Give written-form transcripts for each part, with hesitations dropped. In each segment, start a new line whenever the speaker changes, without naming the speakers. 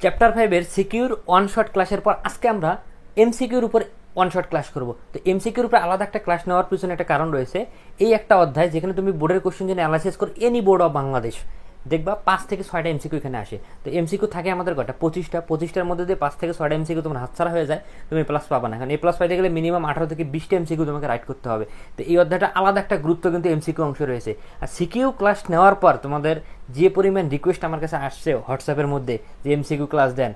Chapter 5-এর secure one shot ক্লাসের পর আজকে আমরা এমসিকিউর উপর ওয়ান শট ক্লাস করব। তো এমসিকিউর উপর আলাদা একটা ক্লাস নেওয়ার পিছনে একটা কারণ রয়েছে। এই একটা অধ্যায় যেখানে তুমি বোর্ডের কোশ্চেন জন্য অ্যানালাইসিস করো, এনি বোর্ড অফ বাংলাদেশ দেখবা 5 থেকে 6টা এমসিকিউ এখানে আসে। তো এমসিকিউ থাকে আমাদের কটা 25টার মধ্যে দিয়ে 5 থেকে 6টা এমসিকিউ তোমার হাতছাড়া হয়ে যায়, তুমি প্লাস পাবা না। কারণ এ প্লাস পাইতে গেলে মিনিমাম 18 থেকে 20টা এমসিকিউ তোমাকে রাইট করতে হবে। তো এই অধ্যায়টা আলাদা একটা গুরুত্ব কিন্তু এমসিকিউ অংশ রয়েছে। আর সিকিউ ক্লাস নেওয়ার পর তোমাদের যে পরিমাণ রিকোয়েস্ট আমার কাছে আসছে হোয়াটসঅ্যাপের মধ্যে যে এমসিকিউ ক্লাস দেন,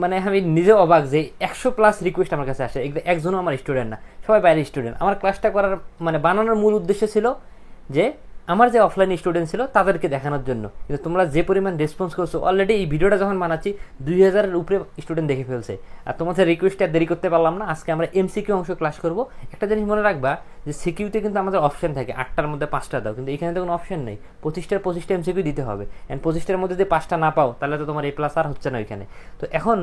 মানে আমি নিজে অবাক যে 100+ রিকোয়েস্ট আমার কাছে আসে। এগুলো একজনও আমার স্টুডেন্ট না, সবাই বাইরের স্টুডেন্ট। আমার ক্লাসটা করার মানে বানানোর মূল উদ্দেশ্য ছিল যে আমার যে অফলাইন স্টুডেন্ট ছিল তাদেরকে দেখানোর জন্য। কিন্তু তোমরা যে পরিমাণ রেসপন্স করছো, অলরেডি এই ভিডিওটা যখন বানাচ্ছি 2000-এর উপরে স্টুডেন্ট দেখে ফেলছে। আর তোমাদের রিকোয়েস্টটা দেরি করতে পারলাম না, আজকে আমরা এমসিকিউ অংশ ক্লাস করব। একটা জিনিস মনে রাখবা যে সিকিউতে কিন্তু আমাদের অপশন থাকে 8টার মধ্যে 5টা দাও, কিন্তু এখানে তো কোনো অপশন নেই। 25টা এমসিকিউ দিতে হবে, অ্যান্ড 25টার মধ্যে যদি 5টা না পাও তাহলে তো তোমার A+ আর হচ্ছে না ওইখানে। তো এখন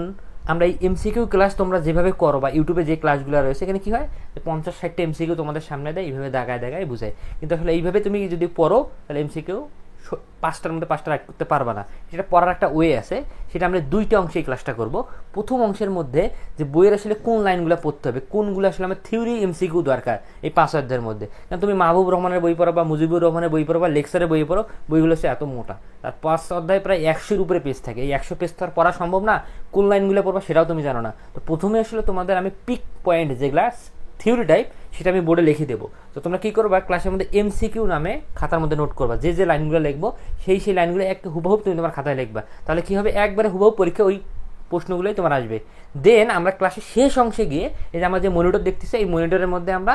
আমরা এই এমসিকিউ ক্লাস তোমরা যেভাবে করো বা ইউটিউবে যে ক্লাসগুলো রয়েছে এখানে কী হয়, 50-60টা এমসিকিউ তোমাদের সামনে দেয়, এইভাবে দাগায় বুঝায়। কিন্তু আসলে এইভাবে তুমি যদি পড়ো তাহলে এমসিকিউ 5টার মধ্যে 5টা রাইট করতে পারবা না। সেটা পড়ার একটা ওয়ে আছে, সেটা আমরা 2টা অংশে এই ক্লাসটা করব। প্রথম অংশের মধ্যে যে বইয়ের আসলে কোন লাইনগুলো পড়তে হবে, কোনগুলো আসলে আমার থিওরি এমসিকিউ দরকার এই 5 অধ্যায়ের মধ্যে। কারণ তুমি মাহবুব রহমানের বই পড়ো বা মুজিবুর রহমানের বই পড়ো বা লেকচারের বই পড়ো, বইগুলো হচ্ছে এত মোটা। তার 5 অধ্যায় প্রায় 100-এর উপরে পেজ থাকে। এই 100 পেজ তো আর পড়া সম্ভব না, কোন লাইনগুলো পড়বা সেটাও তুমি জানো না। তো প্রথমে আসলে তোমাদের আমি পিক পয়েন্ট যেগুলা থিওরি টাইপ সেটা আমি বোর্ডে লিখে দেবো। তো তোমরা কী করবা, ক্লাসের মধ্যে এমসিকিউ নামে খাতার মধ্যে নোট করবা, যে লাইনগুলো লিখবো সেই লাইনগুলো একটা হুবহুব তুমি তোমার খাতায় লিখবা। তাহলে কী হবে, একবারে হুবহুব পরীক্ষা ওই প্রশ্নগুলোই তোমার আসবে। দেন আমরা ক্লাসের শেষ অংশে গিয়ে এই যে আমরা যে মনিটর দেখতেছি, এই মনিটরের মধ্যে আমরা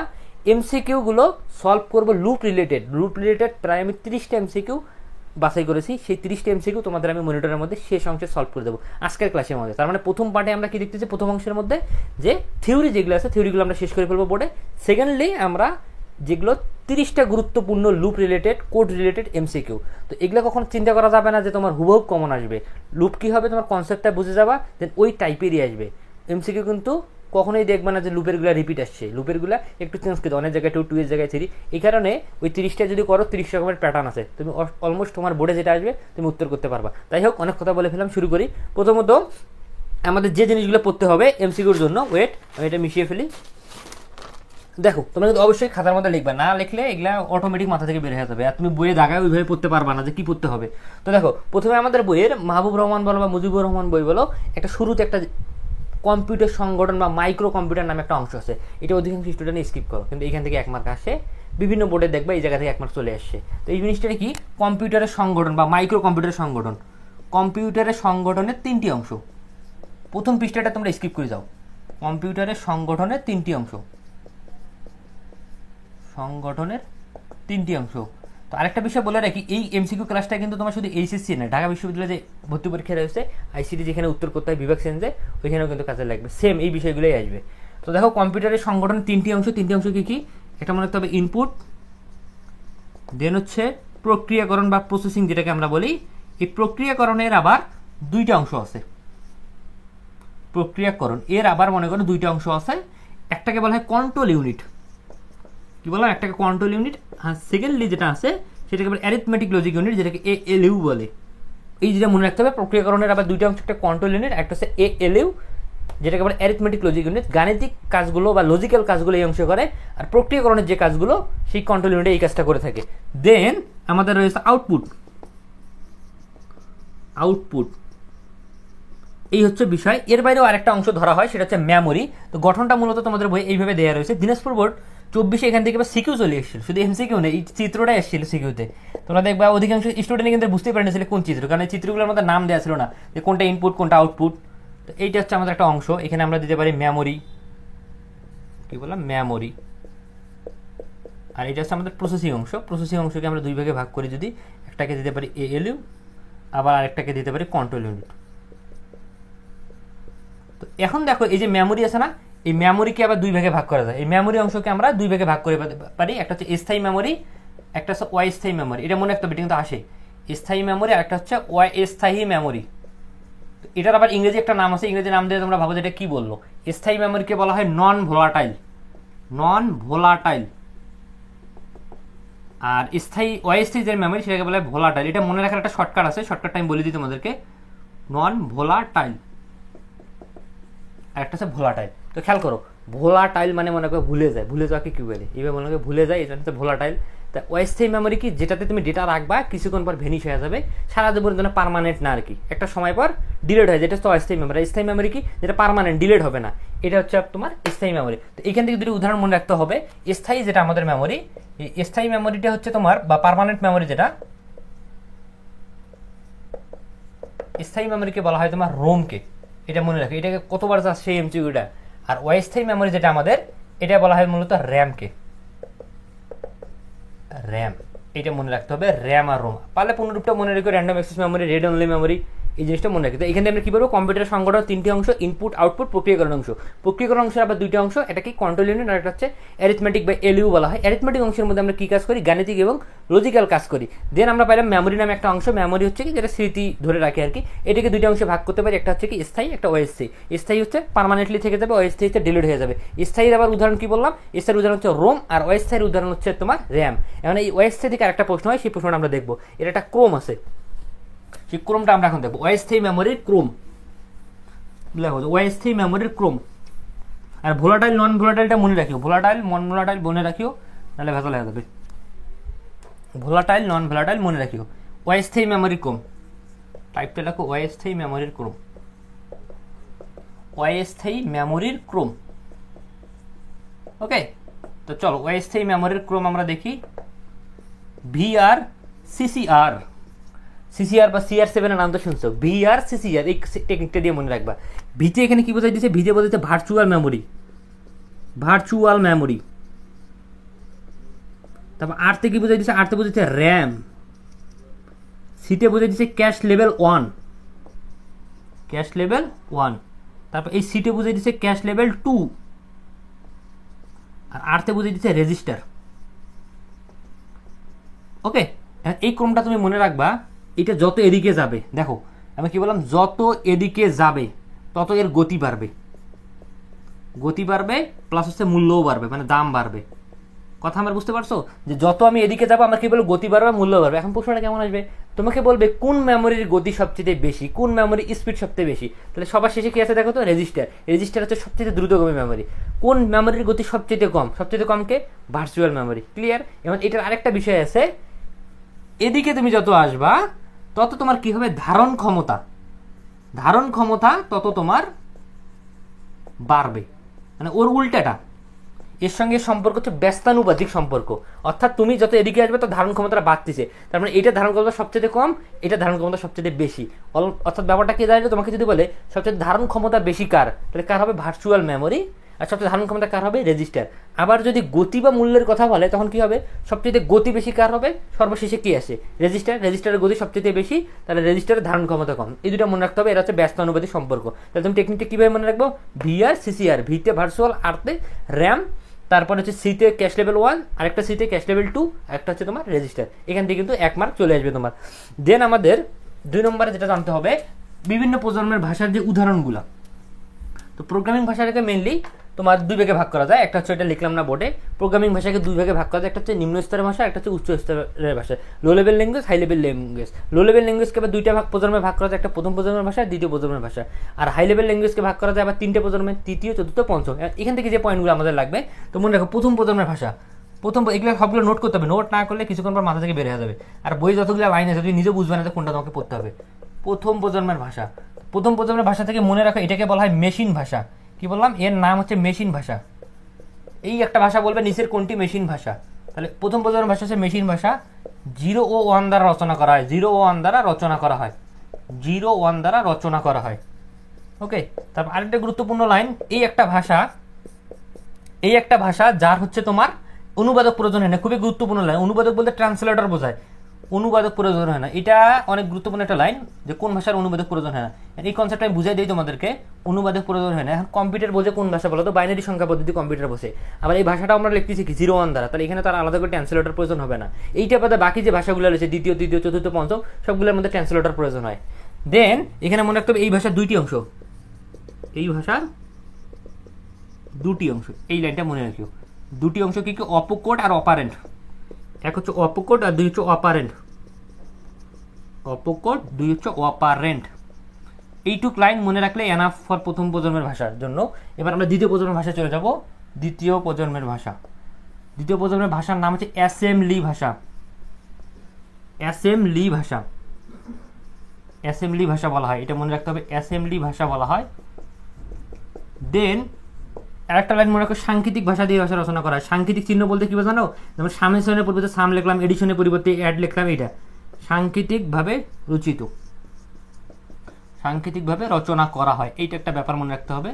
এমসিকিউগুলো সলভ করবো লুপ রিলেটেড প্রায় আমি 30টা এমসিকিউ বাছাই করেছি। সেই 30টা এমসিকিউ তোমাদের আমি মনিটরের মধ্যে শেষ অংশে সলভ করে দেবো আজকের ক্লাসের মধ্যে। তার মানে প্রথম পার্টে আমরা কি দেখতেছি, প্রথম অংশের মধ্যে যে থিওরি যেগুলো আছে থিওরিগুলো আমরা শেষ করে ফেলবো বোর্ডে। সেকেন্ডলি আমরা যেগুলো 30টা গুরুত্বপূর্ণ loop related code related MCQ, তো এগুলো কখনো চিন্তা করা যাবে না যে তোমার হুবহুব কমন আসবে। লুপ কী হবে, তোমার কনসেপ্টটা বুঝে যাবা, দেন ওই টাইপেরই আসবে এমসিকিউ। কিন্তু কখনোই দেখবে না যে লুপেরগুলো রিপিট আসছে, লুপেরগুলো একটু চেঞ্জ করে অনেক জায়গায় 2 এর জায়গায় 3। এই কারণে ওই 30টা যদি করো 30 রকমের প্যাটার্ন আছে, তুমি অলমোস্ট তোমার বোর্ডে যেটা আসবে তুমি উত্তর করতে পারবা। তাই হোক, অনেক কথা বলে ফেলাম, শুরু করি। প্রথমত আমাদের যে জিনিসগুলো পড়তে হবে এমসিকিউর জন্য, ওয়েট আমি এটা মিশিয়ে ফেলি। দেখো তোমরা কিন্তু অবশ্যই খাতার মধ্যে লিখবা, না লিখলে এগুলা অটোমেটিক মাথা থেকে বের হয়ে যাবে, আর তুমি বইয়ে দাগায় ওইভাবে পড়তে পারবা না যে কী পড়তে হবে। তো দেখো প্রথমে আমাদের বইয়ের মাহবুব রহমান বলো বা মুজিবুর রহমান বই বলো, একটা শুরুতে একটা কম্পিউটার সংগঠন বা মাইক্রো কম্পিউটার নামে একটা অংশ আছে। এটা অধিকাংশ স্টুডেন্ট স্কিপ করো, কিন্তু এখান থেকে 1 মার্ক আসে। বিভিন্ন বোর্ডে দেখবা এই জায়গা থেকে 1 মার্ক চলে আসছে। তো এই জিনিসটা কি, কম্পিউটারের সংগঠন বা মাইক্রো কম্পিউটারের সংগঠন। কম্পিউটারের সংগঠনের 3টি অংশ। প্রথম পৃষ্ঠাটা তোমরা স্কিপ করে যাও। কম্পিউটারের সংগঠনের 3টি অংশ, সংগঠনের 3টি অংশ। তো আরেকটা বিষয় বলে রাখি, এই এমসিকিউ ক্লাসটা কিন্তু তোমার শুধু এইচএসসি না, ঢাকা বিশ্ববিদ্যালয়ে যে ভর্তি পরীক্ষা রয়েছে আইসিটি যেখানে উত্তর করতে হয় বিভাগ চেঞ্জে, ওইখানেও কিন্তু কাজে লাগবে, সেম এই বিষয়গুলোই আসবে। তো দেখো কম্পিউটারের সংগঠনের 3টি অংশ। 3টি অংশ কী কী, এটা মনে রাখতে হবে ইনপুট, দেন হচ্ছে প্রক্রিয়াকরণ বা প্রসেসিং যেটাকে আমরা বলি। এই প্রক্রিয়াকরণের আবার 2টা অংশ আছে। প্রক্রিয়াকরণ এর আবার মনে করো 2টা অংশ আছে। একটাকে বলা হয় কন্ট্রোল ইউনিট, কি বললাম, একটাকে কন্ট্রোল ইউনিট। হ্যাঁ, সেকেন্ডলি যেটা আছে সেটাকে বলে অ্যারিথমেটিক লজিক ইউনিট, যেটাকে ALU বলে। এই যেটা মনে রাখতে হবে, প্রক্রিয়াকরণের আবার 2টা অংশ, একটা কন্ট্রোল ইউনিট, একটা হচ্ছে ALU যেটাকে বলে অ্যারিথমেটিক লজিক ইউনিট। গাণিতিক কাজগুলো বা লজিক্যাল কাজগুলো এই অংশে করে, আর প্রক্রিয়াকরণের যে কাজগুলো সেই কন্ট্রোল ইউনিটে এই কাজটা করে থাকে। দেন আমাদের রয়েছে আউটপুট। এই হচ্ছে বিষয়। এর বাইরেও আরেকটা অংশ ধরা হয়, সেটা হচ্ছে মেমোরি। তো গঠনটা মূলত তোমাদের বই এইভাবে দেওয়া রয়েছে। দিনাজপুর বোর্ড 24 এখান থেকে সিকিউ চলে এসেছিল, শুধু এমসিকিউ নেই, এই চিত্রটা এসেছিল সিকিউতে। তোমরা দেখবা অধিকাংশ স্টুডেন্ট কিন্তু বুঝতেই পারেনি কোন চিত্র, কারণ এই চিত্রগুলোর মধ্যে নাম দেওয়া ছিল না যে কোনটা ইনপুট কোনটা আউটপুট। তো এইটা হচ্ছে আমাদের একটা অংশ, এখানে আমরা দিতে পারি মেমোরি, কি বললাম, মেমোরি। আর এটা হচ্ছে আমাদের প্রসেসিং অংশ। প্রসেসিং অংশকে আমরা 2 ভাগে ভাগ করি, যদি একটাকে দিতে পারি ALU, আবার আরেকটাকে দিতে পারি কন্ট্রোল ইউনিট। তো এখন দেখো এই যে মেমোরি আছে না, এই মেমোরিকে আবার 2 ভাগে ভাগ করা যায়। এই মেমোরি অংশকে আমরা 2 ভাগে ভাগ করে পারি, একটা হচ্ছে স্থায়ী মেমোরি, একটা হচ্ছে অস্থায়ী মেমোরি। এটা মনে রাখতে হবে, এটা কিন্তু আসে স্থায়ী মেমোরি, আর একটা হচ্ছে অস্থায়ী মেমোরি। এটার আবার ইংরেজি একটা নাম আছে, ইংরেজি নাম দিয়ে তোমরা ভাবো যে এটা কি বললো। স্থায়ী মেমোরিকে বলা হয় নন ভোলাটাইল, আর অস্থায়ী যে মেমোরি সেটাকে বলা হয় ভোলাটাইল। এটা মনে রাখার একটা শর্টকাট আছে, শর্টকাটটা আমি বলে দিই তোমাদেরকে। নন ভোলাটাইল, আর একটা হচ্ছে ভোলাটাইল। তো খেয়াল করো, ভোলাটাইল মানে মনে করো ভুলে যায়, ভুলে যাওয়াকে কি বলে, এইভাবে মনে করো ভুলে যায়, এটা হচ্ছে ভোলাটাইল। তা অস্থায়ী মেমোরি কি, যেটাতে তুমি ডেটা রাখবা কিছুক্ষণ পর ভেনিশ হয়ে যাবে, সারা জীবনের জন্য পার্মানেন্ট না আর কি, একটা সময় পর ডিলেট হয়, যেটা হচ্ছে অস্থায়ী মেমোরি। স্থায়ী মেমোরি কি, যেটা পার্মানেন্ট, ডিলেট হবে না, এটা হচ্ছে তোমার স্থায়ী মেমোরি। তো এখান থেকে দুটি উদাহরণ মনে রাখতে হবে। স্থায়ী যেটা আমাদের মেমোরি, এই স্থায়ী মেমোরিটা হচ্ছে তোমার, বা পার্মানেন্ট মেমোরি যেটা, স্থায়ী মেমোরিকে বলা হয় তোমার রোমকে, এটা মনে রাখো, এটাকে কতবার আসছে সেই এমসিকিউটা। আর অস্থায়ী মেমোরি যেটা আমাদের, এটা বলা হয় মূলত র্যামকে, র্যাম, এটা মনে রাখতে হবে, র্যাম আর রোম। পারলে পুনরূপটা মনে রেখো, random access memory, read only memory, এই জিনিসটা মনে রাখি। তো এখানে আমরা কি বলবো, কম্পিউটার সংগঠন তিনটি অংশ, ইনপুট, আউটপুট, প্রক্রিয়াকরণ অংশ। প্রক্রিয়াকরণ অংশের আবার দুইটা অংশ, এটা কি কন্ট্রোল ইউনিট, আর একটা হচ্ছে অ্যারিথমেটিক বা এলইউ বলা হয়। অ্যারিথমেটিক অংশের মধ্যে আমরা কি কাজ করি, গাণিতিক এবং লজিক্যাল কাজ করি। দেন আমরা পাইলাম মেমোরি নামে একটা অংশ, মেমোরি হচ্ছে কি যেটা স্মৃতি ধরে রাখে আর কি। এটাকে দুইটা অংশে ভাগ করতে পারি, একটা হচ্ছে কি স্থায়ী, একটা অস্থায়ী। স্থায়ী হচ্ছে পার্মানেন্টলি থেকে যাবে, অস্থায়ী হচ্ছে ডিলিট হয়ে যাবে। স্থায়ীর আবার উদাহরণ কি বললাম, স্থায়ীর উদাহরণ হচ্ছে রোম, আর অস্থায়ীর উদাহরণ হচ্ছে তোমার র্যাম। এখন এই অস্থায়ী থেকে আরেকটা প্রশ্ন হয়, সেই প্রশ্নটা আমরা দেখবো। এটা একটা ক্রম আছে, সেই ক্রমটা আমরা এখন দেখবো। অস্থায়ী মেমোরির ক্রম লেখো, অস্থায়ী মেমোরির ক্রম। আর ভোলাটাইল নন ভোলাটাইলটা মনে রাখিও, ভোলাটাইল নন ভোলাটাইল মনে রাখিও, নাহলে ভেজাল হয়ে যাবে। ভোলাটাইল নন ভোলাটাইল মনে রাখিও। অস্থায়ী মেমোরির ক্রম, টাইপটা লেখো, অস্থায়ী মেমোরির ক্রম, অস্থায়ী মেমোরির ক্রম। ওকে, তো চলো অস্থায়ী মেমোরির ক্রম আমরা দেখি। ভিআর সিসিআর, সিসিআর বা সিআর7 এর নাম তো শুনছো, ভিআর সিসিআর, এই টেকনিকটা দিয়ে মনে রাখবা। ভিতে এখানে কি বোঝাই দিচ্ছে, ভিতে বোঝাচ্ছে ভার্চুয়াল মেমোরি, ভার্চুয়াল মেমোরি। তারপর আরতে কি বোঝাই দিচ্ছে, আরতে বোঝাচ্ছে র্যাম। সিতে বোঝাই দিচ্ছে ক্যাশ লেভেল 1, ক্যাশ লেভেল 1। তারপর এই সিতে বুঝিয়ে দিচ্ছে ক্যাশ লেভেল 2, আর আরতে বুঝিয়ে দিচ্ছে রেজিস্টার। ওকে, এই ক্রমটা তুমি মনে রাখবা। এটা যত এদিকে যাবে, দেখো আমি কি বললাম, যত এদিকে যাবে তত এর গতি বাড়বে, গতি বাড়বে প্লাস হচ্ছে মূল্যও বাড়বে, মানে দাম বাড়বে। কথা আমার বুঝতে পারছো, যে যত আমি এদিকে যাবো আমার কি বলবো, গতি বাড়বে, মূল্য বাড়বে। এখন প্রশ্নটা কেমন আসবে, তোমাকে বলবে কোন মেমোরির গতি সবচেয়ে বেশি, কোন মেমোরি স্পিড সবচেয়ে বেশি। তাহলে সবার শেষে কি আছে দেখো তো, রেজিস্টার। রেজিস্টার হচ্ছে সবচেয়ে দ্রুতগামী মেমোরি। কোন মেমোরির গতি সবচেয়ে কম, সবচেয়ে কম কে, ভার্চুয়াল মেমোরি। ক্লিয়ার? এবং এটার আরেকটা বিষয় আছে, এদিকে তুমি যত আসবা তত তোমার কি হবে, ধারণ ক্ষমতা, ধারণ ক্ষমতা তত তোমার বাড়বে, মানে ওর উল্টাটা। এর সঙ্গে সম্পর্ক হচ্ছে ব্যস্তানুপাতিক সম্পর্ক, অর্থাৎ তুমি যত এদিকে আসবে তো ধারণ ক্ষমতাটা বাড়তেছে, তার মানে এটা ধারণ ক্ষমতা সবচেয়ে কম, এটা ধারণ ক্ষমতা সবচেয়ে বেশি। অর্থাৎ ব্যাপারটা কি দাঁড়ায়, তোমাকে যদি বলে সবচেয়ে ধারণ ক্ষমতা বেশি কার, তাহলে কার হবে, ভার্চুয়াল মেমোরি। আর সবচেয়ে ধারণ ক্ষমতা কার হবে, রেজিস্টার। আবার যদি গতি বা মূল্যের কথা বলে তখন কি হবে, সবচেয়ে গতি বেশি কার হবে, সর্বশেষে কি আসে, রেজিস্টার। রেজিস্টারের গতি সবচেয়ে বেশি, তাহলে রেজিস্টারের ধারণ ক্ষমতা কম। এই দুটো মনে রাখতে হবে, এটা হচ্ছে ব্যস্তানুপাতিক সম্পর্ক। তাহলে তুমি টেকনিকটা কিভাবে মনে রাখবো, ভিআর সিসিআর, ভিতে ভার্চুয়াল, আরতে র্যাম, তারপর হচ্ছে সিতে ক্যাশ লেভেল 1, আরেকটা সিতে ক্যাশ লেভেল 2, একটা হচ্ছে তোমার রেজিস্টার। এখান থেকে কিন্তু 1 মার্ক চলে আসবে তোমার। দেন আমাদের 2 নম্বরে যেটা জানতে হবে, বিভিন্ন প্রজন্মের ভাষার যে উদাহরণগুলো। তো প্রোগ্রামিং ভাষাটাকে মেনলি তোমার 2 ভাগে ভাগ করা যায়। একটা হচ্ছে, এটা লিখলাম না বোর্ডে, প্রোগ্রামিং ভাষাকে 2 ভাগে ভাগ করা যায়। একটা হচ্ছে নিম্ন স্তরের ভাষা, একটা হচ্ছে উচ্চ স্তরের ভাষা, low level language, high level language. Low level ল্যাঙ্গুয়েজকে আবার 2টা প্রজন্মে ভাগ করা যায়, একটা প্রথম প্রজন্মের ভাষা, দ্বিতীয় প্রজন্মের ভাষা। আর হাই লেভেল ল্যাঙ্গুয়েজকে ভাগ করা যায় আবার 3টে প্রজন্মে, তৃতীয়, চতুর্থ, পঞ্চম। এখান থেকে যে পয়েন্টগুলো আমাদের লাগবে, তো মনে রাখো প্রথম প্রজন্মের ভাষা, এগুলো সবগুলো নোট করতে হবে, নোট না করলে কিছুক্ষণ পর মাথা থেকে বের হয়ে যাবে। আর বই যতগুলো লাইন আছে তুমি নিজে বুঝবে না কোনটা তোমাকে পড়তে হবে। প্রথম প্রজন্মের ভাষা, প্রথম প্রজন্মের ভাষা থেকে মনে রাখো, এটাকে বলা হয় মেশিন ভাষা। কি বললাম, এর নাম হচ্ছে মেশিন ভাষা। এই একটা ভাষা বলবে, নিচের কোনটি মেশিন ভাষা। তাহলে প্রথম প্রজন্মের ভাষা হচ্ছে মেশিন ভাষা। 0 ও 1 দ্বারা রচনা করা হয়, 0 ও 1 দ্বারা রচনা করা হয়, 0 1 দ্বারা রচনা করা হয়। ওকে, তারপর আরেকটা গুরুত্বপূর্ণ লাইন, এই একটা ভাষা যার হচ্ছে তোমার অনুবাদক প্রয়োজন হয় না। খুবই গুরুত্বপূর্ণ লাইন। অনুবাদক বলতে ট্রান্সলেটর বোঝায়, অনুবাদক প্রয়োজন হয় না। এটা অনেক গুরুত্বপূর্ণ একটা লাইন, যে কোন ভাষার অনুবাদক প্রয়োজন হয় না। এই কনসেপ্টটা আমি বুঝাই দিই তোমাদেরকে, অনুবাদক প্রয়োজন হয় না। এখন কম্পিউটার বোঝে কোন ভাষা বলো তো, বাইনারি সংখ্যা পদ্ধতি কম্পিউটার বোঝে। আবার এই ভাষাটা আমরা লিখতেছি কি 0 1 দ্বারা, তাহলে এখানে তার আলাদা করে ট্রান্সলেটর প্রয়োজন হবে না। এইটা বাদে বাকি যে ভাষাগুলো রয়েছে, দ্বিতীয়, তৃতীয়, চতুর্থ, পঞ্চম, সবগুলোর মধ্যে ট্রান্সলেটর প্রয়োজন হয়। দেন এখানে মনে রাখতে হবে, এই ভাষার 2টি অংশ, এই ভাষার 2টি অংশ, এই লাইনটা মনে রাখিও। 2টি অংশ কি কি, অপকোড আর অপারেন্ট। এক হচ্ছে অপকোড আর 2 হচ্ছে অপারেন্ট। অপকোড, 2 হচ্ছে অপারেন্ট। এইটুক লাইন মনে রাখলে এনাফ ফর প্রথম প্রজন্মের ভাষার জন্য। এবার আমরা দ্বিতীয় প্রজন্মের ভাষায় চলে যাব। দ্বিতীয় প্রজন্মের ভাষা, দ্বিতীয় প্রজন্মের ভাষার নাম হচ্ছে অ্যাসেম্বলি ভাষা। অ্যাসেম্বলি ভাষা, অ্যাসেম্বলি ভাষা বলা হয়, এটা মনে রাখতে হবে, অ্যাসেম্বলি ভাষা বলা হয়। দেন আরেকটা লাইন মনে রাখো, সাংকেতিক ভাষা দিয়ে ভাষা রচনা করা হয়। সাংকেতিক চিহ্ন বলতে কি জানো? যেমন সামেশনের পরিবর্তে সাম লিখলাম, এডিশনের পরিবর্তে অ্যাড লিখলাম, এটা সাংকেতিকভাবে রচিত, সাংকেতিকভাবে রচনা করা হয়, এইটা একটা ব্যাপার মনে রাখতে হবে।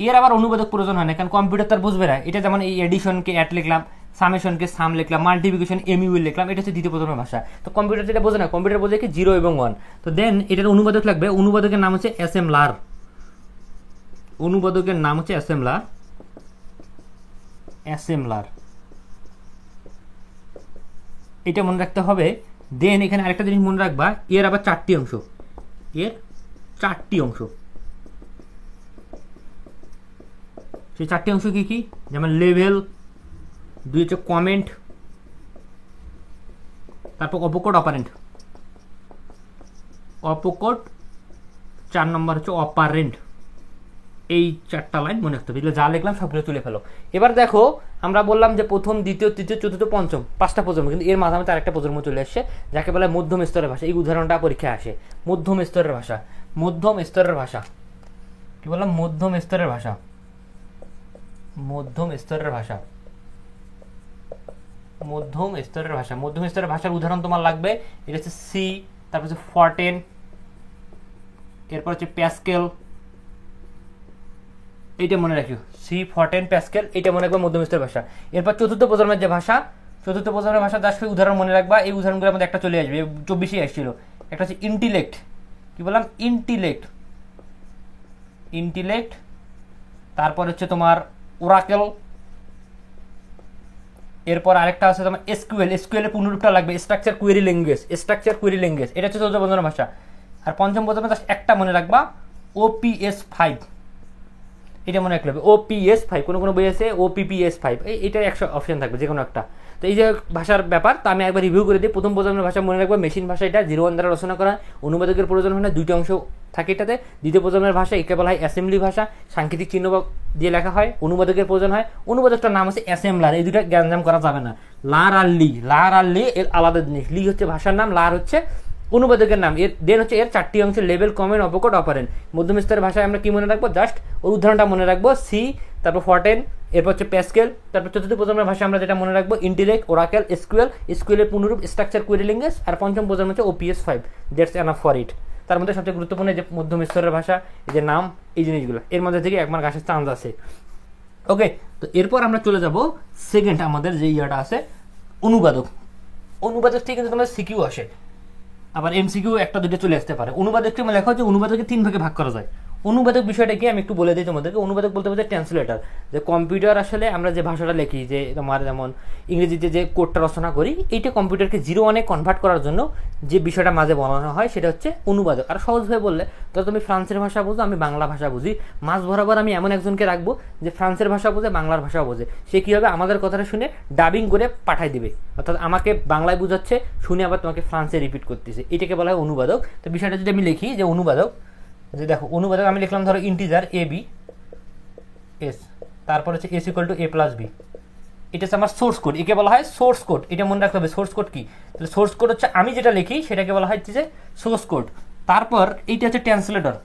এর আবার অনুবাদক প্রয়োজন হয় না, কারণ কম্পিউটার তার বুঝবে না। এটা যেমন এই এডিশনকে অ্যাড লিখলাম, সামেশনকে সাম লিখলাম, মাল্টিপ্লিকেশন এমইউএল লিখলাম, এটা হচ্ছে দ্বিতীয় প্রজন্মের ভাষা। তো কম্পিউটার যেটা বোঝে না, কম্পিউটার বোঝে কি 0 এবং 1। তো দেন এটার অনুবাদক লাগবে, অনুবাদকের নাম হচ্ছে অ্যাসেম্বলার। অনুবাদকের নাম হচ্ছে অ্যাসেম্বলার, অ্যাসেম্বলার, এটা মনে রাখতে হবে। দেন এখানে আরেকটা জিনিস মনে রাখবা, এর আবার 4টি অংশ, এর 4টি অংশ। সেই 4টি অংশ কি কি? যেমন লেভেল, 2 হচ্ছে কমেন্ট, তারপর অপকোড অপারেন্ট, অপকোড, 4 নম্বর হচ্ছে অপারেন্ট। এই 4টা লাইন মনে রাখতে হবে, যা লিখলাম সবগুলো তুলে ফেলো। এবার দেখো আমরা বললাম যে প্রথম, দ্বিতীয়, তৃতীয়, চতুর্থ, পঞ্চম, 5টা প্রজন্ম, কিন্তু এর মাঝামাঝি আরেকটা প্রজন্ম চলে আসছে যাকে বলে মধ্যম স্তরের ভাষা। এই উদাহরণটা পরীক্ষায় আসে, মধ্যম স্তরের ভাষা। মধ্যম স্তরের ভাষা কি বললাম? মধ্যম স্তরের ভাষা, মধ্যম স্তরের ভাষা, মধ্যম স্তরের ভাষা। মধ্যম স্তরের ভাষার উদাহরণ তোমার লাগবে, এটা হচ্ছে সি, তারপর হচ্ছে ফর্টেন, এরপর হচ্ছে প্যাসকেল, এইটা মনে রাখিও, সি, ফর্টেন, প্যাসকেল, এইটা মনে রাখবে মধ্যম স্তরের ভাষা। এরপর চতুর্থ প্রজন্মের যে ভাষা, চতুর্থ প্রজন্মের ভাষা জাস্ট উদাহরণ মনে রাখবা। এই উদাহরণগুলোর মধ্যে একটা চলে আসবে, 24-ই আসছিল। একটা হচ্ছে ইন্টিলেক্ট, কি বললাম? ইন্টিলেক্ট, ইন্টিলেক্ট, তারপর হচ্ছে তোমার ওরাকেল, এরপর আরেকটা আছে তোমার এসকিউএল। এসকিউএল এর পুনরূপটা লাগবে structure query language, structure query language, এটা হচ্ছে চতুর্থ প্রজন্মের ভাষা। আর পঞ্চম প্রজন্মের জাস্ট একটা মনে রাখবা, OPS5, এটা মনে রাখলে হবে, OPS5। কোনো কোনো বই আছে OPPS5, এইটার 100 অপশন থাকবে, যে কোনো একটা। তো এই যে ভাষার ব্যাপার, তো আমি একবার রিভিউ করে দিই। প্রথম প্রজন্মের ভাষা মনে রাখবো মেশিন ভাষা, এটা 01 দ্বারা রচনা করা, অনুবাদকের প্রয়োজন হয় না, 2টি অংশ থাকে এটাতে। দ্বিতীয় প্রজন্মের ভাষা একে বলা হয় অ্যাসেম্বলি ভাষা, সাংকেতিক চিহ্ন দিয়ে লেখা হয়, অনুবাদকের প্রয়োজন হয়, অনুবাদকটার নাম হচ্ছে অ্যাসেম্বলার। এই দুটো গ্যাঞ্জাম করা যাবে না। লার আর লি, লার আর লি এর আলাদা জিনিস, লি হচ্ছে ভাষার নাম, লার হচ্ছে অনুবাদকের নাম। এর দেন হচ্ছে এর 4টি অংশ, লেভেল, কমেন্ট, অপকোড, অপারেন্ট। মধ্যম স্তরের ভাষায় আমরা কি মনে রাখবো? জাস্ট ওর উদাহরণটা মনে রাখবো, সি, তারপর ফর্টেন, এরপর হচ্ছে প্যাসকেল। তারপর চতুর্থ প্রজন্মের ভাষা আমরা যেটা মনে রাখবো, ইন্টিলেক্ট, ওরাকেল, এসকিউএল, এসকিউএল এর পুনরূপ স্ট্রাকচার কোয়েরি ল্যাঙ্গুয়েজ। আর পঞ্চম প্রজন্ম হচ্ছে OPS5, that's enough for it. তার মধ্যে সবচেয়ে গুরুত্বপূর্ণ যে মধ্যম স্তরের ভাষা, এই যে নাম, এই জিনিসগুলো, এর মধ্যে থেকে 1 মার্ক আসার চান্স আছে। ওকে, তো এরপর আমরা চলে যাব সেকেন্ড আমাদের যে ইয়াটা আছে, অনুবাদক। অনুবাদক থেকে কিন্তু তোমাদের সিকিউ আসে, আবার MCQ 1-2 চলে আসতে পারে। অনুবাদককে লেখা হচ্ছে, অনুবাদককে 3 ভাগে ভাগ করা যায়। অনুবাদক বিষয়টা কি আমি একটু বলে দিই তোমাদেরকে। অনুবাদক বলতে বোঝায় ট্রান্সলেটর, যে কম্পিউটার আসলে আমরা যে ভাষাটা লিখি, যে তোমার যেমন ইংরেজিতে যে কোডটা রচনা করি, এইটা কম্পিউটারকে 01-এ কনভার্ট করার জন্য যে বিষয়টা মাঝে বানানো হয় সেটা হচ্ছে অনুবাদক। আর সহজভাবে বললে, তো তুমি ফ্রান্সের ভাষা বুঝো, আমি বাংলা ভাষা বুঝি, মাঝ বরাবর আমি এমন একজনকে রাখবো যে ফ্রান্সের ভাষা বোঝে, বাংলার ভাষা বোঝে। সে কী হবে? আমাদের কথাটা শুনে ডাবিং করে পাঠাই দিবে, অর্থাৎ আমাকে বাংলায় বুঝাচ্ছে, শুনে আবার তোমাকে ফ্রান্সে রিপিট করতেছে, এটাকে বলা হয় অনুবাদক। তো বিষয়টা যদি আমি লিখি যে অনুবাদক, যে দেখো অনুবাদক আমি লিখলাম ধরো ইন্টিজার ABS, তারপর হচ্ছে S=A+B, এটা হচ্ছে আমার সোর্স কোড, একে বলা হয় সোর্স কোড। এটা মনে রাখতে হবে সোর্স কোড কি। তাহলে সোর্স কোড হচ্ছে আমি যেটা লিখি সেটাকে বলা হয় যে সোর্স কোড। তারপর এইটা হচ্ছে ট্রান্সলেটর,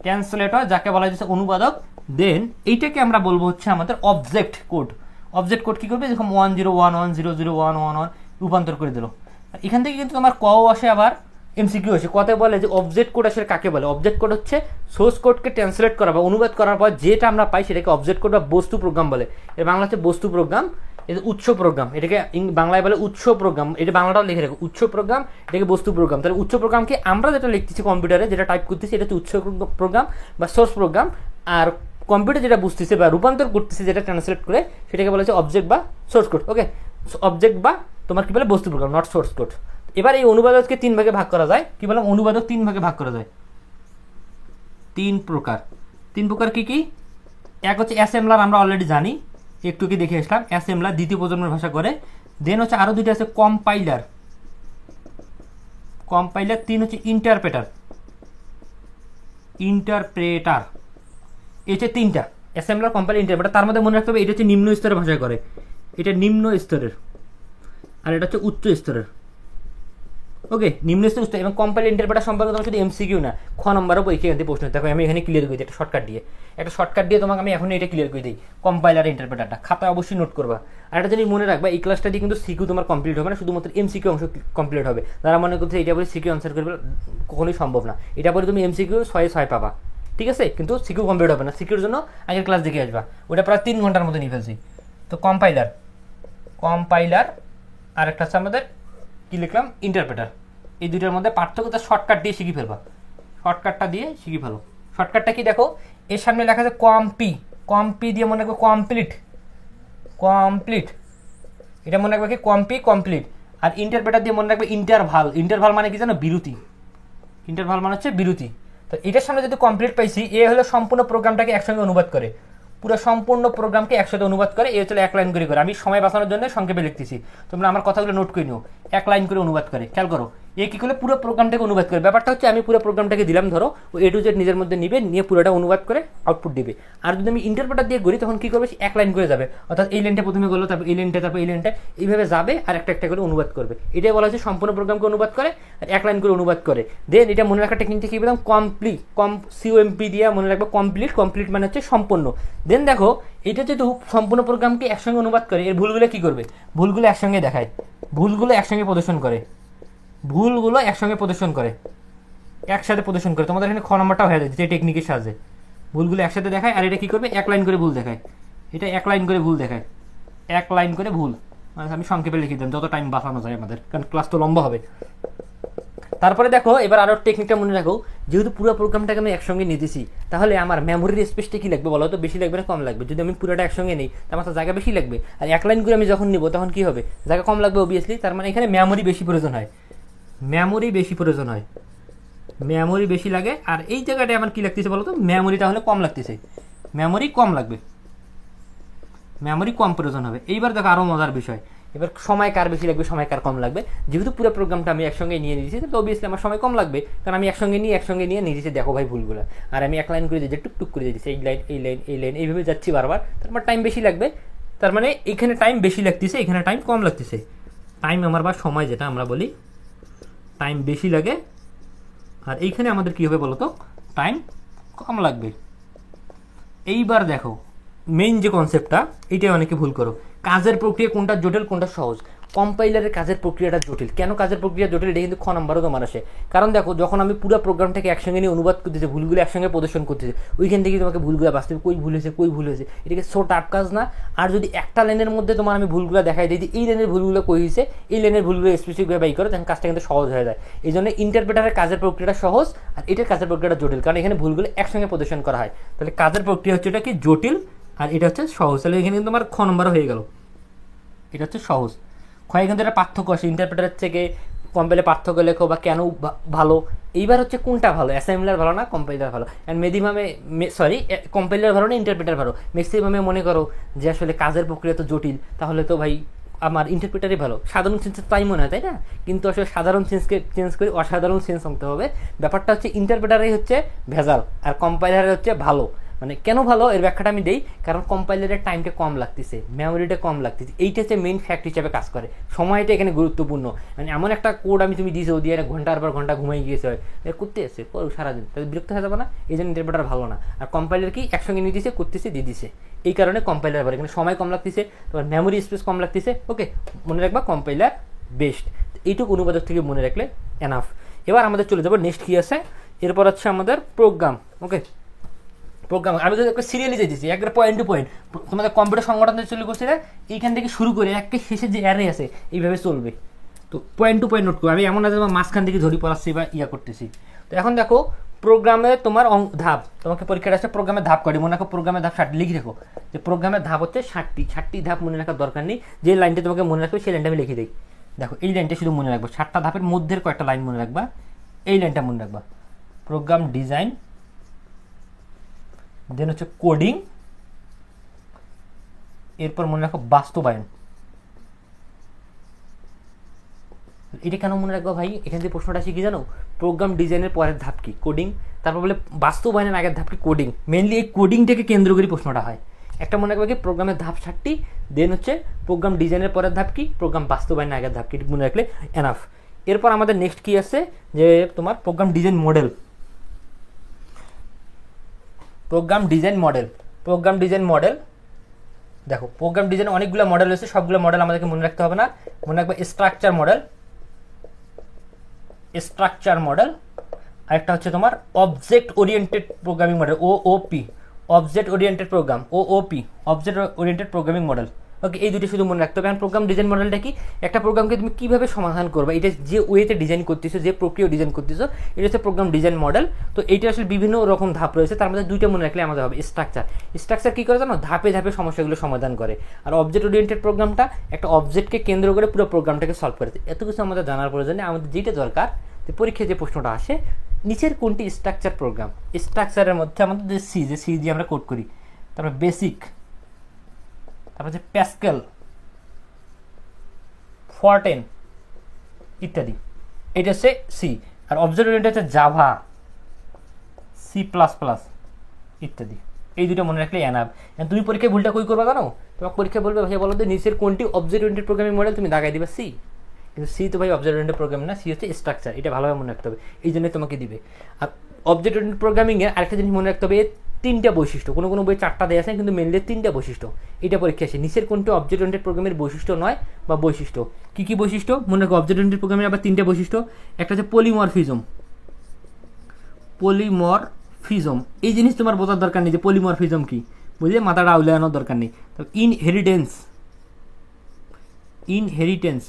ট্রান্সলেটর যাকে বলা হচ্ছে অনুবাদক। দেন এইটাকে আমরা বলবো হচ্ছে আমাদের অবজেক্ট কোড। অবজেক্ট কোড কি করবে? যেরকম 1011000111 রূপান্তর করে দিল। এখান থেকে কিন্তু তোমার কও আসে, আবার MCQ আসে। কতে বলে যে অবজেক্ট কোড আসলে কাকে বলে? অবজেক্ট কোড হচ্ছে সোর্স কোডকে ট্রান্সলেট করা বা অনুবাদ করার পর যেটা আমরা পাই সেটাকে অবজেক্ট কোড বা বস্তু প্রোগ্রাম বলে। এর বাংলা হচ্ছে বস্তু প্রোগ্রাম, এটা উৎস প্রোগ্রাম, এটাকে বাংলায় বলে উৎস প্রোগ্রাম। এটা বাংলাটাও লিখে রাখো, উৎস প্রোগ্রাম, এটাকে বস্তু প্রোগ্রাম। তাহলে উৎস প্রোগ্রামকে আমরা যেটা লিখতেছি কম্পিউটারে, যেটা টাইপ করতেছি, এটা হচ্ছে উৎস প্রোগ্রাম বা সোর্স প্রোগ্রাম। আর কম্পিউটার যেটা বুঝতেছে বা রূপান্তর করতেছে, যেটা ট্রান্সলেট করে, সেটাকে বলা হচ্ছে অবজেক্ট বা সোর্স কোড। ওকে, অবজেক্ট বা তোমার কি বলে বস্তু প্রোগ্রাম, নট সোর্স কোড। এবার এই অনুবাদককে 3 ভাগে ভাগ করা যায়। কি বললাম? অনুবাদক 3 ভাগে ভাগ করা যায়, 3 প্রকার। 3 প্রকার কি কি? এক হচ্ছে অ্যাসেম্বলার, আমরা অলরেডি জানি, একটু কি দেখে আসলাম, অ্যাসেম্বলার দ্বিতীয় প্রজন্মের ভাষা করে। দেন হচ্ছে আরো 2টা আছে কম্পাইলার, কম্পাইলার। 3 হচ্ছে ইন্টারপ্রেটার, ইন্টারপ্রেটার, এই হচ্ছে তিনটা, অ্যাসেম্বলার, কম্পাইলার, ইন্টারপ্রেটার। তার মধ্যে মনে রাখতে হবে এটা হচ্ছে নিম্ন স্তরের ভাষায় করে, এটা নিম্ন স্তরের, আর এটা হচ্ছে উচ্চ স্তরের। ওকে, নিম্ন স্তর, উচ্চ। এবং কম্পাইলার ইন্টারপ্রেটার সম্পর্কে তোমার শুধু এমসিকিউ না, খ নম্বরও পরীক্ষা এখান থেকে প্রশ্ন। দেখো আমি এখানে ক্লিয়ার করে দিই একটা শর্টকাট দিয়ে তোমাকে আমি এখন এটা ক্লিয়ার করে দিই, কম্পাইলার ইন্টারপ্রেটারটা খাতায় অবশ্যই নোট করবা। আর একটা জিনিস মনে রাখবা, এই ক্লাসটা দিয়ে কিন্তু সিকিউ তোমার কমপ্লিট হবে না, শুধুমাত্র এমসিকিউ অংশ কমপ্লিট হবে। যারা মনে করছে এটা বলে সিকিউ আনসার করবে, কখনোই সম্ভব না। এটা পরে তুমি এমসিকিউ 6 পাবা, ঠিক আছে, কিন্তু সিকিউ কমপ্লিট হবে না। সিকিউর জন্য আগের ক্লাস দেখে আসবা, ওটা প্রায় 3 ঘন্টার মধ্যে নিয়ে ফেলছি। তো কম্পাইলার আর একটা হচ্ছে আমাদের কি লিখলাম, ইন্টারপ্রেটার। এই দুইটার মধ্যে পার্থক্য তো শর্টকাট দিয়ে শিখে ফেলবা, শর্টকাটটা দিয়ে শিখে ফেলো। শর্টকাটটা কি দেখো, এর সামনে লেখা আছে কম্পি দিয়ে মনে রাখবে কমপ্লিট, এটা মনে রাখবে কি কমপ্লিট। আর ইন্টারপ্রেটার দিয়ে মনে রাখবে ইন্টারভাল মানে কি জানো, বিরতি। ইন্টারভাল মানে হচ্ছে বিরতি। তো এটার সামনে যদি কমপ্লিট পাইছি, এ হলো সম্পূর্ণ প্রোগ্রামটাকে একসঙ্গে অনুবাদ করে, পুরো সম্পূর্ণ প্রোগ্রামকে একসাথে অনুবাদ করে। এ হচ্ছে 1 লাইন করে করে, আমি সময় বাঁচানোর জন্য সংক্ষেপে লিখতেছি, তোমরা আমার কথাগুলো নোট করে নিও। 1 লাইন করে অনুবাদ করে, খেয়াল করো। এ কি করলে পুরো প্রোগ্রামটাকে অনুবাদ করে। ব্যাপারটা হচ্ছে আমি পুরো প্রোগ্রামটাকে দিলাম, ধরো ও A to Z নিজের মধ্যে নিবে, নিয়ে পুরোটা অনুবাদ করে আউটপুট দিবে। আর যদি আমি ইন্টারপ্রেটার দিয়ে করি, তখন কি করবে, 1 লাইন করে যাবে, অর্থাৎ এই লাইনটা প্রথমে করলো, তারপর এই লাইনটা, তারপর এই লাইনটা, এইভাবে যাবে আর একটা করে অনুবাদ করবে। এটাই বলা হচ্ছে সম্পূর্ণ প্রোগ্রামকে অনুবাদ করে আর 1 লাইন করে অনুবাদ করে। দেন এটা মনে রাখার টেকনিকটা কি বললাম, COMP দিয়ে মনে রাখবো কমপ্লিট মানে হচ্ছে সম্পূর্ণ। দেন দেখো, এটা যেহেতু সম্পূর্ণ প্রোগ্রামকে একসঙ্গে অনুবাদ করে, এর ভুলগুলো কি করবে, ভুলগুলো একসঙ্গে দেখায়, ভুলগুলো একসঙ্গে প্রদর্শন করে, একসাথে প্রদর্শন করে। তোমাদের এখানে খ নম্বরটা হয়ে যাচ্ছে এই টেকনিকের সাহায্যে, ভুলগুলো একসাথে দেখায়। আর এটা কি করবে, 1 লাইন করে ভুল দেখায়, এটা 1 লাইন করে ভুল দেখায়, 1 লাইন করে ভুল। মানে আমি সংক্ষেপে লিখে দিলাম, যত টাইম বাঁচানো যায় আমাদের, কারণ ক্লাস তো লম্বা হবে। তারপরে দেখো, এবার আরো টেকনিকটা মনে রাখো, যেহেতু পুরো প্রোগ্রামটাকে আমি একসঙ্গে নিতেছি, তাহলে আমার মেমোরির স্পেসটা কি লাগবে বলো তো, বেশি লাগবে না কম লাগবে? যদি আমি পুরোটা একসঙ্গে নিই, তার মানে জায়গা বেশি লাগবে। আর 1 লাইন করে আমি যখন নিব, তখন কি হবে, জায়গা কম লাগবে অবভিয়াসলি। তার মানে এখানে মেমোরি বেশি প্রয়োজন হয়, মেমোরি বেশি লাগে। আর এই জায়গাটায় আমার কি লাগতেছে বলো তো, মেমোরি তাহলে কম লাগতেছে, মেমোরি কম লাগবে, মেমোরি কম প্রয়োজন হবে। এইবার দেখো আরো মজার বিষয়, এবার সময় কার বেশি লাগবে, সময় কার কম লাগবে। যেহেতু পুরো প্রোগ্রামটা আমি একসঙ্গে নিয়ে নিয়েছি, তো অবভিয়াসলি আমার সময় কম লাগবে, কারণ আমি একসঙ্গে নিয়ে নিয়েছি। দেখো ভাই ভুলগুলো, আর আমি 1 লাইন করে দিয়েছি, টুকটুক করে দিয়েছি, এই লাইন এইভাবে যাচ্ছি বারবার, তারপর টাইম বেশি লাগবে। তার মানে এখানে টাইম বেশি লাগতেছে, এখানে টাইম কম লাগতেছে। টাইম আমার বা সময় যেটা আমরা বলি, টাইম বেশি লাগে, আর এইখানে আমাদের কি হবে বলতো, টাইম কম লাগবে। এইবার দেখো মেইন যে কনসেপ্টটা, এইটাই অনেকে ভুল করো, কাজের প্রক্রিয়া কোনটা জটিল কোনটা সহজ। কম্পাইলারের কাজের প্রক্রিয়াটা জটিল। কেন কাজের প্রক্রিয়া জটিল, এটা কিন্তু খ নম্বরও তোমার আসে। কারণ দেখো, যখন আমি পুরো প্রোগ্রামটাকে একসঙ্গে নিয়ে অনুবাদ করতেছি, ভুলগুলো একসঙ্গে প্রদর্শন করতেছি, ওইখান থেকে তোমাকে ভুলগুলো বাস্তবে কই ভুল হয়েছে, এটাকে সো টাফ কাজ না। আর যদি একটা লাইনের মধ্যে তোমার আমি ভুলগুলো দেখাই দিই যে এই লাইনের ভুলগুলো কই হয়েছে, এই লাইনের ভুলগুলো স্পেসিফিকভাবে বাই করো, তখন কাজটা কিন্তু সহজ হয়ে যায়। এই জন্য ইন্টারপ্রেটারের কাজের প্রক্রিয়াটা সহজ, আর এটার কাজের প্রক্রিয়াটা জটিল, কারণ এখানে ভুলগুলো একসঙ্গে প্রদর্শন করা হয়। তাহলে কাজের প্রক্রিয়া হচ্ছে এটা কি জটিল, আর এটা হচ্ছে সহজ। তাহলে এখানে কিন্তু আমার খ নম্বর হয়ে গেল, এটা হচ্ছে সহজ। ক্ষয় কিন্তু একটা পার্থক্য আসে, ইন্টারপ্রেটারের থেকে কম্পাইলার পার্থক্য লেখো বা কেন ভালো। এইবার হচ্ছে কোনটা ভালো, অ্যাসেম্বলার ভালো না কম্পাইলার ভালো? অ্যান্ড কম্পাইলার ভালো না ইন্টারপ্রেটার ভালো? ম্যাক্সিমামে মনে করো যে আসলে কাজের প্রক্রিয়া তো জটিল, তাহলে তো ভাই আমার ইন্টারপ্রেটারই ভালো। সাধারণ সেন্সে তাই মনে হয়, তাই না? কিন্তু আসলে সাধারণ সেন্সকে চেঞ্জ করে অসাধারণ সেন্স আনতে হবে। ব্যাপারটা হচ্ছে ইন্টারপ্রেটারই হচ্ছে ভেজাল, আর কম্পাইলারে হচ্ছে ভালো। মানে কেন ভালো, এর ব্যাখ্যাটা আমি দিই। কারণ কম্পাইলারের টাইমটা কম লাগতেছে, মেমোরিটা কম লাগতেছে, এইটা হচ্ছে মেইন ফ্যাক্ট হিসাবে কাজ করে। সময়টা এখানে গুরুত্বপূর্ণ। মানে এমন একটা কোড তুমি দিয়েছো, দিয়ে ঘন্টার পর ঘন্টা ঘুমাই গিয়েছে, করতে আসছে করো সারাদিন, তাহলে বিরক্ত হয়ে যাবে না? এই জন্য ইন্টারপ্রেটার ভালো না। আর কম্পাইলার কি একসঙ্গে নিয়ে দিচ্ছে, করতেছে, দিয়ে দিছে, এই কারণে কম্পাইলার ভালো। এখানে সময় কম লাগতেছে, তোমার মেমোরি স্পেস কম লাগতেছে। ওকে, মনে রাখবা কম্পাইলার বেস্ট। এইটুকু অনুবাদক থেকে মনে রাখলে এনাফ। এবার আমাদের চলে যাবো নেক্সট কি আছে, এরপর হচ্ছে আমাদের প্রোগ্রাম। ওকে, প্রোগ্রাম আমি যদি একটা সিরিয়ালি যেতেছি, একটা পয়েন্ট টু পয়েন্ট, তোমাদের কম্পিউটার সংগঠন চলে করছে, এইখান থেকে শুরু করে একে শেষে যে অ্যারে আছে এইভাবে চলবে। তো পয়েন্ট টু পয়েন্ট নোট করো। আমি এমন না যে মাঝখান থেকে ধরি পড়াচ্ছি বা করতেছি। তো এখন দেখো প্রোগ্রামে তোমার ধাপ, তোমাকে পরীক্ষাটা আসছে প্রোগ্রামের ধাপ করি, মনে রাখো প্রোগ্রামের ধাপ 60 লিখে রাখো, যে প্রোগ্রামের ধাপ হচ্ছে 60টি ধাপ মনে রাখার দরকার নেই। যে লাইনটা তোমাকে মনে রাখবে সেই লাইনটা আমি লিখে দিই। দেখো এই লাইনটা শুধু মনে রাখবো, 60টা ধাপের মধ্যে কয়েকটা লাইন মনে রাখবা, এই লাইনটা মনে রাখবা। প্রোগ্রাম ডিজাইন, দেন হচ্ছে কোডিং, এরপর মনে রাখো বাস্তবায়ন। এটা কেন মনে রাখবো ভাই, এখান থেকে প্রশ্নটা আসে কি জানো, প্রোগ্রাম ডিজাইনের পরের ধাপ কি কোডিং, তারপর বলে বাস্তবায়নের আগের ধাপ কি কোডিং। মেনলি এই কোডিংটাকে কেন্দ্র করে প্রশ্নটা হয়। একটা মনে রাখবে কি প্রোগ্রামের ধাপ 7টি, দেন হচ্ছে প্রোগ্রাম ডিজাইনের পরের ধাপ কি, প্রোগ্রাম বাস্তবায়নের আগের ধাপ কি, মনে রাখলে এনাফ। এরপর আমাদের নেক্সট কি আছে যে তোমার program design model. Program design model দেখো, প্রোগ্রাম ডিজাইন অনেকগুলো মডেল রয়েছে, সবগুলো মডেল আমাদেরকে মনে রাখতে হবে না। মনে রাখবে স্ট্রাকচার মডেল, আরেকটা হচ্ছে তোমার object oriented programming model, OOP, object oriented programming model. Okay, এই দুটি শুধু মনে রাখতে হবে। কারণ প্রোগ্রাম ডিজাইন মডেলটা কি, একটা প্রোগ্রামকে তুমি কীভাবে সমাধান করবে, এটা যে ওয়েতে ডিজাইন করতেছো, যে প্রক্রিয়া ডিজাইন করতেছো, এটা হচ্ছে প্রোগ্রাম ডিজাইন মডেল। তো এইটা আসলে বিভিন্ন রকম ধাপ রয়েছে, তার মধ্যে দুইটা মনে রাখলে আমাদের হবে। স্ট্রাকচার কী করে জানো, ধাপে ধাপে সমস্যাগুলো সমাধান করে। আর অবজেক্ট ওরিয়েন্টেড প্রোগ্রামটা একটা অবজেক্টকে কেন্দ্র করে পুরো প্রোগ্রামটাকে সলভ করে। এত কিছু আমাদের জানার প্রয়োজনে আমাদের যেটা দরকার, যে পরীক্ষায় যে প্রশ্নটা আসে, নিচের কোনটি স্ট্রাকচার প্রোগ্রাম। স্ট্রাকচারের মধ্যে আমাদের যে সি দিয়ে আমরা কোড করি, তারপর বেসিক, তারপর হচ্ছে প্যাসকেল, ফরটেন ইত্যাদি, এটা হচ্ছে সি। আর অবজেক্ট ওরিয়েন্টেড হচ্ছে জাভা, সি প্লাস প্লাস ইত্যাদি। এই দুটো মনে রাখলে এনাফ। তুমি পরীক্ষায় ভুলটা কই করবা জানো, তোমাকে পরীক্ষা বলবে ভাই বলো তো নিচের কোনটি অবজেক্ট ওরিয়েন্টেড প্রোগ্রামিং মডেল, তুমি দাগাই দিবা সি। কিন্তু সি তো ভাই অবজেক্ট ওরিয়েন্টেড প্রোগ্রামিং না, সি হচ্ছে স্ট্রাকচার। এটা ভালোভাবে মনে রাখতে হবে, এই জন্যই তোমাকে দিবে। আর অবজেক্ট ওরিয়েন্টেড প্রোগ্রামিংয়ের আরেকটা জিনিস মনে রাখতে হবে, তিনটা বৈশিষ্ট্য। কোনো বই 4টা দেওয়া আছে, কিন্তু মেনলি 3টা বৈশিষ্ট্য। এটা পরীক্ষা আসে, নিচের কোনটি অবজেক্ট ওরিয়েন্টেড প্রোগ্রামের বৈশিষ্ট্য নয় বা বৈশিষ্ট্য। কি বৈশিষ্ট্য মনে রাখো, অবজেক্ট ওরিয়েন্টেড প্রোগ্রামের আবার 3টা বৈশিষ্ট্য। একটা হচ্ছে পলিমরফিজম। এই জিনিস তোমার বোঝার দরকার নেই যে পলিমরফিজম কি, বুঝলে মাথাটা আউলানোর দরকার নেই। ইনহেরিটেন্স,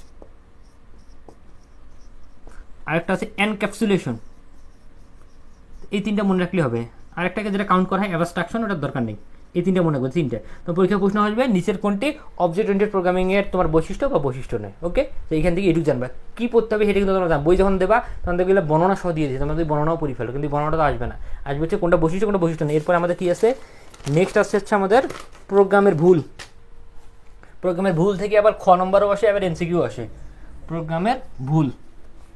আরেকটা আছে এনক্যাপসুলেশন। এই 3টা মনে রাখলে হবে। আরেকটাকে যেটা কাউন্ট করা হয় অ্যাবস্ট্রাকশন, ওটার দরকার নেই। এই 3টা মনে করবে, 3টা। তো পরীক্ষা প্রশ্ন আসবে নিচের কোনটি অবজেক্ট ওরিয়েন্টেড প্রোগ্রামিংয়ের তোমার বৈশিষ্ট্য বা বৈশিষ্ট্য নয়। ওকে, তো এইখান থেকে এটুকু জানবা কী পড়তে হবে, সেটা কিন্তু তোমরা জানো। বই যখন দেবা তখন দেখবে বর্ণনা সহ দিয়ে দিয়েছে, তোমাদের বর্ণনাও পড়ে ফেলো, কিন্তু বর্ণনাটা তো আসবে না। আসবে হচ্ছে কোনটা বৈশিষ্ট্য কোনটা বৈশিষ্ট্য নেই। এরপর আমাদের কী আছে, নেক্সট আসছে হচ্ছে আমাদের প্রোগ্রামের ভুল। প্রোগ্রামের ভুল থেকে আবার খ নম্বরও আসে, আবার এমসিকিউ আসে। প্রোগ্রামের ভুল,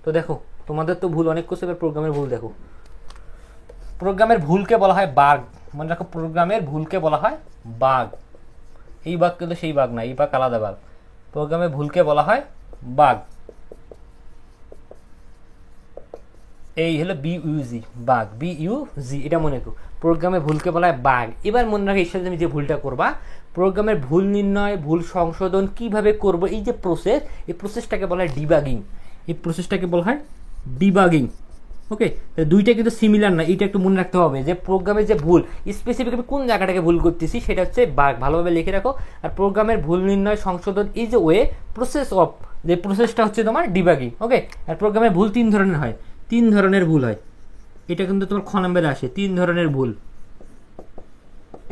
তো দেখো তোমাদের তো ভুল অনেক কিছু, এবার প্রোগ্রামের ভুল দেখো। প্রোগ্রামের ভুলকে বলা হয় বাগ। মনে রাখো, প্রোগ্রামের ভুলকে বলা হয় বাগ। এই বাগ কিন্তু সেই বাগ না, এই বাগ আলাদা বাগ। প্রোগ্রামের ভুলকে বলা হয় বাগ। এই হলো বিইউজি, বাগ, বিইউজি, এটা মনে রাখো। প্রোগ্রামের ভুলকে বলা হয় বাগ। এবার মনে রাখো, এর সাথে তুমি যে ভুলটা করবা, প্রোগ্রামের ভুল নির্ণয়, ভুল সংশোধন কিভাবে করবো, এই যে প্রসেস, এই প্রসেসটাকে বলা হয় ডিবাগিং। ওকে, দুইটা কিন্তু সিমিলার না, এটা একটু মনে রাখতে হবে যে প্রোগ্রামের যে ভুল, স্পেসিফিক আমি কোন জায়গাটাকে ভুল করতেছি সেটা হচ্ছে বাগ, ভালোভাবে লিখে রাখো। আর প্রোগ্রামের ভুল নির্ণয়, সংশোধন, এই যে প্রসেস অফ, যে প্রসেসটা হচ্ছে তোমার ডিবাগিং। ওকে, আর প্রোগ্রামের ভুল 3 ধরনের হয়, 3 ধরনের ভুল হয়। এটা কিন্তু তোমার খ নম্বরে আসে, 3 ধরনের ভুল।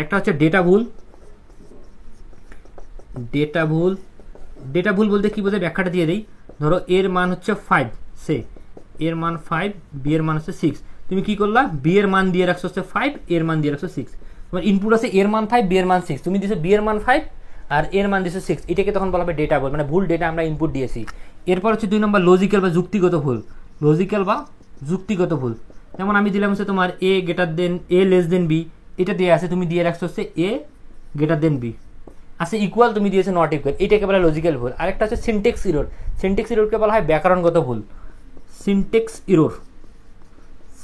একটা হচ্ছে ডেটা ভুল। ডেটা ভুল বলতে কি বোঝায়, ব্যাখ্যাটা দিয়ে দেই। ধরো এর মান হচ্ছে 5, এর মান 5, বি এর মান হচ্ছে 6। তুমি কি করলা, বি এর মান দিয়ে রাখছো হচ্ছে 5, এর মান দিয়ে রাখছো 6। তোমার ইনপুট আছে এর মান 5, বি এর মান 6, তুমি দিছো বি এর মান 5 আর এর মান দিছো 6। এটাকে তখন বলা হবে ডেটা ভুল, মানে ভুল ডেটা আমরা ইনপুট দিয়েছি। এরপর হচ্ছে 2 নম্বর লজিক্যাল বা যুক্তিগত ভুল। যেমন আমি দিলাম হচ্ছে তোমার এ গ্রেটার দেন, এ লেস দেন বি, এটা দিয়ে আছে, তুমি দিয়ে রাখছো হচ্ছে এ গ্রেটার দেন বি। আছে ইকুয়াল, তুমি দিয়েছো নট ইকুয়াল, এটাকে বলা লজিক্যাল ভুল। আরেকটা হচ্ছে সিনটেক্স ইররকে বলা হয় ব্যাকরণগত ভুল।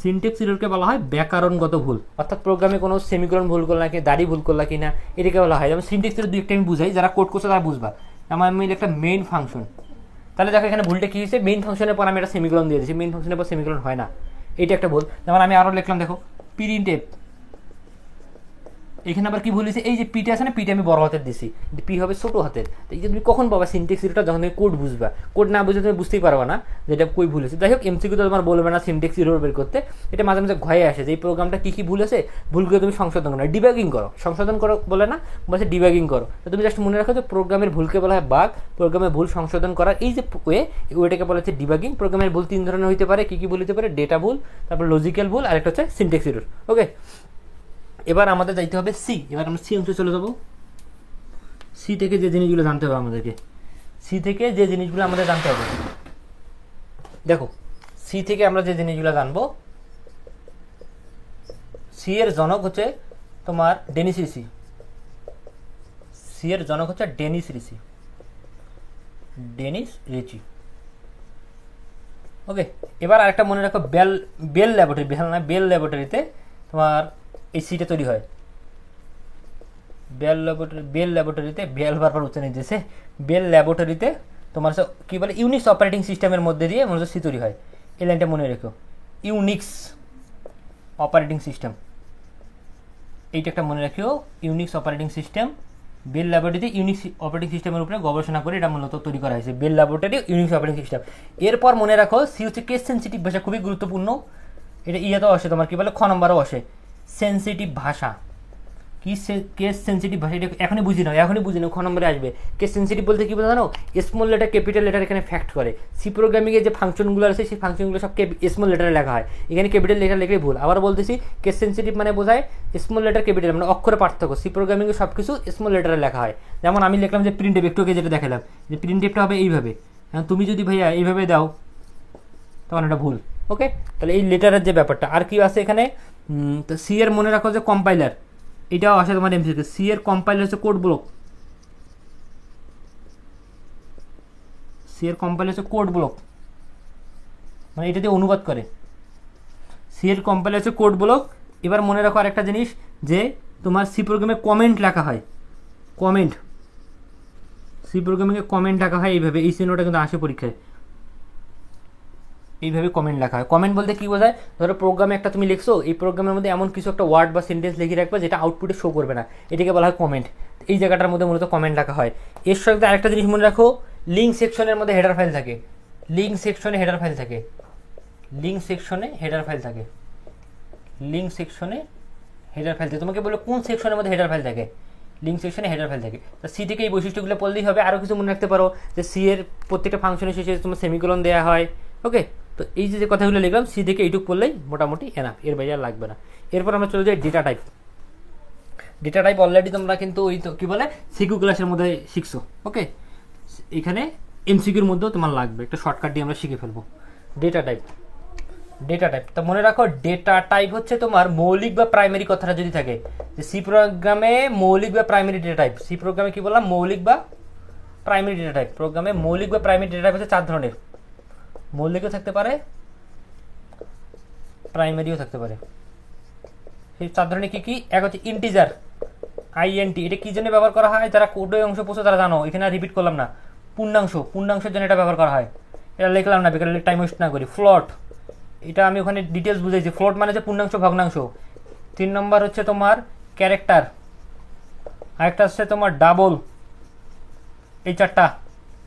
সিনটেক্স ইররকে বলা হয় ব্যাকরণগত ভুল, অর্থাৎ প্রোগ্রামে কোনো সেমিকোলন ভুল করলা কি, দাড়ি ভুল করলা কিনা, এটাকে বলা হয়। যেমন সিনটেক্স ইরর 2 আমি বুঝাই, যারা কোড করছে তারা বুঝবা। আমি একটা মেইন ফাংশন, তাহলে দেখো এখানে ভুলটা কি হয়েছে, মেইন ফাংশনের পর আমি একটা সেমিকোলন দিয়ে দিয়েছি, মেইন ফাংশনের পর সেমিকোলন হয় না, এটা একটা ভুল। যেমন আমি আরও লিখলাম, দেখো প্রিন্টএফ, এখানে আবার কি ভুল হয়েছে, এই যে পিটা আছে না, পিটা আমি বড় হাতের দিছি, পি হবে ছোট হাতের। তো এই যে তুমি কখন পাবা সিনটেক্স ইররটা, যখন তুমি কোড বুঝবা। কোড না বুঝলে তুমি বুঝতেই পারবা না যেটা কই ভুল হয়েছে। যাই হোক, এমসিকিউ তো তোমার বলবে না সিনটেক্স ইরর বের করতে, এটা মাঝে মাঝে ভয়ে আসে যে এই প্রোগ্রামটা কী ভুল আছে, ভুলগুলো তুমি সংশোধন করো, ডিবাগিং করো। সংশোধন করো বলে না, বলছে ডিবাগিং করো। তো তুমি জাস্ট মনে রাখো যে প্রোগ্রামের ভুলকে বলা হয় বাগ, প্রোগ্রামের ভুল সংশোধন করার এই যে ওয়েটাকে বলা হচ্ছে ডিবাগিং। প্রোগ্রামের ভুল 3 ধরনের হইতে পারে, কী ভুল হতে পারে, ডেটা ভুল, তারপর লজিক্যাল ভুল, আর একটা হচ্ছে সিনটেক্স ইরর। ওকে, এবার আমাদের যাইতে হবে সি। এবার আমরা সি অংশে চলে যাবো। সি থেকে যে জিনিসগুলো জানতে হবে আমাদের জানতে হবে। দেখো সি থেকে আমরা যে জিনিসগুলো জানবো, সি এর জনক হচ্ছে তোমার ডেনিস রিচি, সি এর জনক হচ্ছে ডেনিস রিচি, ডেনিস রিচি। ওকে, এবার আরেকটা মনে রাখো, বেল ল্যাবরেটরি, বেল ল্যাবরেটরিতে তোমার এই সিটা তৈরি হয়। বেল ল্যাবরেটরিতে, বেল বারবার উচ্চারণ দিয়েছে, বেল ল্যাবরেটরিতে তোমার কি বলে ইউনিক্স অপারেটিং সিস্টেমের মধ্যে দিয়ে মূলত সি তৈরি হয়। এই লাইনটা মনে রেখো, ইউনিক্স অপারেটিং সিস্টেম, এইটা একটা মনে রাখিও, ইউনিক্স অপারেটিং সিস্টেম। বেল ল্যাবরেটরিতে ইউনিক্স অপারেটিং সিস্টেমের উপরে গবেষণা করে এটা মূলত তৈরি করা হয়েছে, Bell laboratory Unix operating system. এরপর মনে রাখো সি হচ্ছে কেস সেন্সিটিভ ভাষা, খুবই গুরুত্বপূর্ণ। এটা ইয়েতেও আসে তোমার কি বলে খ নম্বরেও আসে, সেন্সিটিভ ভাষা। কি কেস সেন্সিটিভ ভাষা, এটা এখনই বুঝি নাও, খ নম্বরে আসবে। কেস সেন্সিটিভ বলতে কি বলতে জানো, স্মল লেটার ক্যাপিটাল লেটার এখানে ফ্যাক্ট করে। সি প্রোগ্রামিংয়ে যে ফাংশনগুলো আছে সেই ফাংশনগুলো সব স্মল লেটারে লেখা হয়, এখানে ক্যাপিটাল লেটার লিখলে ভুল। আবার বলতেছি, কেস সেন্সিটিভ মানে বোঝায় স্মল লেটার ক্যাপিটাল, মানে অক্ষরে পার্থক্য। সি প্রোগ্রামিংয়ে সব কিছু স্মল লেটারে লেখা হয়। যেমন আমি লিখলাম যে প্রিন্ট এফ, একটুকে যেটা দেখালাম যে প্রিন্ট এফটা হবে এইভাবে, তুমি যদি ভাইয়া এইভাবে দাও তখন এটা ভুল। ওকে, তাহলে এই লেটারের যে ব্যাপারটা। আর কি আছে এখানে, তো সি এর মনে রাখো যে কম্পাইলার, এটাও আসে তোমার এমসিকিউ। সি এর কম্পাইলার হচ্ছে কোড ব্লক, সি এর কম্পাইলার হচ্ছে কোড ব্লক, মানে এটা দিয়ে অনুবাদ করে। সি এর কম্পাইলার হচ্ছে কোড ব্লক। এবার মনে রাখো আরেকটা জিনিস, যে তোমার সি প্রোগ্রামে কমেন্ট লেখা হয়, কমেন্ট, সি প্রোগ্রামিংয়ে কমেন্ট লেখা হয় এইভাবে। এই চিহ্নটা কিন্তু আসে পরীক্ষায়, এইভাবে কমেন্ট লেখা হয়। কমেন্ট বলতে কি বোঝায়, ধরো প্রোগ্রামে একটা তুমি লিখছো, এই প্রোগ্রামের মধ্যে এমন কিছু একটা ওয়ার্ড বা সেন্টেন্স লিখে রাখবে যেটা আউটপুটে শো করবে না, এটাকে বলা হয় কমেন্ট। এই জায়গাটার মধ্যে মূলত কমেন্ট লেখা হয়। এর সঙ্গে আরেকটা জিনিস মনে রাখো, লিঙ্ক সেকশনের মধ্যে হেডার ফাইল থাকে, লিঙ্ক সেকশনে হেডার ফাইল থাকে, লিঙ্ক সেকশনে হেডার ফাইল থাকে, লিঙ্ক সেকশনে হেডার ফাইল থাকে। তোমাকে বলো কোন সেকশনের মধ্যে হেডার ফাইল থাকে, লিঙ্ক সেকশনে হেডার ফাইল থাকে। তো সি থেকে এই বৈশিষ্ট্যগুলো পড়লেই হবে। আরও কিছু মনে রাখতে পারো যে সি এর প্রত্যেকটা ফাংশনের শেষে তোমার সেমিকোলন দেওয়া হয়। ওকে, তো এই যে কথাগুলো লিখলাম সি থেকে এইটুকু পড়লেই মোটামুটি এনাফ, এর বাইরে আর লাগবে না। এরপর আমরা চলে যাই data type. Data type already তোমরা কিন্তু ওই তো কী বলে সিকিউ ক্লাসের মধ্যে শিখছো। ওকে, এখানে এমসিকিউর মধ্যেও তোমার লাগবে, একটা শর্টকাট দিয়ে আমরা শিখে ফেলবো। ডেটা টাইপ, ডেটা টাইপ তো মনে রাখো, ডেটা টাইপ হচ্ছে তোমার মৌলিক বা প্রাইমারি কথাটা যদি থাকে, যে সি প্রোগ্রামে মৌলিক বা প্রাইমারি ডেটা টাইপ। সি প্রোগ্রামে কি বললাম, মৌলিক বা প্রাইমারি ডেটা টাইপ। প্রোগ্রামে মৌলিক বা প্রাইমারি ডেটা টাইপ হচ্ছে 4 ধরনের, মৌলিকও থাকতে পারে, প্রাইমারিও থাকতে পারে। সেই 4 ধরনের কি কি, এক হচ্ছে ইন্টিজার, আইএনটি। এটা কি জন্য ব্যবহার করা হয়, যারা কোডে অংশ পড়ছো তারা জানো, এখানে আর রিপিট করলাম না। পূর্ণাংশ, পূর্ণাংশের জন্য এটা ব্যবহার করা হয়, এটা লিখলাম না, বেকার টাইম ওয়েস্ট না করি। ফ্লট, এটা আমি ওখানে ডিটেলস বুঝাইছি। ফ্লোট মানে হচ্ছে পূর্ণাংশ ভগ্নাংশ। 3 নম্বর হচ্ছে তোমার ক্যারেক্টার, আরেকটা হচ্ছে তোমার ডাবল। এই 4টা,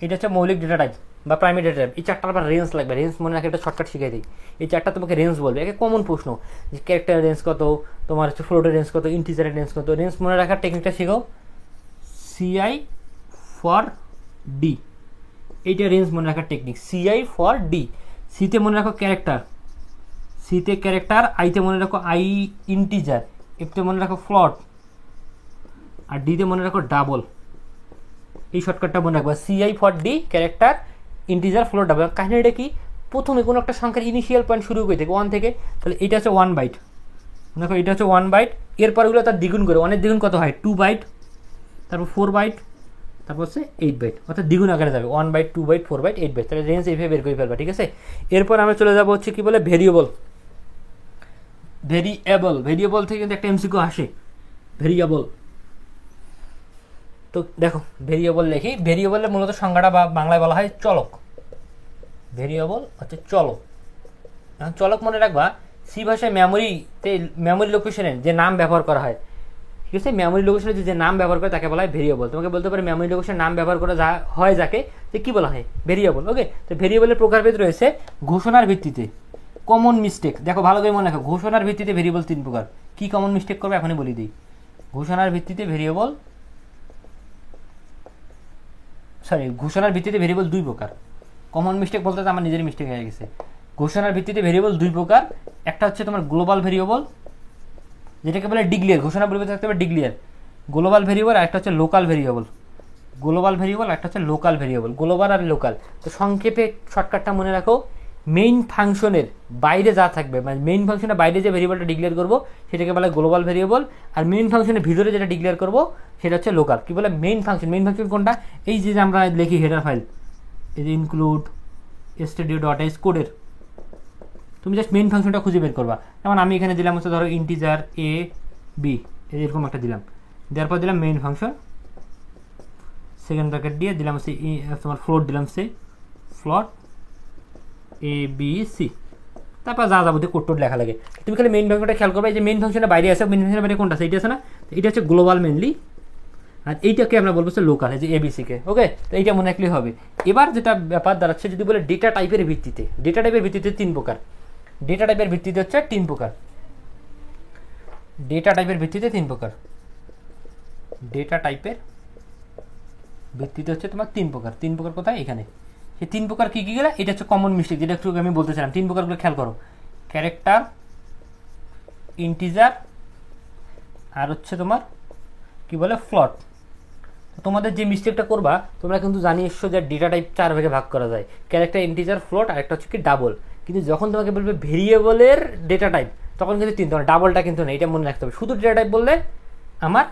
এটা হচ্ছে মৌলিক ডেটা টাইপ বা প্রাইমারি ডেটা টাইপ। এই 4টার আবার রেঞ্জ লাগবে, রেঞ্জ মনে রাখে, একটা শর্টকাট শিখাই দিই। এই 4টা তোমাকে রেঞ্জ বলবে, একে কমন প্রশ্ন, যে ক্যারেক্টারের রেঞ্জ কত, তোমার হচ্ছে ফ্লোটের রেঞ্জ কত, ইন্টিজারের রেঞ্জ কত। রেঞ্জ মনে রাখার টেকনিকটা শিখো, সিআই ফর ডি, এইটা রেঞ্জ মনে রাখার টেকনিক, সিআই ফর ডি। সিতে মনে রাখো ক্যারেক্টার, সিতে ক্যারেক্টার, আইতে মনে রাখো আই ইন্টিজার, এফতে মনে রাখো ফ্লট, আর ডিতে মনে রাখো ডাবল। এই শর্টকাটটা মনে রাখবা, CI for D, character, integer, ফ্লট, ডাবল। কাহিনীটা কি, প্রথমে কোনো একটা সংখ্যার ইনিশিয়াল পয়েন্ট শুরু করে থেকে 1 থেকে, তাহলে এটা হচ্ছে 1 বাইট, দেখো এটা হচ্ছে 1 বাইট। এরপরগুলো তার দ্বিগুণ করে, অনেক দ্বিগুণ কত হয় 2 বাইট, তারপর 4 বাইট, তারপর হচ্ছে 8 বাইট, অর্থাৎ দ্বিগুণ আকারে যাবে 1 বাইট, 2 বাইট, 4 বাইট, 8 বাইট। তাহলে রেঞ্জ এইভাবে বের করে ফেলবা, ঠিক আছে। এরপর আমরা চলে যাবো হচ্ছে কি বলে ভেরিয়েবল। ভেরিয়েবল, ভেরিয়েবল থেকে কিন্তু একটা এমসিকিউ আসে, ভেরিয়েবল। তো দেখো ভেরিয়েবল লিখি, ভেরিয়েবলের মূলত সংজ্ঞাটা বা বাংলায় বলা হয় চলক। ভেরিয়েবল হচ্ছে চলক। এখন চলক মনে রাখবা, সি ভাষায় মেমোরিতে, মেমোরি লোকেশনের যে নাম ব্যবহার করা হয়, ঠিক আছে, মেমোরি লোকেশনের যে নাম ব্যবহার করে তাকে বলা হয় ভেরিয়েবল। তোমাকে বলতে পারে মেমোরি লোকেশনের নাম ব্যবহার করা যা হয় যাকে, যে কি বলা হয় ভেরিয়েবল। ওকে, তো ভেরিয়েবলের প্রকারভেদ রয়েছে ঘোষণার ভিত্তিতে, কমন মিস্টেক। দেখো ভালো করে মনে রাখো, ঘোষণার ভিত্তিতে ভেরিয়েবল 3 প্রকার। কি কমন মিস্টেক করবে এখনই বলে দিই। ঘোষণার ভিত্তিতে ভেরিয়েবল, ঘোষণার ভিত্তিতে ভেরিয়েবল 2 প্রকার। কমন মিস্টেক বলতে তো আমার নিজের মিস্টেক হয়ে গেছে। ঘোষণার ভিত্তিতে ভেরিয়েবল 2 প্রকার। একটা হচ্ছে তোমার গ্লোবাল ভেরিয়েবল, যেটাকে বলে ডিক্লেয়ার, ঘোষণার পরিবর্তে থাকতে হবে ডিক্লেয়ার, গ্লোবাল ভেরিয়েবল। আর একটা হচ্ছে লোকাল ভেরিয়েবল, গ্লোবাল ভেরিয়েবল, একটা হচ্ছে লোকাল ভেরিয়েবল, গ্লোবাল আর লোকাল। তো সংক্ষেপে শর্টকাটটা মনে রাখো, মেইন ফাংশনের বাইরে যা থাকবে, মানে মেইন ফাংশনের বাইরে যে ভেরিয়েবলটা ডিক্লেয়ার করবো সেটাকে বলে গ্লোবাল ভেরিয়েবল, আর মেইন ফাংশনের ভিতরে যেটা ডিক্লেয়ার করবো সেটা হচ্ছে লোকাল। কি বলে মেইন ফাংশন, মেইন ফাংশন কোনটা, এই যে আমরা লিখি হেডার ফাইল, এই যে ইনক্লুড stdio.h কোডের, তুমি জাস্ট মেইন ফাংশনটা খুঁজে বের করবা। যেমন আমি এখানে দিলাম হচ্ছে ধরো ইন্টিজার এ বি, এরকম একটা দিলাম, দেওয়ার পর দিলাম মেইন ফাংশন, সেকেন্ড ব্র্যাকেট দিয়ে দিলাম হচ্ছে তোমার ফ্লোট দিলাম সে ফ্লোট এ বি সি, তারপর যা যাবতীয় কোড টোড লেখা লাগে। তুমি খালি মেইন ফাংশনটা খেয়াল করবে, এই যে মেইন ফাংশনের বাইরে আছে, মেইন ফাংশনের বাইরে কোনটা আছে, এইটা আছে না, এটা হচ্ছে গ্লোবাল মেনলি, আর এইটাকে আমরা বলবো হচ্ছে লোকাল, এই যে এবিসিকে। ওকে, তো এইটা মনে রাখলেই হবে। এবার যেটা ব্যাপার দাঁড়াচ্ছে, যদি বলে ডেটা টাইপের ভিত্তিতে, ডেটা টাইপের ভিত্তিতে 3 প্রকার, ডেটা টাইপের ভিত্তিতে হচ্ছে 3 প্রকার, ডেটা টাইপের ভিত্তিতে 3 প্রকার, ডেটা টাইপের ভিত্তিতে হচ্ছে তোমার 3 প্রকার। 3 প্রকার কোথায়, এখানে। সেই 3 প্রকার কী কী গেলে, এটা হচ্ছে কমন মিস্টেক, যেটা একটু আমি বলতেছিলাম। 3 প্রকারগুলো খেয়াল করো, ক্যারেক্টার, ইন্টিজার, আর হচ্ছে তোমার কি বলে ফ্লট। তোমাদের যে মিস্টেকটা করবা, তোমরা কিন্তু জানিয়ে এসছো যে ডেটা টাইপ 4 ভাগে ভাগ করা যায়, ক্যারেক্টার, ইন্টিজার, ফ্লোট, আর একটা হচ্ছে কি ডাবল। কিন্তু যখন তোমাকে বলবে ভেরিয়েবলের ডেটা টাইপ, তখন কিন্তু 3, তোমার ডাবলটা কিন্তু নেই, এটা মনে রাখতে হবে। শুধু ডেটা টাইপ বললে আমার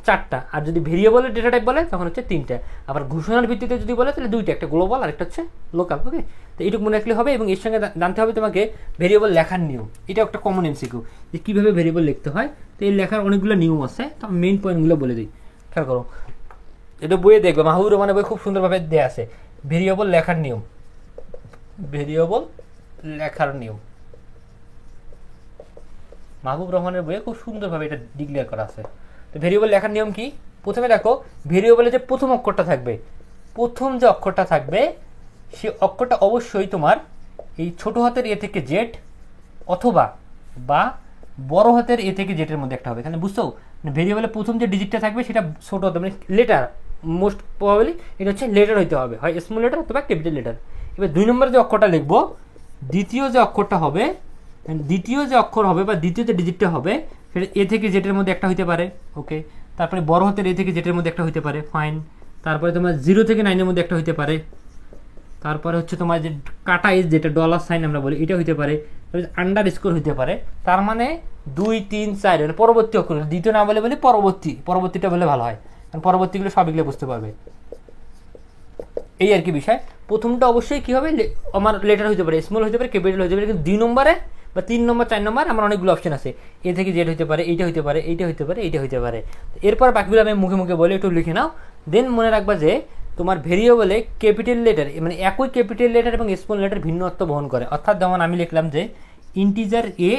4টা, আর যদি ভেরিয়েবলের ডেটা টাইপ বলে তখন হচ্ছে 3টা। আবার ঘোষণার ভিত্তিতে যদি বলে তাহলে 2টা, একটা গ্লোবাল আর একটা হচ্ছে লোকাল। ওকে, তো এইটুকু মনে রাখলে হবে। এবং এর সঙ্গে জানতে হবে তোমাকে ভেরিয়েবল লেখার নিয়ম, এটা একটা কমন এমসিকিউ, যে কীভাবে ভেরিয়েবল লিখতে হয়। তো এই লেখার অনেকগুলো নিয়ম আছে, তো আমি মেইন পয়েন্টগুলো বলে দিই, খেয়াল করো। এটা বইয়ে দেখবে, মাহবুবুর রহমানের বই খুব সুন্দরভাবে দেওয়া আছে ভেরিয়েবল লেখার নিয়ম, ভেরিয়েবল লেখার নিয়ম, মাহবুবুর রহমানের বইয়ে খুব সুন্দরভাবে এটা ডিক্লেয়ার করা আছে। তো ভেরিয়েবল লেখার নিয়ম কি, প্রথমে দেখো ভেরিয়েবলে যে প্রথম অক্ষরটা থাকবে, প্রথম যে অক্ষরটা থাকবে সে অক্ষরটা অবশ্যই তোমার এই ছোট হাতের এ থেকে জেড অথবা বা বড় হাতের এ থেকে জেটের মধ্যে একটা হবে। এখানে বুঝছো, ভেরিয়েবলে প্রথম যে ডিজিটটা থাকবে সেটা ছোট হতে, মানে লেটার, মোস্ট প্রবাবলি এটা হচ্ছে লেটার হইতে হবে, হয় স্মল লেটার অথবা ক্যাপিটাল লেটার। এবার 2 নম্বরে যে অক্ষরটা লিখবো, দ্বিতীয় যে অক্ষরটা হবে, দ্বিতীয় যে অক্ষর হবে বা দ্বিতীয় যে ডিজিটটা হবে সেটা এ থেকে জেটের মধ্যে একটা হইতে পারে। ওকে, তারপরে বড় হাতের এ থেকে জেটের মধ্যে একটা হইতে পারে, ফাইন। তারপরে তোমার 0 থেকে 9-এর মধ্যে একটা হইতে পারে। তারপরে হচ্ছে তোমার যে কাটা এজ, যেটা ডলার সাইন আমরা বলি, এটা হইতে পারে। আন্ডার স্কোর হইতে পারে। তার মানে 2, 3, 4 মানে পরবর্তী অক্ষর, দ্বিতীয় না বলে পরবর্তীটা বলে ভালো হয়, কারণ পরবর্তীগুলো সবগুলো বুঝতে পারবে। এই আর কি বিষয়। প্রথমটা অবশ্যই কি হবে, আমার লেটার হইতে পারে, স্মল হইতে পারে, ক্যাপিটাল হইতে পারে। কিন্তু 2 নম্বরে বা 3 নম্বর 4 নম্বর আমার অনেকগুলো অপশন আছে, এ থেকে জেড হইতে পারে, এইটা হইতে পারে, এইটা হইতে পারে, এইটা হইতে পারে। এরপর বাকিগুলো আমি মুখে মুখে বলে একটু লিখে নাও। দেন মনে রাখবা যে তোমার ভেরিয়েবলে ক্যাপিটাল লেটার, মানে একই ক্যাপিটাল লেটার এবং স্মল লেটার ভিন্ন অর্থ বহন করে। অর্থাৎ যেমন আমি লিখলাম যে ইন্টিজার এ,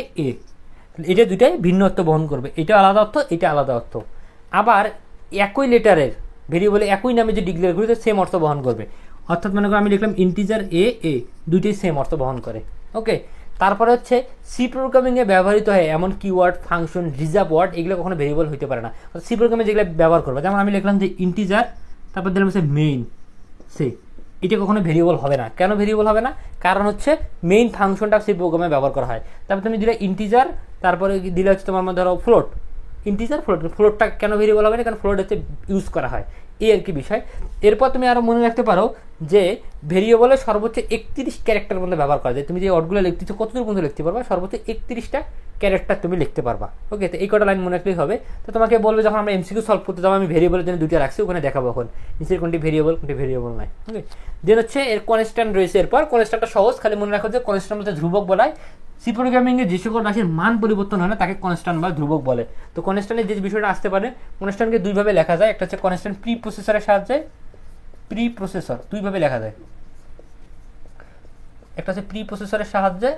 এটা দুটাই ভিন্ন অর্থ বহন করবে, এটা আলাদা অর্থ, এটা আলাদা অর্থ। আবার একই লেটারের ভেরিয়েবলে একই নামে যে ডিক্লেয়ার করি সেম অর্থ বহন করবে। অর্থাৎ মনে করো আমি লিখলাম ইন্টিজার এ, দুইটাই সেম অর্থ বহন করে। ওকে, তারপরে হচ্ছে সি প্রোগ্রামিংয়ে ব্যবহৃত হয় এমন কিওয়ার্ড, ফাংশন, রিজার্ভ ওয়ার্ড, এগুলো কখনো ভেরিয়েবল হইতে পারে না। সি প্রোগ্রামে যেগুলো ব্যবহার করবে, যেমন আমি লিখলাম যে ইন্টিজার, তারপর দিলাম হচ্ছে মেইন, এটা কখনো ভেরিয়েবল হবে না। কেন ভেরিয়েবল হবে না? কারণ হচ্ছে মেইন ফাংশনটা সি প্রোগ্রামে ব্যবহার করা হয়। তারপর তুমি দিলে ইন্টিজার, তারপরে দিলে হচ্ছে তোমার মধ্যে ধরো ফ্লোট, ইন্টিজার, ফ্লোটটা কেন ভেরিয়েবল হবে না? কারণ ফ্লোট হচ্ছে ইউজ করা হয়, এই আর কি বিষয়। এরপর তুমি আরও মনে রাখতে পারো যে ভেরিয়েবলে সর্বোচ্চ 31 ক্যারেক্টার মধ্যে ব্যবহার করা যায়। তুমি যে ওয়ার্ডগুলো লিখতেছো কতদূর পর্যন্ত লিখতে পারবা? সর্বোচ্চ 31টা ক্যারেক্টার তুমি লিখতে পারবা। ওকে, তো এই কটা লাইন মনে রাখলেই হবে। তো তোমাকে বলবে যখন আমরা এমসিকিউ সলভ করতে যাবো, আমি ভেরিয়েবলের জন্য 2টা রাখছি, ওখানে দেখাবো এখন নিচের কোনটি ভেরিয়েবল, কোনটি ভেরিয়েবল নয়। ওকে, দেন হচ্ছে এর কনস্ট্যান্ট রয়েছে। এরপর কনস্ট্যান্টটা সহজ, খালি মনে রাখো যে কনস্ট্যান্ট বলতে ধ্রুবক বলায়। সি প্রোগ্রামিংয়ে যে সকল রাশির মান পরিবর্তন হয় না তাকে কনস্ট্যান্ট বা ধ্রুবক বলে। তো কনস্ট্যান্টের যে বিষয়টা আসতে পারে, কনস্ট্যান্টকে দুইভাবে লেখা যায়। একটা হচ্ছে কনস্ট্যান্ট প্রি প্রসেসরের সাহায্যে, প্রি প্রসেসর দুইভাবে লেখা যায়। একটা হচ্ছে প্রি প্রসেসরের সাহায্যে,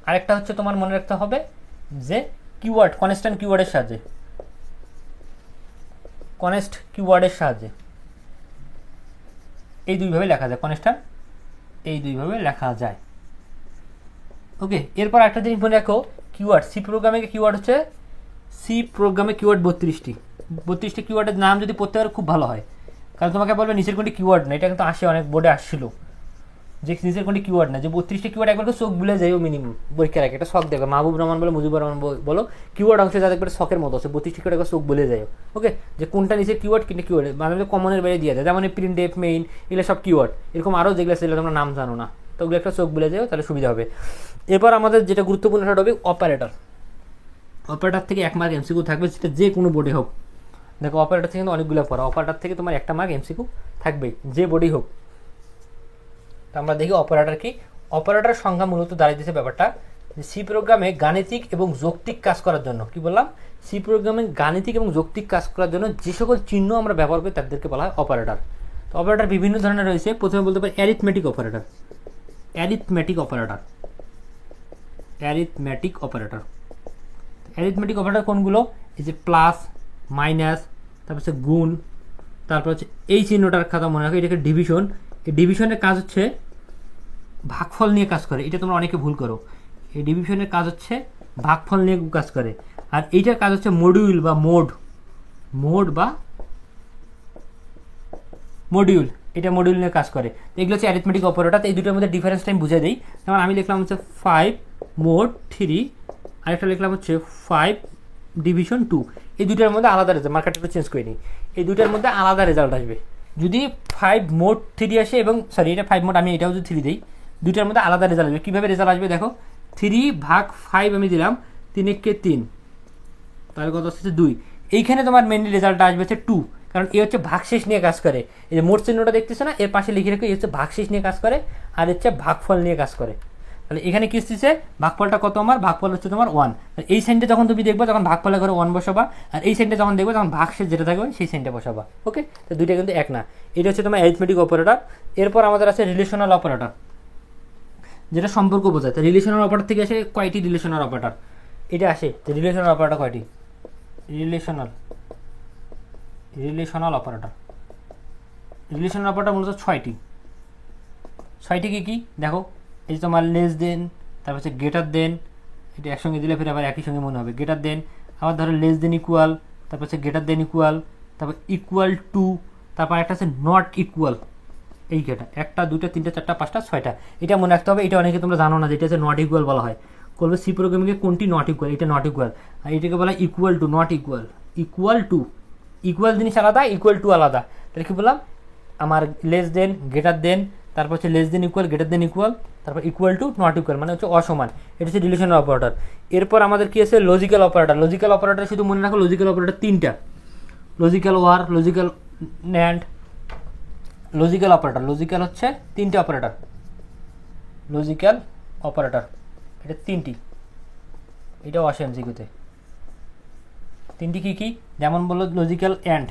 আরেকটা হচ্ছে তোমার মনে রাখতে হবে যে কিওয়ার্ড, কনস্ট্যান্ট কিওয়ার্ডের সাহায্যে, কনস্ট কিওয়ার্ডের সাহায্যে। এই দুইভাবে লেখা যায় কনস্ট্যান্ট, এই দুইভাবে লেখা যায়। ওকে, এরপর একটা জিনিস মনে রাখো, কিওয়ার্ড, সি প্রোগ্রামে কিওয়ার্ড হচ্ছে, সি প্রোগ্রামে কিওয়ার্ড 32টি কিওয়ার্ডের নাম যদি পড়তে পারো খুব ভালো হয়। কারণ তোমাকে বলবে নিচের কোনটি কিওয়ার্ড না, এটা কিন্তু আসে, অনেক বোর্ডে আসছিল যে নিচের কোনটি কিওয়ার্ড না, যে 32টি কিওয়ার্ড একবার তো চোখ ভুলে যাইও মিনিমাম পরীক্ষার আগে। একটা শখ দেখবে, মাহবুব রহমান বলো, মুজিবুর রহমান বলো, কিওয়ার্ড অংশে যাদের একবার শখের মতো আছে, 32টি কিওয়ার্ড একবার চোখ ভুলে যাইও। ওকে, যে কোনটা নিচে কিওয়ার্ড, কিন্তু কিওয়ার্ড মানে কমনের বাইরে দিয়ে দেয়, যেমন প্রিন্ট, ডেফ, মেইন, এগুলো সব কিওয়ার্ড। এরকম আরও যেগুলো আছে তোমরা নাম জানো না, তো তো ওগুলো একটা চোখ বলে যাও, তাহলে সুবিধা হবে। এরপর আমাদের যেটা গুরুত্বপূর্ণ সেটা হবে অপারেটর। অপারেটর থেকে 1 মার্ক এমসিকিউ থাকবে, সেটা যে কোনো বোর্ডে হোক। দেখো অপারেটর থেকে কিন্তু অনেকগুলো পড়া, অপারেটর থেকে তোমার 1টা মার্ক এমসিকিউ থাকবেই, যে বোর্ডেই হোক। তো আমরা দেখি অপারেটর কি। অপারেটর সংখ্যা মূলত দাঁড়িয়েছে ব্যাপারটা যে সি প্রোগ্রামে গাণিতিক এবং যৌক্তিক কাজ করার জন্য, কি বললাম, সি প্রোগ্রামে গাণিতিক এবং যৌক্তিক কাজ করার জন্য যে সকল চিহ্ন আমরা ব্যবহার করি তাদেরকে বলা হয় অপারেটর। তো অপারেটর বিভিন্ন ধরনের রয়েছে। প্রথমে বলতে পারি arithmetic operator. Arithmetic operator, arithmetic operator. Arithmetic operator কোনগুলো? এই যে প্লাস, মাইনাস, তারপর হচ্ছে গুণ, তারপর হচ্ছে এই চিহ্নটার কথা মনে রাখো, এটাকে ডিভিশন। এই ডিভিশনের কাজ হচ্ছে ভাগফল নিয়ে কাজ করে, এটা তোমরা অনেকে ভুল করো। এই ডিভিশনের কাজ হচ্ছে ভাগফল নিয়ে কাজ করে। আর এইটার কাজ হচ্ছে মডিউল বা মোড বা মডিউল, এটা মডিউল নিয়ে কাজ করে। এগুলো হচ্ছে অ্যারিথমেটিক অপারেটর। এই দুটোর মধ্যে ডিফারেন্সটা আমি বুঝে দিই। যেমন আমি লিখলাম হচ্ছে 5 মোড 3, আরেকটা লিখলাম হচ্ছে 5 ডিভিশন 2। এই দুটার মধ্যে আলাদা রেজাল্ট, মার্কারটা একটু চেঞ্জ করে নিই, এই দুটার মধ্যে আলাদা রেজাল্ট আসবে। যদি 5 মোড 3 আসে এবং সরি এটা 5 মোড, আমি এটাও যদি 3 দিই, দুইটার মধ্যে আলাদা রেজাল্ট আসবে। কীভাবে রেজাল্ট আসবে দেখো, 3/5 আমি দিলাম, 3 তাহলে কত হচ্ছে 2। এইখানে তোমার মেনলি রেজাল্টটা আসবে হচ্ছে 2, কারণ এ হচ্ছে ভাগশেষ নিয়ে কাজ করে। এই যে মোট চিহ্নটা দেখতেছো না, এর পাশে লিখে রেখে এই হচ্ছে ভাগশেষ নিয়ে কাজ করে, আর হচ্ছে ভাগফল নিয়ে কাজ করে। তাহলে এখানে কি আসছে, ভাগফলটা কত আমার, ভাগফল হচ্ছে তোমার 1। এই সাইনটা যখন তুমি দেখবো তখন ভাগফলের ঘরে 1 বসাবা, আর এই সাইনটা যখন দেখবো তখন ভাগশেষ যেটা থাকবে সেই সাইনটা বসাবা। ওকে, তো দুইটা কিন্তু এক না। এটা হচ্ছে তোমার অ্যারিথমেটিক অপারেটর। এরপর আমাদের আছে রিলেশনাল অপারেটর, যেটা সম্পর্ক বোঝায়। তো রিলেশনাল অপারেটর থেকে আসে কয়টি রিলেশনাল অপারেটর, এটা আসে যে রিলেশনাল অপারেটর কয়টি, রিলেশনাল অপারেটর মূলত 6টি। কি কি দেখো, এই যে তোমার লেস দেন, তারপর হচ্ছে গ্রেটার দেন, এটা একসঙ্গে দিলে ফের আবার একই সঙ্গে মনে হবে, গ্রেটার দেন, আবার ধরো লেস দেন ইকুয়াল, তারপর হচ্ছে গ্রেটার দেন ইকুয়াল, তারপর ইকুয়াল টু, তারপর একটা আছে নট ইকুয়াল। এই কেটা 1টা 2টা 3টা 4টা 5টা 6টা, এটা মনে রাখতে হবে। এটা অনেকে তোমরা জানো না, যেটা হচ্ছে নট ইকুয়াল বলা হয়। বলবে সি প্রোগ্রামিংয়ে কোনটি নট ইকুয়াল, এটা নট ইকুয়াল। আর এটাকে বলা হয় equal to, not equal. Equal জিনিস আলাদা, ইকুয়াল টু আলাদা। তাহলে কি বললাম, আমার লেস দেন, গ্রেটার দেন, তারপর হচ্ছে less than equal, greater than equal, তারপর ইকুয়াল টু, নট ইকুয়াল, মানে হচ্ছে অসমান। এটা হচ্ছে রিলেশনাল অপারেটর। এরপর আমাদের কি আছে, লজিক্যাল অপারেটর। লজিক্যাল অপারেটর শুধু মনে রাখো, লজিক্যাল অপারেটর 3টা, logical or, logical NAND, logical operator. Logical হচ্ছে 3টে অপারেটর, লজিক্যাল অপারেটর এটা 3টি, এটাও আসে এমসিকিউতে। 3টি কি কি, যেমন বললো লজিক্যাল অ্যান্ড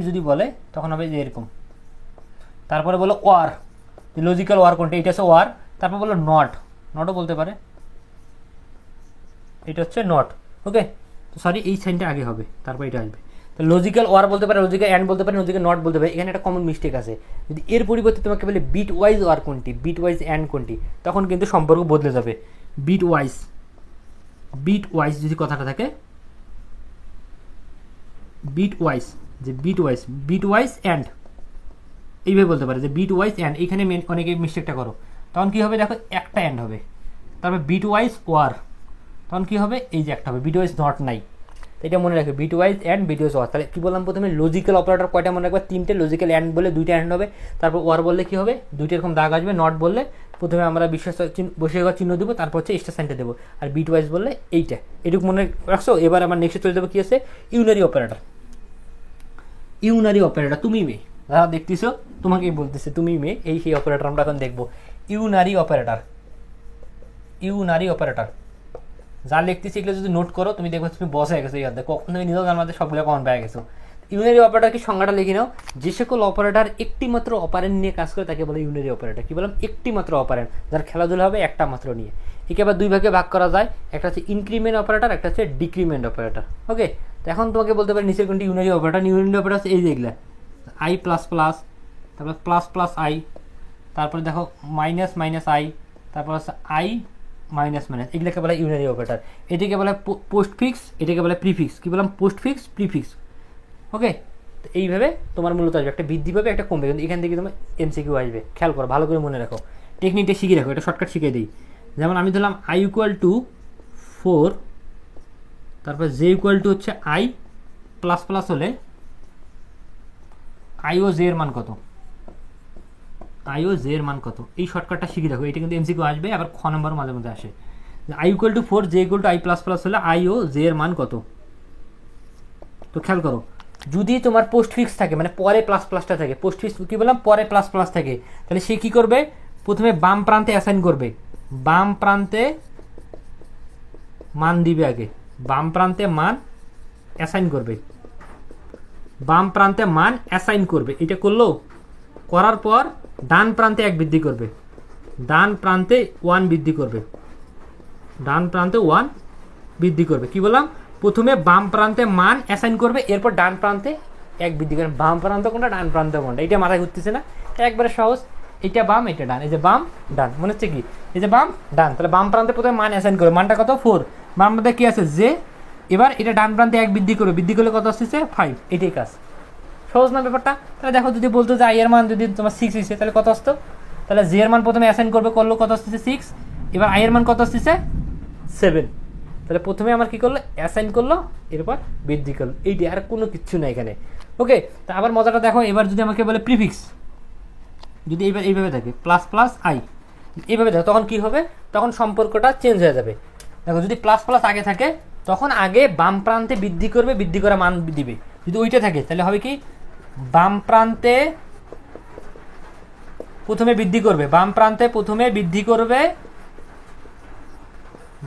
যদি বলে তখন হবে যে এরকম। তারপরে বলো ওয়ার, লজিক্যাল ওয়ার কোনটা, এটা হচ্ছে ওয়ার। তারপর বললো নটও বলতে পারে, এটা হচ্ছে নট। ওকে, তো সরি এই সাইনটা আগে হবে, তারপর এটা আসবে। তো লজিক্যাল ওয়ার বলতে পারে, লজিক্যাল অ্যান্ড বলতে পারে, লজিক্যাল নট বলতে পারে। এখানে একটা কমন মিস্টেক আছে, যদি এর পরিবর্তে তোমাকে বলে বিট ওয়াইজ ওয়ার কোনটি, বিট ওয়াইজ অ্যান্ড কোনটি, তখন কিন্তু সম্পর্ক বদলে যাবে। বিট ওয়াইজ যদি কথাটা থাকে, বিট ওয়াইজ অ্যান্ড, এইভাবে বলতে পারে যে বিট ওয়াইজ অ্যান্ড। এখানে অনেকে মিস্টেকটা করো, তখন কি হবে দেখো, একটা অ্যান্ড হবে। তারপর বিট ওয়াইজ ওয়ার, তখন কি হবে, এই যে একটা হবে, বিট ওয়াইজ নট নাই। তো এটা মনে রাখবে, bitwise and, bitwise or. তাহলে কি বললাম, প্রথমে লজিক্যাল অপারেটর কয়টা মনে রাখবে, 3টে। লজিক্যাল অ্যান্ড বলে 2টা অ্যান্ড হবে, তারপর ওয়ার বললে কি হবে, 2টা এরকম দাগ আসবে। নট বললে প্রথমে আমরা বিশ্বাস বসে চিহ্ন দেবো, তারপর হচ্ছে এক্সট্রা সাইনটা দেবো। আর বিট ওয়াইজ বললে এইটা, এটুকু মনে রাখছো। এবার আমার নেক্সটে চলে যাবো কি আছে, ইউনারি অপারেটর। তুমি মেয়ে যারা দেখতেছো, তোমাকেই বলতেছে তুমি মেয়ে, এই সেই অপারেটর আমরা এখন দেখবো। ইউনারি অপারেটর যা লিখতেছি এগুলো যদি নোট করো, তুমি দেখো তুমি বস হয়ে গেছো। ইয়াদ কখন তুমি নিজেও জানতে সবগুলো কমন পেয়ে গেছো। ইউনারি অপারেটর কি সংজ্ঞাটা লিখে নাও, যে সকল অপারেটর একটি মাত্র অপারেন্ট নিয়ে কাজ করে তাকে বলে ইউনারি অপারেটর। কি বললাম, একটি মাত্র অপারেন্ট, যার খেলাধুলা হবে একটা মাত্র নিয়ে। একে আবার 2 ভাগে ভাগ করা যায়, একটা হচ্ছে ইনক্রিমেন্ট অপারেটর, একটা হচ্ছে ডিক্রিমেন্ট অপারেটর। ওকে, তো এখন তোমাকে বলতে পারি নিচের কোনটি ইউনারি অপারেটর। ইউনারি অপারেটর হচ্ছে এই যেগুলা, আই প্লাস প্লাস, তারপর প্লাস প্লাস আই, তারপরে দেখো মাইনাস মাইনাস আই, তারপর হচ্ছে আই মাইনাস মাইনাস, এগুলোকে বলে ইউনারি অপারেটর। এটাকে বলে পোস্ট ফিক্স, এটাকে বলে প্রিফিক্স। কি বললাম, পোস্ট ফিক্স, প্রিফিক্স। ওকে, তো এইভাবে তোমার মূলত আসবে, একটা বৃদ্ধি পাবে, একটা কমবে, কিন্তু এখান থেকে তোমার এমসিকিউ আসবে। খেয়াল করো, ভালো করে মনে রাখো, টেকনিকটা শিখে রাখো, এটা শর্টকাট শিখিয়ে দিই। যেমন আমি ধরলাম আই ইকুয়াল টু 4, তারপর জে ইকুয়াল টু হচ্ছে আই প্লাস প্লাস হলে আই ও জে এর মান কত, আই ও জে এর মান কত, এই শর্টকাটটা শিখে রাখো, এটা কিন্তু এমসিকিউ আসবে, আবার খ নম্বর মাঝে মধ্যে আসে। I equal to 4 J equal to I plus plus হলে আই ও জে এর মান কত। তো খেয়াল করো, যদি তোমার পোস্ট ফিক্স থাকে মানে পরে প্লাস প্লাসটা থাকে, পোস্ট ফিক্স কি বললাম পরে প্লাস প্লাস থাকে, তাহলে সে কি করবে, প্রথমে বাম প্রান্তে অ্যাসাইন করবে, বাম প্রান্তে মান দিবে, আগে বাম প্রান্তে মান অ্যাসাইন করবে, বাম প্রান্তে মান অ্যাসাইন করবে, এটা করলো, করার পর ডান প্রান্তে 1 বৃদ্ধি করবে, ডান প্রান্তে 1 বৃদ্ধি করবে, ডান প্রান্তে 1 বৃদ্ধি করবে, কি বললাম, প্রথমে বাম প্রান্তে মান অ্যাসাইন করবে, এরপর ডান প্রান্তে 1 বৃদ্ধি করবে। বাম প্রান্ত কোনটা, ডান প্রান্ত কোনটা, এটা মাথায় ঘুরতেছে না, একবারে সহজ, এটা বাম এটা ডান, এই যে বাম ডান, মনে হচ্ছে কি, এই যে বাম ডান, তাহলে বাম প্রান্তে প্রথমে মান অ্যাসাইন করবে, মানটা কত 4, বাম প্রান্তে কি আছে জে, এবার এটা ডান প্রান্তে 1 বৃদ্ধি করবে, বৃদ্ধি করলে কত আসছে 5, এটাই কাজ, সহজ না ব্যাপারটা। তাহলে দেখো যদি বলতো যে আই এর মান যদি তোমার 6 হয়েছে তাহলে কত আসতো, তাহলে জে এর মান প্রথমে অ্যাসাইন করবে, করলো কত আসছে 6, এবার আই এর মান কত আসছে 7, তাহলে প্রথমে আমার কি করলো অ্যাসাইন করলো, এরপর বৃদ্ধি করলো, এইটি আর কোনো কিচ্ছু না এখানে। ওকে, তা আবার মজাটা দেখো, এবার যদি আমাকে বলে প্রিফিক্স, যদি এইবার এইভাবে থাকে প্লাস প্লাস আই এইভাবে দেখো, তখন কি হবে, তখন সম্পর্কটা চেঞ্জ হয়ে যাবে। দেখো যদি প্লাস প্লাস আগে থাকে তখন আগে বাম প্রান্তে বৃদ্ধি করবে, বৃদ্ধি করা মান দিবে, যদি ওইটা থাকে তাহলে হবে কি, বাম প্রান্তে প্রথমে বৃদ্ধি করবে, বাম প্রান্তে প্রথমে বৃদ্ধি করবে,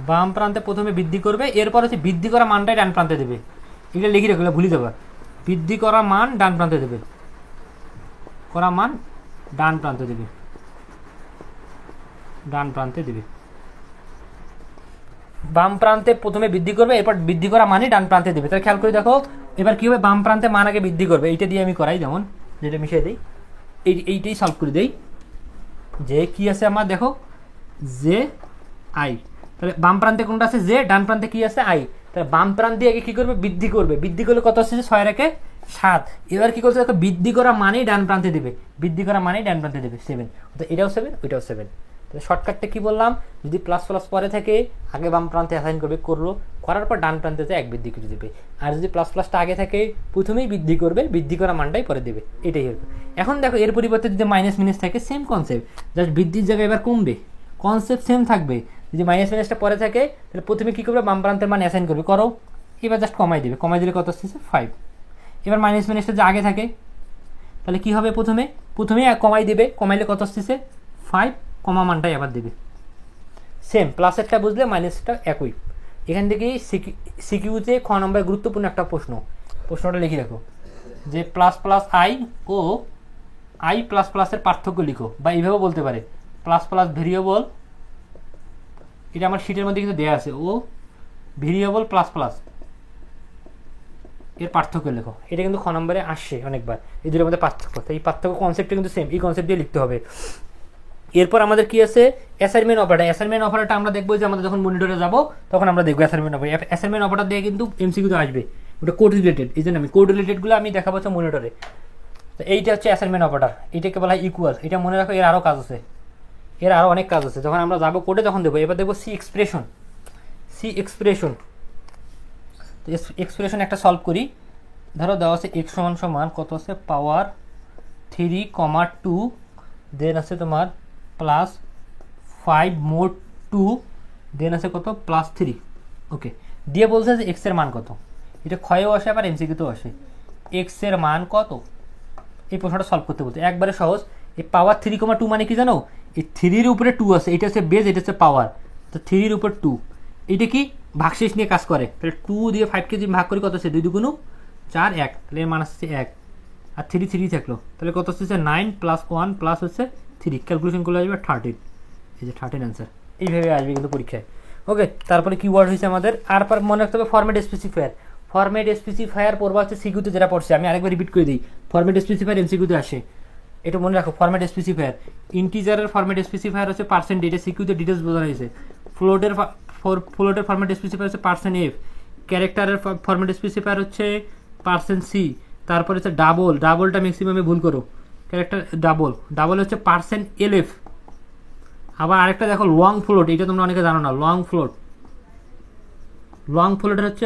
বাম প্রান্তে প্রথমে বৃদ্ধি করবে, এরপর হচ্ছে বৃদ্ধি করা মানটাই ডান প্রান্তে দেবে, এটা লিখে রাখলে ভুলে যাবে, বৃদ্ধি করা মান ডান প্রান্তে দেবে, করা মান ডান প্রান্তে দেবে, ডান প্রান্তে দেবে, বাম প্রান্তে প্রথমে বৃদ্ধি করবে, এরপর বৃদ্ধি করা মানই ডান প্রান্তে দেবে। তাহলে খেয়াল করে দেখো এবার কি হবে, বাম প্রান্তে মান আগে বৃদ্ধি করবে, এইটা দিয়ে আমি করাই, যেমন যেটা মিশিয়ে দিই, এইটাই সলভ করে দেই, যে কি আছে আমার দেখো জে আই, তাহলে বাম প্রান্তে কোনটা আছে জে, ডান প্রান্তে কি আছে আই, তাহলে বাম প্রান্তে আগে কি করবে বৃদ্ধি করবে, বৃদ্ধি করলে কত আসছে 6 রেখে 7, এবার কি করছে দেখো বৃদ্ধি করা মানেই ডান প্রান্তে দেবে, বৃদ্ধি করা মানেই ডান প্রান্তে দেবে 7, তো এটাও 7 ওইটাও 7। তাহলে শর্টকাটটা কি বললাম, যদি প্লাস প্লাস পরে থাকে আগে বাম প্রান্তে অ্যাসাইন করবে, করলো, করার পর ডান প্রান্তে 1 বৃদ্ধি করে দেবে, আর যদি প্লাস প্লাসটা আগে থাকে প্রথমেই বৃদ্ধি করবে, বৃদ্ধি করা মানটাই পরে দেবে, এটাই হবে। এখন দেখো এর পরিবর্তে যদি মাইনাস মাইনাস থাকে সেম কনসেপ্ট, জাস্ট বৃদ্ধির জায়গায় এবার কমবে, কনসেপ্ট সেম থাকবে, যদি মাইনাস মাইনাসটা পরে থাকে তাহলে প্রথমে কী করবে, বাম প্রান্তের মান অ্যাসাইন করবে, করো, এবার জাস্ট কমাই দেবে, কমাই দিলে কত আসছে 5, এবার মাইনাস মাইনাসটা যে আগে থাকে তাহলে কি হবে, প্রথমেই কমাই দেবে, কমাইলে কত আসছে 5, কমা মানটাই আবার দেবে, সেম প্লাসেরটা বুঝলে মাইনাসটা একই। এখান থেকেই সিকিউতে খ নম্বরে গুরুত্বপূর্ণ একটা প্রশ্নটা লিখে রাখো, যে প্লাস প্লাস আই ও আই প্লাস প্লাসের পার্থক্য লিখো, বা এইভাবে বলতে পারে প্লাস প্লাস ভেরিয়েবল, এটা আমার শিটের মধ্যে কিন্তু দেওয়া আছে, ও ভেরিয়েবল প্লাস প্লাস এর পার্থক্য লেখো, এটা কিন্তু খ নম্বরে আসছে অনেকবার, এই দুটোর মধ্যে পার্থক্য, এই পার্থক্য কনসেপ্টটা কিন্তু সেম, এই কনসেপ্ট দিয়ে লিখতে হবে। এরপর আমাদের কি আছে অ্যাসাইনমেন্ট অপারেটর, অ্যাসাইনমেন্ট অপারেটরটা আমরা দেখবো যে আমাদের যখন মনিটরে যাবো তখন আমরা দেখবো অ্যাসাইনমেন্ট অপারেটর, অ্যাসাইনমেন্ট অপারেটর দিয়ে কিন্তু এমসিকিউতে আসবে, ওটা কোড রিলেটেড, এই জন্য আমি কোড রিলেটেডগুলো আমি দেখাবো হচ্ছে মনিটরে। তো এইটা হচ্ছে অ্যাসাইনমেন্ট অপারেটর, এটাকে বলা হয় ইকুয়াল, এটা মনে রাখো, এর আরও কাজ আছে, এর আরও অনেক কাজ আছে, যখন আমরা যাবো কোডে তখন দেবো। এবার দেখবো সি এক্সপ্রেশন, তো এক্সপ্রেশন একটা সলভ করি, ধরো দেওয়া আছে এক্স সমান সমান কত আছে পাওয়ার 3, 2, দেন আছে তোমার প্লাস 5 মোর 2, দেন আছে কত +3, ওকে, দিয়ে বলছে যে এক্সের মান কত, এটা ক্ষয়েও আসে আবার এমসিকিউতেও আসে, এক্সের মান কত, এই প্রশ্নটা সলভ করতে বলতে একবারে সহজ। এই পাওয়ার 3, 2 মানে কি জানো, এই 3-র উপরে 2 আছে, এটা হচ্ছে বেজ, এটা হচ্ছে পাওয়ার, তো 3-র উপর 2, এটা কি ভাগশেষ নিয়ে কাজ করে, তাহলে 2 দিয়ে 5কে যদি ভাগ করি কত আছে 2 2 4 1, তাহলে এর মান আসছে 1, আর 3 থাকলো, তাহলে কত হচ্ছে 9 + 1 প্লাস হচ্ছে 3, ক্যালকুলেশন করলে আসবে 13, এই যে 13 অ্যান্সার, এইভাবে আসবে কিন্তু পরীক্ষায়। ওকে, তারপরে কি ওয়ার্ড হয়েছে আমাদের, আর মনে রাখতে হবে ফরম্যাট স্পেসিফায়ার, ফরম্যাট স্পেসিফায়ার পড়বা হচ্ছে সিকিউতে যেটা পড়ছে, আমি আরেকবার রিপিট করে দিই, ফরম্যাট স্পেসিফায়ার এমসিকিউতে আসে, এটা মনে রাখো, ফরম্যাট স্পেসিফায়ার, ইন্টিজারের ফরম্যাট স্পেসিফায়ার হচ্ছে %, এটা সিকিউতে ডিটেলস বোঝানো হয়েছে, ফ্লোটের ফরম্যাট স্পেসিফায়ার হচ্ছে %f, ক্যারেক্টারের ফরম্যাট স্পেসিফায়ার হচ্ছে %c, তারপরে হচ্ছে ডাবলটা ম্যাক্সিমামে ভুল করো, ক্যারেক্টার ডাবল হচ্ছে %lf, আবার আরেকটা দেখো লং ফ্লোট, এটা তোমরা অনেকে জানো না, লং ফ্লোটের হচ্ছে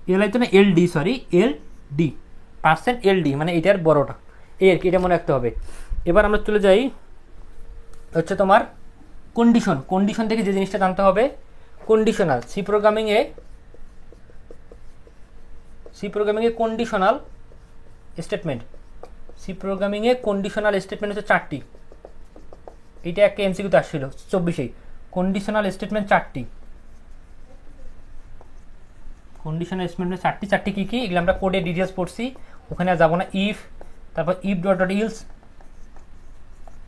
%li, তো না LD, সরি LD, %LD মানে এটার বড়টা, এই আর কি, এটা মনে রাখতে হবে। এবার আমরা চলে যাই হচ্ছে তোমার কন্ডিশন। কন্ডিশন থেকে যে জিনিসটা জানতে হবে, কন্ডিশনাল। সি প্রোগ্রামিংয়ে কন্ডিশনাল স্টেটমেন্ট, সি প্রোগ্রামিংয়ে কন্ডিশনাল স্টেটমেন্ট হচ্ছে 4টি। এইটা একটা এমসিকিউতে আসছিল 24-এই। কন্ডিশনাল স্টেটমেন্ট 4টি, কন্ডিশনাল স্টেটমেন্ট 4টি কী কী এগুলো আমরা কোডে ডিটেলস পড়ছি, ওখানে আর যাবো না। ইফ, তারপর ইফ ডট ডট ইলস,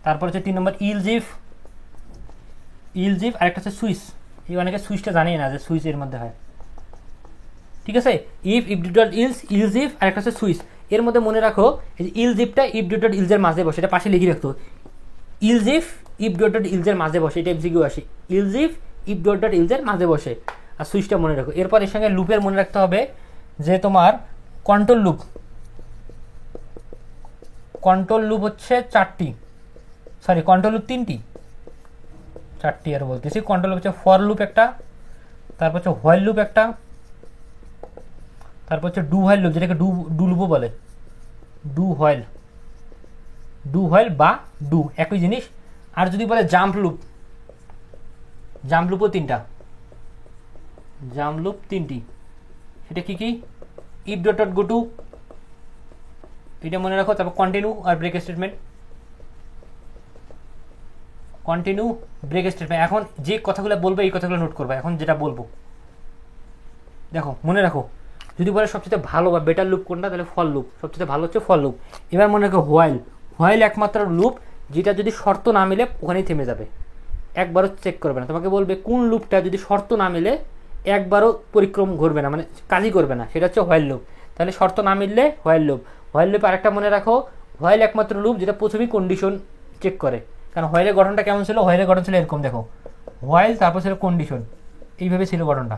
তারপর হচ্ছে 3 নম্বর ইলস ইফ, আরেকটা হচ্ছে সুইচ। এই অনেকে সুইচটা জানিয়ে না যে সুইচ এর মধ্যে হয়, ঠিক আছে। ইফ ডট ইলস ইফ, আরেকটা হচ্ছে সুইচ। এর মধ্যে মনে রাখো এই ইলস ইফটা ইফ ডট ইলসের মাঝে বসে, এটা পাশে লিখে রাখতো। ইলস ইফ ডট ইলসের মাঝে বসে, এটা এমসিকিউ আসে। ইলস ইফ ডট ইলসের মাঝে বসে, আর সুইচটা মনে রাখো। এরপর এর সঙ্গে লুপের মনে রাখতে হবে যে তোমার কন্ট্রোল লুপ হচ্ছে 4টি, সরি কন্ট্রোল লুপ 3টি, 4টি আর বলতেছি। কন্ট্রোল লুপ হচ্ছে ফর লুপ একটা, তারপর হচ্ছে হোয়াইল লুপ একটা, তারপর হচ্ছে ডু হোয়াইল লুপ, যেটাকে ডু লুপও বলে। ডু হোয়াইল বা ডু একই জিনিস। আর যদি বলে জাম্প লুপও 3টা, জাম্প লুপ 3টি। সেটা কি কি? If dot dot go to, এটা মনে রাখো। তারপর কন্টিনিউ আর ব্রেক স্টেটমেন্ট, এখন যে কথাগুলো বলবো এই কথাগুলো নোট করবা। এখন যেটা বলবো দেখো মনে রাখো, যদি বলে সবচেয়ে ভালো বা বেটার লুপ কোনটা, তাহলে ফর লুপ সবচেয়ে ভালো হচ্ছে ফর লুপ। এবার মনে রাখো হোয়াইল একমাত্র লুপ যেটা যদি শর্ত না মিলে ওখানেই থেমে যাবে, একবারও চেক করবে না। তোমাকে বলবে কোন লুপটা যদি শর্ত না মিলে একবারও পরিক্রম ঘুরবে না, মানে কাজই করবে না, সেটা হচ্ছে হোয়াইল লুপ। তাহলে শর্ত না মিললে হোয়াইল লুপ। আরেকটা মনে রাখো, হোয়াইল একমাত্র লুপ যেটা প্রথমেই কন্ডিশন চেক করে। কারণ হোয়াইলের গঠনটা কেমন ছিল? হোয়াইলের গঠন ছিল এরকম, দেখো হোয়াইল তারপর ছিল কন্ডিশন, এইভাবে ছিল গঠনটা।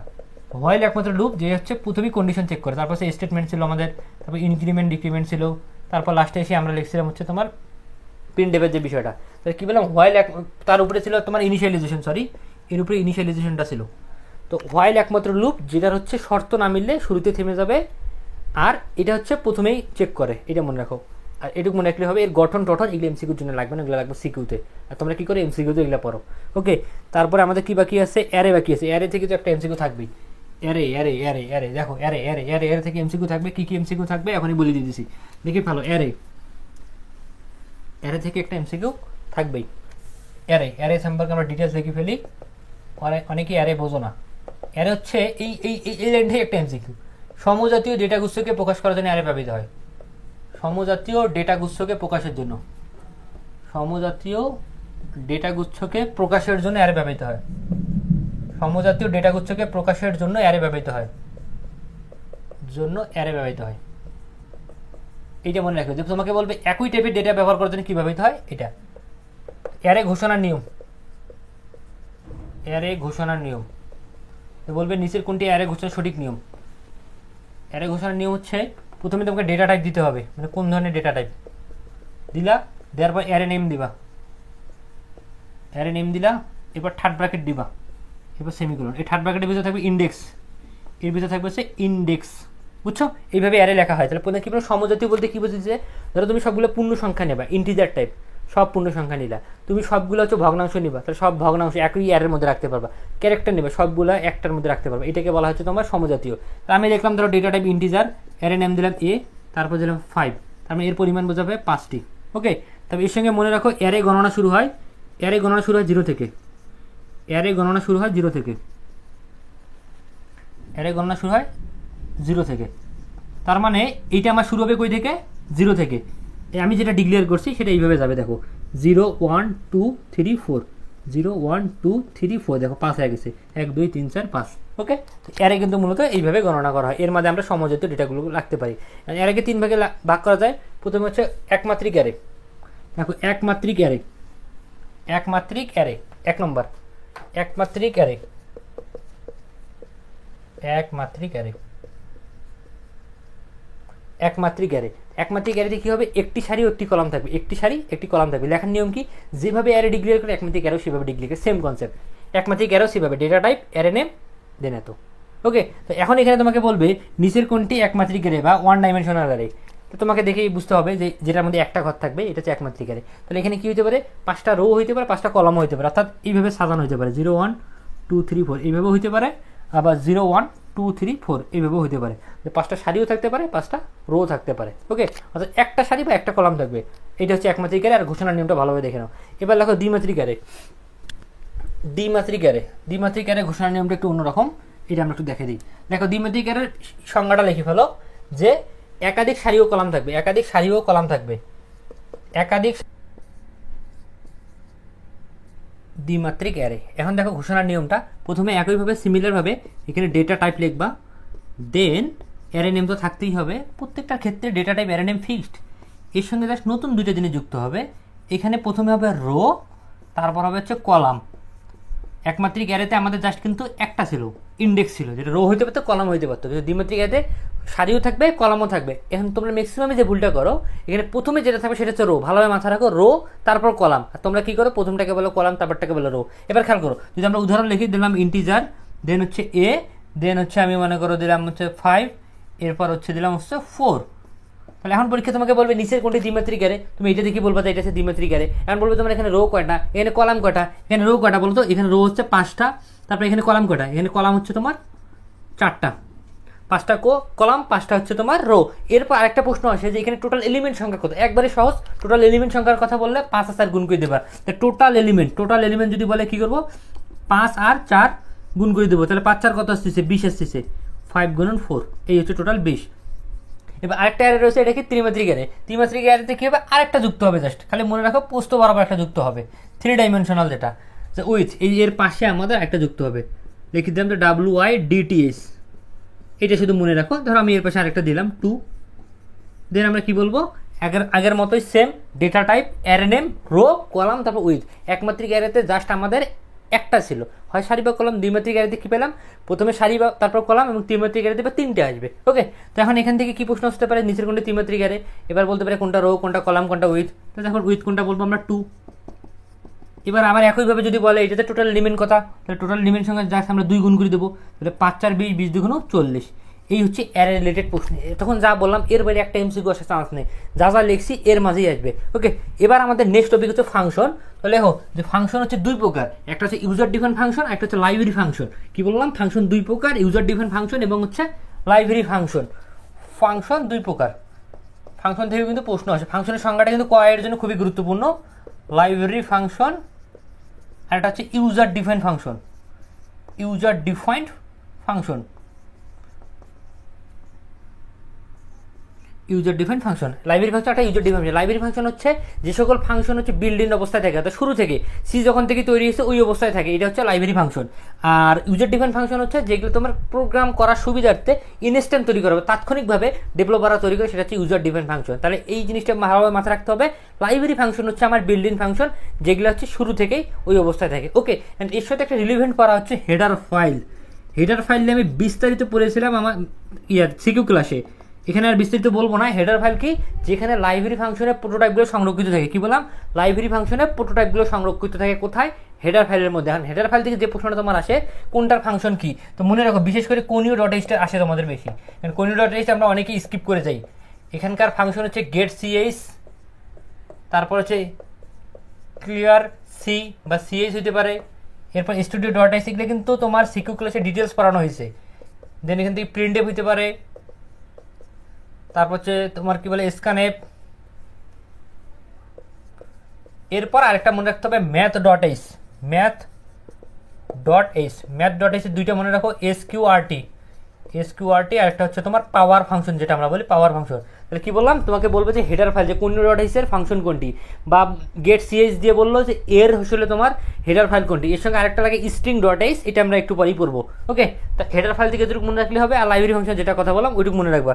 হোয়াইল একমাত্র লুপ যে হচ্ছে প্রথমেই কন্ডিশন চেক করে, তারপর সেই স্টেটমেন্ট ছিল আমাদের, তারপর ইনক্রিমেন্ট ডিক্রিমেন্ট ছিল, তারপর লাস্টে এসে আমরা লিখছিলাম হচ্ছে তোমার প্রিন্টএফের যে বিষয়টা। তাহলে কী বললাম? হোয়াইল তার উপরে ছিল তোমার ইনিশিয়ালাইজেশন, এর উপরে ইনিশিয়ালাইজেশনটা ছিল। তো হোয়াইল একমাত্র লুপ যেটার হচ্ছে শর্ত না মিললে শুরুতে থেমে যাবে, আর এটা হচ্ছে প্রথমেই চেক করে, এটা মনে রাখো। আর এটুকু মনে রাখলে হবে। এর গঠন এগুলো এমসিকিউর জন্য লাগবে না, এগুলো লাগবে সিকিউতে। আর তোমরা কী করে এমসিকিউতে এগুলো পড়ো, ওকে। তারপরে আমাদের কি বাকি আছে? অ্যারে বাকি আছে। অ্যারে থেকে তো একটা এমসিকিউ থাকবেই। অ্যারে দেখো, অ্যারে থেকে এমসিকিউ থাকবে। কি এমসিকিউ থাকবে এখনই বলে দিয়েছি, দেখি ভালো। অ্যারে থেকে একটা এমসিকিউ থাকবেই। অ্যারে সম্পর্কে আমরা ডিটেলস লিখে ফেলি, অনেকেই অ্যারে বোঝো না। অ্যারে হচ্ছে এই লাইন থেকে একটা এমসিকিউ। সমজাতীয় ডেটা গুচ্ছকে প্রকাশ করার জন্য অ্যারে ব্যবহৃত হয়। সমজাতীয় ডেটা গুচ্ছকে প্রকাশের জন্য অ্যারে ব্যবহৃত হয়। সমজাতীয় ডেটা গুচ্ছকে প্রকাশের জন্য অ্যারে ব্যবহৃত হয়। এইটা মনে রাখবে যে তোমাকে বলবে একই টাইপের ডেটা ব্যবহার করার জন্য কি ব্যবহৃত হয়, এটা। অ্যারে ঘোষণার নিয়ম, বলবে নিচের কোনটি অ্যারে ঘোষণার সঠিক নিয়ম। অ্যারে ঘোষণার নিয়ম হচ্ছে প্রথমে তোমাকে ডেটা টাইপ দিতে হবে, মানে কোন ধরনের ডেটা টাইপ দিলা, দেওয়ার পর অ্যারে নেম দিলা, এরপর থার্ড ব্র্যাকেট দিবা, এরপর সেমিকোলন। এই থার্ড ব্র্যাকেটের ভিতরে থাকবে ইন্ডেক্স, এর ভিতরে থাকবে হচ্ছে ইন্ডেক্স, বুঝছো? এইভাবে অ্যারে লেখা হয়। তাহলে প্রথমে কি বলো? সমজাতীয় বলতে কি বুঝেছে? ধরো তুমি সবগুলো পূর্ণ সংখ্যা নেবা, ইন্টিজার টাইপ, সব পূর্ণ সংখ্যা নিলা। তুমি সবগুলো হচ্ছে ভগ্নাংশ নিবা, তাহলে সব ভগ্নাংশ একই অ্যারের মধ্যে রাখতে পারবা। ক্যারেক্টার নেবে, সবগুলো একটার মধ্যে রাখতে পারবা, এটাকে বলা হচ্ছে তোমার সমজাতীয়। তা আমি লিখলাম ধরো data type integer, array name দিলাম এ, তারপর দিলাম 5, তারপরে এর পরিমাণ বোঝাবে 5টি, ওকে। তবে এর সঙ্গে মনে রাখো অ্যারে গণনা শুরু হয় 0 থেকে। অ্যারে গণনা শুরু হয় 0 থেকে। তার মানে এইটা আমার শুরু হবে কই থেকে? 0 থেকে। আমি যেটা ডিক্লেয়ার করছি সেটা এইভাবে যাবে, দেখো 0 1 2 3 4, 0 1 2 3 4, দেখো 5 হয়ে গেছে, 1 2 3 4 5, ওকে। অ্যারে কিন্তু মূলত এইভাবে গণনা করা হয়। এর মধ্যে আমরা সমজাতীয় ডেটাগুলো রাখতে পারি। অ্যারেকে 3 ভাগে ভাগ করা যায়। প্রথমে হচ্ছে একমাত্রিক অ্যারে, দেখো একমাত্রিক অ্যারে 1 নম্বর, একমাত্রিক অ্যারেতে কি হবে? একটি সারি ও একটি কলাম থাকবে, লেখার নিয়ম কি? যেভাবে অ্যারে ডিক্লেয়ার করে একমাত্রিক অ্যারেও সেভাবে ডিক্লেয়ার করে, সেম কনসেপ্ট। একমাত্রিক অ্যারেও সেভাবে ডেটা টাইপ, অ্যারে নেম, দেন এত, ওকে। তো এখন এখানে তোমাকে বলবে নিচের কোনটি একমাত্রিক অ্যারে বা 1 ডাইমেনশনাল অ্যারে। তো তোমাকে দেখেই বুঝতে হবে যে যেটার মধ্যে একটা ঘর থাকবে এটা হচ্ছে একমাত্রিক অ্যারে। তাহলে এখানে কি হতে পারে, 5টা রো হইতে পারে, 5টা কলামও হইতে পারে, অর্থাৎ এইভাবে সাজানো হতে পারে 0 1 2 3 4 এইভাবেও হইতে পারে, আবার 0 1 2 3 4 এইভাবেও হইতে পারে। 5টা সারিও থাকতে পারে, 5টা রো থাকতে পারে। ওকে, অর্থাৎ একটা সারি বা একটা কলাম থাকবে। এটা হচ্ছে একমাত্রিক অ্যারে। আর ঘোষণার নিয়মটা ভালোভাবে দেখে নাও। এবার দেখো দ্বিমাত্রিক অ্যারে। দ্বিমাত্রিক অ্যারে ঘোষণার নিয়মটা একটু অন্যরকম, এটা আমরা একটু দেখে দিই। দেখো দ্বিমাত্রিক অ্যারের সংজ্ঞাটা লিখে ফেলো যে একাধিক সারি ও কলাম থাকবে, একাধিক সারি ও কলাম থাকবে, একাধিক দ্বিমাত্রিক অ্যারে। এখন দেখো ঘোষণার নিয়মটা, প্রথমে একইভাবে সিমিলারভাবে এখানে ডেটা টাইপ লিখবা, দেন অ্যারে নেম তো থাকতেই হবে, প্রত্যেকটার ক্ষেত্রে data type array name fixed. এর সঙ্গে জাস্ট নতুন দুইটা জিনিস যুক্ত হবে। এখানে প্রথমে হবে রো, তারপর হবে হচ্ছে কলাম। একমাত্রিক অ্যারেতে আমাদের জাস্ট কিন্তু একটা ছিল, ইন্ডেক্স ছিল, যেটা রো হইতে পারতো, কলাম হইতে পারতো। দ্বিমাত্রিক অ্যারেতে সারিও থাকবে, কলামও থাকবে। এখন তোমরা ম্যাক্সিমামে যে ভুলটা করো, এখানে প্রথমে যেটা থাকবে সেটা হচ্ছে রো। ভালোভাবে মাথা রাখো, রো তারপর কলাম। আর তোমরা কি করো, প্রথমটাকে বলো কলাম, তারপরটাকে বলো রো। এবার খেয়াল করো, যদি আমরা উদাহরণ লিখি, দিলাম ইন্টিজার, দেন হচ্ছে এ, দেন হচ্ছে আমি মনে করো দিলাম হচ্ছে 5, এরপর হচ্ছে দিলাম হচ্ছে 4। তাহলে এখন পরীক্ষা তোমাকে বলবে নিচের কোনটি দ্বিমাত্রিক অ্যারে, তুমি এটা দেখি বলবা যে এটা হচ্ছে দ্বিমাত্রিক অ্যারে। এখন বলবে তোমার এখানে রো কয়টা, এখানে কলাম কয়টা, এখানে রো কয়টা বলতো, এখানে রো হচ্ছে 5টা, তারপরে এখানে কলাম কয়টা, এখানে কলাম হচ্ছে তোমার 4টা, 5টা কলাম, 5টা হচ্ছে তোমার রো। এরপর আরেকটা প্রশ্ন আসে যে এখানে টোটাল এলিমেন্ট সংখ্যা কত। একবারে সহজ, টোটাল এলিমেন্ট সংখ্যার কথা বললে 5 আর 4 গুণ করে দেবা। টোটাল এলিমেন্ট যদি বলে কি করবো, 5 আর 4 গুণ করে দেবো। তাহলে 5 4 কত আসতেছে, 20 আসতেছে, 5 গুণন 4, এই হচ্ছে টোটাল 20। এবার আরেকটা অ্যারে রয়েছে, এটা কি ত্রিমাত্রিক অ্যারে। ত্রিমাত্রিক অ্যারেতে কি হবে, আরেকটা যুক্ত হবে, জাস্ট খালি মনে রাখো পোস্ত বরাবর একটা যুক্ত হবে, 3 ডাইমেনশনাল যেটা উইথ, এই এর পাশে আমাদের একটা যুক্ত হবে, লিখে দিলাম তো WIDTS, এটা শুধু মনে রাখো। ধরো আমি এর পাশে আরেকটা দিলাম 2, দেন আমরা কি বলবো, আগের মতোই same data type array name rho column তারপর উইথ। একমাত্রিক অ্যারেতে জাস্ট আমাদের একটা ছিল, হয় সারি বা কলাম। দ্বিমাত্রিক অ্যারেতে কি পেলাম, প্রথমে সারি বা তারপর কলাম, এবং ত্রিমাত্রিক অ্যারেতে 3টে আসবে। ওকে, তো এখন এখান থেকে কি প্রশ্ন আসতে পারে, নিচের কোনটি ত্রিমাত্রিক অ্যারে, এবার বলতে পারে কোনটা রো, কোনটা কলাম, কোনটা উইথ। তো এখন উইথ কোনটা বলবো আমরা, 2। এবার আবার একইভাবে যদি বলে এটাতে টোটাল এলিমেন্ট কথা, তাহলে টোটাল এলিমেন্ট সঙ্গে জাস্ট আমরা 2 গুণ করে দেবো, তাহলে 5 4 20, 20 2 40। এই হচ্ছে অ্যারে রিলেটেড প্রশ্ন। তখন যা বললাম এর বাইরে একটা এমসিকিউ আসার চান্স নেই, যা যা লিখছি এর মাঝেই আসবে। ওকে, এবার আমাদের নেক্সট টপিক হচ্ছে ফাংশন। তাহলে দেখো যে ফাংশন হচ্ছে 2 প্রকার, একটা হচ্ছে ইউজার ডিফাইন্ড ফাংশন, একটা হচ্ছে লাইব্রেরি ফাংশন। কি বললাম, ফাংশন 2 প্রকার, ইউজার ডিফাইন্ড ফাংশন এবং হচ্ছে লাইব্রেরি ফাংশন। ফাংশন 2 প্রকার, ফাংশন থেকে কিন্তু প্রশ্ন আসে। ফাংশনের সংজ্ঞাটা কিন্তু কয়ের জন্য খুবই গুরুত্বপূর্ণ, লাইব্রেরি ফাংশন, আর এটা হচ্ছে user defined function. User defined function, user defined function, library function একটা ইউজার ডিফাইন্ড। লাইব্রেরি ফাংশন হচ্ছে যে সকল ফাংশন হচ্ছে বিল্ড ইন অবস্থায় থাকে, অর্থাৎ শুরু থেকে সি যখন থেকে তৈরি হয়েছে ওই অবস্থায় থাকে, এটা হচ্ছে লাইব্রেরি ফাংশন। আর ইউজার ডিফাইন্ড ফাংশন হচ্ছে যেগুলো তোমার প্রোগ্রাম করার সুবিধার্থে ইনস্ট্যান্ট তৈরি করা হবে, তাৎক্ষণিকভাবে ডেভেলপাররা তৈরি করে, সেটা হচ্ছে ইউজার ডিফাইন্ড ফাংশন। তাহলে এই জিনিসটা ভালোভাবে মাথায় রাখতে হবে। লাইব্রেরি ফাংশন হচ্ছে আমার বিল্ড ইন ফাংশন, যেগুলো হচ্ছে শুরু থেকেই ওই অবস্থায় থাকে। ওকে, অ্যান্ড এর সাথে একটা রিলিভেন্ট করা হচ্ছে হেডার ফাইল। হেডার ফাইল নিয়ে আমি বিস্তারিত পড়েছিলাম আমার সিকিউ ক্লাসে, এখানে আর বিস্তারিত বলবো না। হেডার ফাইল কি, যেখানে লাইব্রেরি ফাংশনের প্রোটোটাইপগুলো সংরক্ষিত থাকে। কি বললাম, লাইব্রেরি ফাংশনের প্রোটোটাইপগুলো সংরক্ষিত থাকে কোথায়, হেডার ফাইলের মধ্যে। এখন হেডার ফাইল থেকে যে প্রশ্নটা তোমার আসে, কোনটার ফাংশন কি, তো মনে রাখো বিশেষ করে কোনিও ডট এইচটা আসে তোমাদের বেশি। কোনিও ডট এইচ আমরা অনেকেই স্কিপ করে যাই। এখানকার ফাংশন হচ্ছে গেট সিএইচ, তারপর হচ্ছে ক্লিয়ার সি বা সিএইচ হতে পারে, এরপর স্টুডিও ডট এইচ, এগুলো কিন্তু তোমার সিকিউ ক্লাসে ডিটেলস পড়ানো হয়েছে। দেন এখান থেকে প্রিন্ট এফ হতে পারে, তারপর হচ্ছে তোমার কি বলে স্ক্যানএফ। এরপর আরেকটা মনে রাখতে হবে math dot H, math dot H, math dot H দুইটা মনে রাখো, এসকিউআরটি, আর একটা হচ্ছে তোমার পাওয়ার ফাংশন, যেটা আমরা বলি পাওয়ার ফাংশন। তাহলে কি বললাম, তোমাকে বলবে যে হেডার ফাইল যে কোন ডট এইচ এর ফাংশন কোনটি, বা গেট সিএইচ দিয়ে বললো যে এর আসলে তোমার হেডার ফাইল কোনটি। এর সঙ্গে আরেকটা লাগে স্ট্রিং ডট এইচ, এটা আমরা একটু পরেই পড়বো। ওকে, তা হেডার ফাইল থেকে এটুকু মনে রাখলে হবে, আর লাইব্রেরি ফাংশন যেটা কথা বললাম ওইটুকু মনে রাখবা।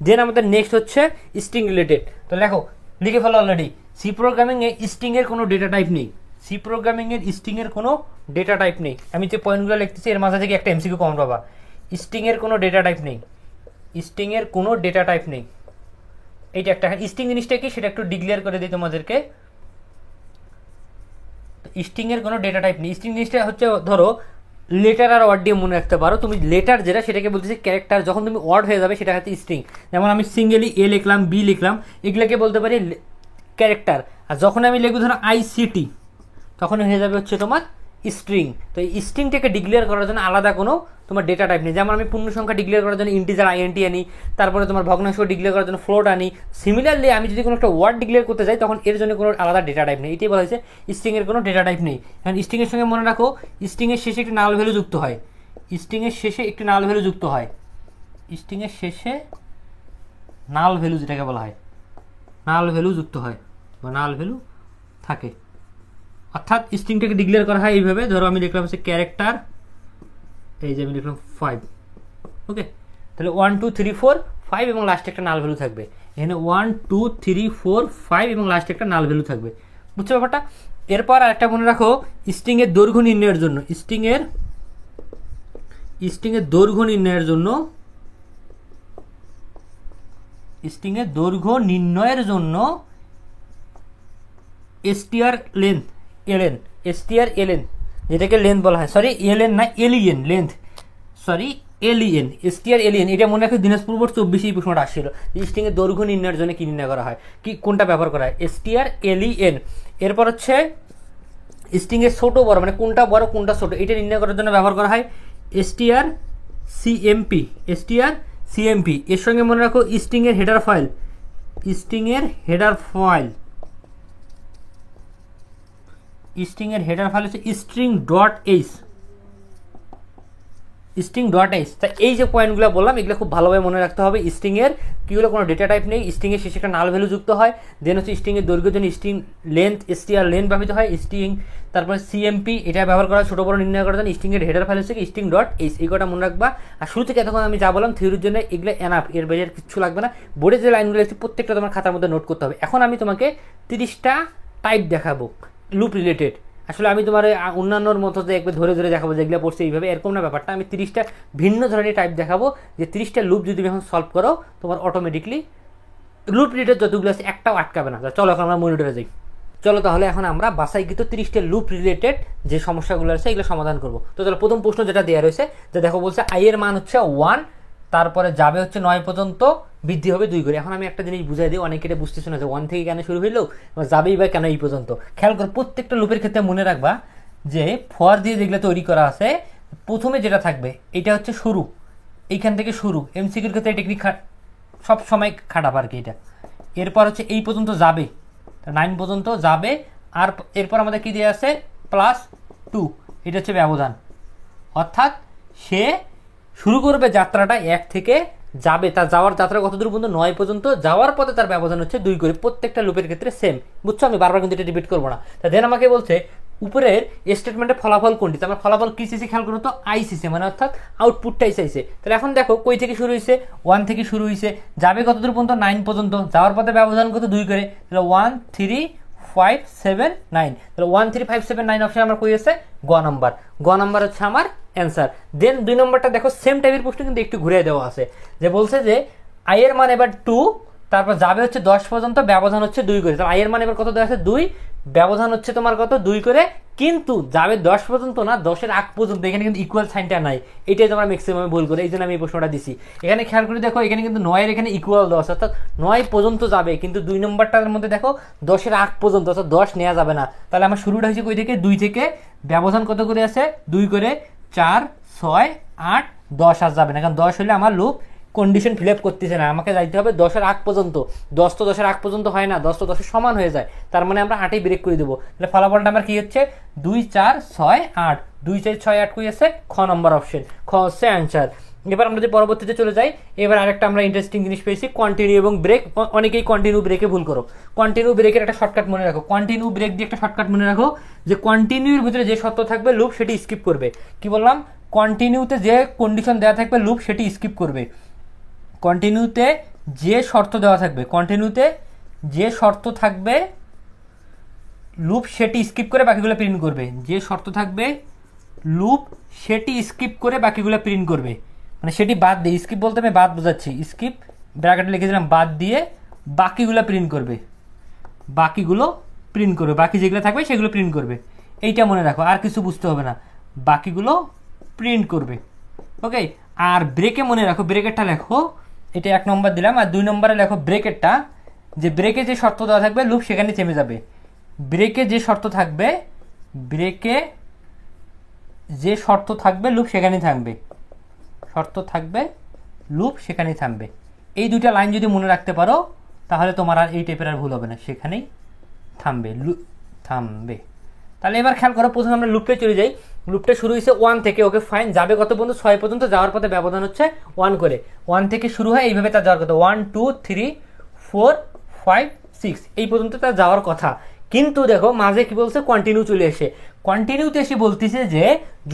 দেন আমাদের নেক্সট হচ্ছে স্ট্রিং রিলেটেড। তো দেখো লিখে ফেলো অলরেডি, সি প্রোগ্রামিং এ স্ট্রিং এর কোনো ডেটা টাইপ নেই, সি প্রোগ্রামিং এর স্ট্রিং এর কোনো ডেটা টাইপ নেই। আমি যে পয়েন্টগুলো লিখতেছি এর মাঝে থেকে একটা এমসিকিউ কমন পাবা, স্ট্রিং এর কোনো ডেটা টাইপ নেই, স্ট্রিং এর কোনো ডেটা টাইপ নেই। এইটা একটা স্ট্রিং জিনিসটা কি সেটা একটু ডিক্লেয়ার করে দিই তোমাদেরকে। স্ট্রিং এর কোনো ডেটা টাইপ নেই। স্ট্রিং জিনিসটা হচ্ছে ধরো লেটার আর ওয়ার্ড দিয়ে মনে রাখতে পারো। তুমি লেটার যেটা সেটাকে বলতেছি ক্যারেক্টার, যখন তুমি ওয়ার্ড হয়ে যাবে সেটা হচ্ছে স্ট্রিং। যেমন আমি সিঙ্গেলি এ লিখলাম, বি লিখলাম, এগুলোকে বলতে পারি ক্যারেক্টার। আর যখন আমি লিখবো ধরো ICT, তখন হয়ে যাবে হচ্ছে তোমার স্ট্রিং। তো এই স্ট্রিংটাকে ডিক্লেয়ার করার জন্য আলাদা কোনো তোমার ডেটা টাইপ নেই। যেমন আমি পূর্ণ সংখ্যা ডিক্লেয়ার করার জন্য ইন্টিজার INT আনি, তারপরে তোমার ভগ্নাংশ ডিক্লেয়ার করার জন্য ফ্লোট আনি। সিমিলারলি আমি যদি কোনো একটা ওয়ার্ড ডিক্লেয়ার করতে চাই তখন এর জন্য কোনো আলাদা ডেটা টাইপ নেই। এটাই বলা হয়েছে স্ট্রিংয়ের কোনো ডেটা টাইপ নেই। কারণ স্ট্রিংয়ের সঙ্গে মনে রাখো, স্ট্রিংয়ের শেষে একটি নাল ভ্যালু যুক্ত হয়। স্ট্রিংয়ের শেষে একটি নাল ভ্যালু যুক্ত হয়। স্ট্রিংয়ের শেষে নাল ভ্যালু যেটাকে বলা হয়, নাল ভ্যালু যুক্ত হয় বা নাল ভ্যালু থাকে। অর্থাৎ স্ট্রিংটাকে ডিক্লেয়ার করা হয় এইভাবে। ধরো আমি লিখলাম হচ্ছে ক্যারেক্টার, এই যে আমি লিখলাম 5, ওকে। তাহলে 1 2 3 4 5 এবং লাস্টে একটা নাল ভ্যালু থাকবে। এখানে 1 2 3 4 5 এবং লাস্টে একটা নাল ভ্যালু থাকবে। বুঝছো ব্যাপারটা? এরপর আরেকটা মনে রাখো, স্ট্রিংয়ের দৈর্ঘ্য নির্ণয়ের জন্য, স্ট্রিংয়ের দৈর্ঘ্য নির্ণয়ের জন্য, স্ট্রিংয়ের দৈর্ঘ্য নির্ণয়ের জন্য strlen, যেটাকে লেন্থ বলা হয়, সরি এলএন না alien, length, sorry alien, strlen, এটা মনে রাখো দিনাজপুর বোর্ড 24 এই প্রশ্নটা আসছিল। স্ট্রিং এর দৈর্ঘ্য নির্ণয়ের জন্য কি নির্ণয় করা হয়, কি কোনটা ব্যবহার করা হয়, strlen। এরপর হচ্ছে স্ট্রিং এর ছোট বড়, মানে কোনটা বড় কোনটা ছোট, এটা নির্ণয় করার জন্য ব্যবহার করা হয় strcmp। এর সঙ্গে মনে রাখো স্ট্রিং এর হেডার ফাইল, হচ্ছে string.h। তা এই যে পয়েন্টগুলো বললাম এগুলো খুব ভালোভাবে মনে রাখতে হবে। স্ট্রিং এর কিগুলো কোনো ডেটা টাইপ নেই, স্ট্রিং এর শেষে একটা নাল ভ্যালু যুক্ত হয়। দেন হচ্ছে স্ট্রিং এর দৈর্ঘ্যের জন্য স্ট্রিং লেন্থ, strlen ব্যবহৃত হয়। স্ট্রিং, তারপরে CMP, এটা ব্যবহার করা ছোট বড় নির্ণয় করার জন্য। স্ট্রিং এর হেডার ফাইল হচ্ছে string.h। এই কটা মনে রাখবা। আর শুরু থেকে এতক্ষণ আমি যা বললাম থিওরির জন্য এগুলো এনাফ, এর বাইরে কিছু লাগবে না। বোর্ডে যে লাইনগুলো আছে প্রত্যেকটা তোমার খাতার মধ্যে নোট করতে হবে। এখন আমি তোমাকে 30টা টাইপ দেখাবো লুপ রিলেটেড। আসলে আমি তোমার অন্যান্যর মতো যে একবার ধরে ধরে দেখাবো যেগুলো পড়ছে এইভাবে, এরকম না ব্যাপারটা। আমি 30টা ভিন্ন ধরনের টাইপ দেখাবো, যে 30টা লুপ যদি এখন সলভ করো তোমার অটোমেটিকলি লুপ রিলেটেড যতগুলো আছে একটাও আটকাবে না। চলো এখন আমরা মনিটরে যাই। চলো তাহলে এখন আমরা বাসাইকৃত 30টা লুপ রিলেটেড যে সমস্যাগুলো আছে এগুলো সমাধান করবো। তো চলো প্রথম প্রশ্ন যেটা দেওয়া রয়েছে, যে দেখো বলছে i এর মান হচ্ছে 1, তারপরে যাবে হচ্ছে 9 পর্যন্ত, বৃদ্ধি হবে 2 করে। এখন আমি একটা জিনিস বুঝাই দিই, অনেকে এটা বুঝতেছে না যে 1 থেকে কেন শুরু হইলো, যাবেই বা কেন এই পর্যন্ত। খেয়াল করো প্রত্যেকটা লুপের ক্ষেত্রে মনে রাখবা যে ফর দিয়ে যেগুলো তৈরি করা আছে, প্রথমে যেটা থাকবে এটা হচ্ছে শুরু, এইখান থেকে শুরু। এমসিকিউর ক্ষেত্রে টেকনিক সব সময় খাটাব আর কি এটা। এরপর হচ্ছে এই পর্যন্ত যাবে, 9 পর্যন্ত যাবে। আর এরপর আমাদের কি দিয়ে আছে +2, এটা হচ্ছে ব্যবধান। অর্থাৎ সে শুরু করবে যাত্রাটা 1 থেকে, যাবে তার যাওয়ার যাত্রা কত দূর পর্যন্ত, 9 পর্যন্ত। যাওয়ার পথে তার ব্যবধান হচ্ছে 2 করে। প্রত্যেকটা লুপের ক্ষেত্রে সেম, বুঝছো? আমি বারবার কিন্তু এটা রিপিট করবো না। তা দেন আমাকে বলছে উপরের স্টেটমেন্টের ফলাফল কোনটি। আমার ফলাফল কি চাইছে খেয়াল করো তো, ICC, মানে অর্থাৎ আউটপুটটাই চাইছে। তাহলে এখন দেখো কই থেকে শুরু হয়েছে, 1 থেকে শুরু হয়েছে, যাবে কত দূর পর্যন্ত, 9 পর্যন্ত। যাওয়ার পথে ব্যবধান কত, 2 করে। তাহলে 1 3 5 7 9। তাহলে 1 3 5 7 9 অপশন আমার কই আছে, গ নাম্বার। গ নাম্বার হচ্ছে আমার অ্যান্সার। দেন 2 নম্বরটা দেখো সেম টাইপের প্রশ্ন কিন্তু একটু ঘুরে দেওয়া আছে, যে বলছে যে i এর মান এবার 2, তারপর যাবে হচ্ছে 10 পর্যন্ত, ব্যবধান হচ্ছে 2 করে। তাহলে i এর মান এবার কত দেওয়া আছে, 2, ব্যবধান হচ্ছে তোমার কত, 2 করে। কিন্তু যাবে 10 পর্যন্ত না, 10-এর আগ পর্যন্ত। এখানে কিন্তু ইকুয়াল সাইনটা নাই, এটাই তোমরা ম্যাক্সিমাম ভুল করে, এই জন্য আমি এই প্রশ্নটা দিছি। এখানে খেয়াল করে দেখো, এখানে কিন্তু 9-এর এখানে ইকুয়াল দেওয়া আছে, অর্থাৎ 9 পর্যন্ত যাবে, কিন্তু 2 নম্বরটার মধ্যে দেখো 10-এর আগ পর্যন্ত, অর্থাৎ 10 নেওয়া যাবে না। তাহলে আমার শুরুটা হয়েছে কই থেকে, 2 থেকে। ব্যবধান কত করে আছে, 2 করে। 4 6 8 10 আর যাবে না, কারণ 10 হলে আমার লুপ কন্ডিশন ফিল আপ করতেছে না, আমাকে যাইতে হবে 10-এর আগ পর্যন্ত। 10 তো 10-এর আগ পর্যন্ত হয় না, 10 তো 10-এর সমান হয়ে যায়, তার মানে আমরা 8-এই ব্রেক করে দেবো। তাহলে ফলাফলটা আমার কি হচ্ছে, 2 4 6 8, 2 4 6 8 কই আছে, খ নম্বর অপশন, খ হচ্ছে অ্যান্সার। এবার আমরা যদি পরবর্তীতে চলে যাই, এবার আরেকটা আমরা ইন্টারেস্টিং জিনিস পেয়েছি, কন্টিনিউ এবং ব্রেক। অনেকেই কন্টিনিউ ব্রেকে ভুল করো। কন্টিনিউ ব্রেকের একটা শর্টকাট মনে রাখো, কন্টিনিউ ব্রেক দিয়ে একটা শর্টকাট মনে রাখো, যে কন্টিনিউর ভিতরে যে শর্ত থাকবে লুপ সেটি স্কিপ করবে। কি বললাম, কন্টিনিউতে যে কন্ডিশন দেওয়া থাকবে লুপ সেটি স্কিপ করবে। কন্টিনিউতে যে শর্ত দেওয়া থাকবে, কন্টিনিউতে যে শর্ত থাকবে লুপ সেটি স্কিপ করে বাকিগুলো প্রিন্ট করবে। যে শর্ত থাকবে লুপ সেটি স্কিপ করে বাকিগুলো প্রিন্ট করবে, মানে সেটি বাদ দিয়ে, স্কিপ বলতে আমি বাদ বোঝাচ্ছি, স্কিপ ব্র্যাকেটে লিখে দিলাম, বাদ দিয়ে বাকিগুলো প্রিন্ট করবে, বাকিগুলো প্রিন্ট করবে, বাকি যেগুলো থাকবে সেগুলো প্রিন্ট করবে। এইটা মনে রাখো, আর কিছু বুঝতে হবে না, বাকিগুলো প্রিন্ট করবে। ওকে, আর ব্রেকে মনে রাখো, ব্রেকেটটা লেখো, এটা 1 নম্বর দিলাম। আর 2 নম্বরে লেখো ব্রেকেটটা, যে ব্রেকে যে শর্ত দেওয়া থাকবে লুপ সেখানে থেমে যাবে। ব্রেকে যে শর্ত থাকবে, ব্রেকে যে শর্ত থাকবে লুপ সেখানেই থামবে, শর্ত থাকবে লুপ সেখানেই থামবে। এই দুইটা লাইন যদি মনে রাখতে পারো তাহলে তোমার আর এই টাইপের আর ভুল হবে না, সেখানেই থামবে, থামবে। তাহলে এবার খেয়াল করো, প্রথমে আমরা লুপে চলে যাই। লুপটা শুরু হয়েছে 1 থেকে, ওকে ফাইন। যাবে কত পর্যন্ত? 6 পর্যন্ত। যাওয়ার পথে ব্যবধান হচ্ছে 1 করে। 1 থেকে শুরু হয়, এইভাবে তার যাওয়ার কথা 1 2 3 4 5 6, এই পর্যন্ত তার যাওয়ার কথা। কিন্তু দেখো মাঝে কি বলছে, কন্টিনিউ চলে এসে, কন্টিনিউতে এসে বলতেছে যে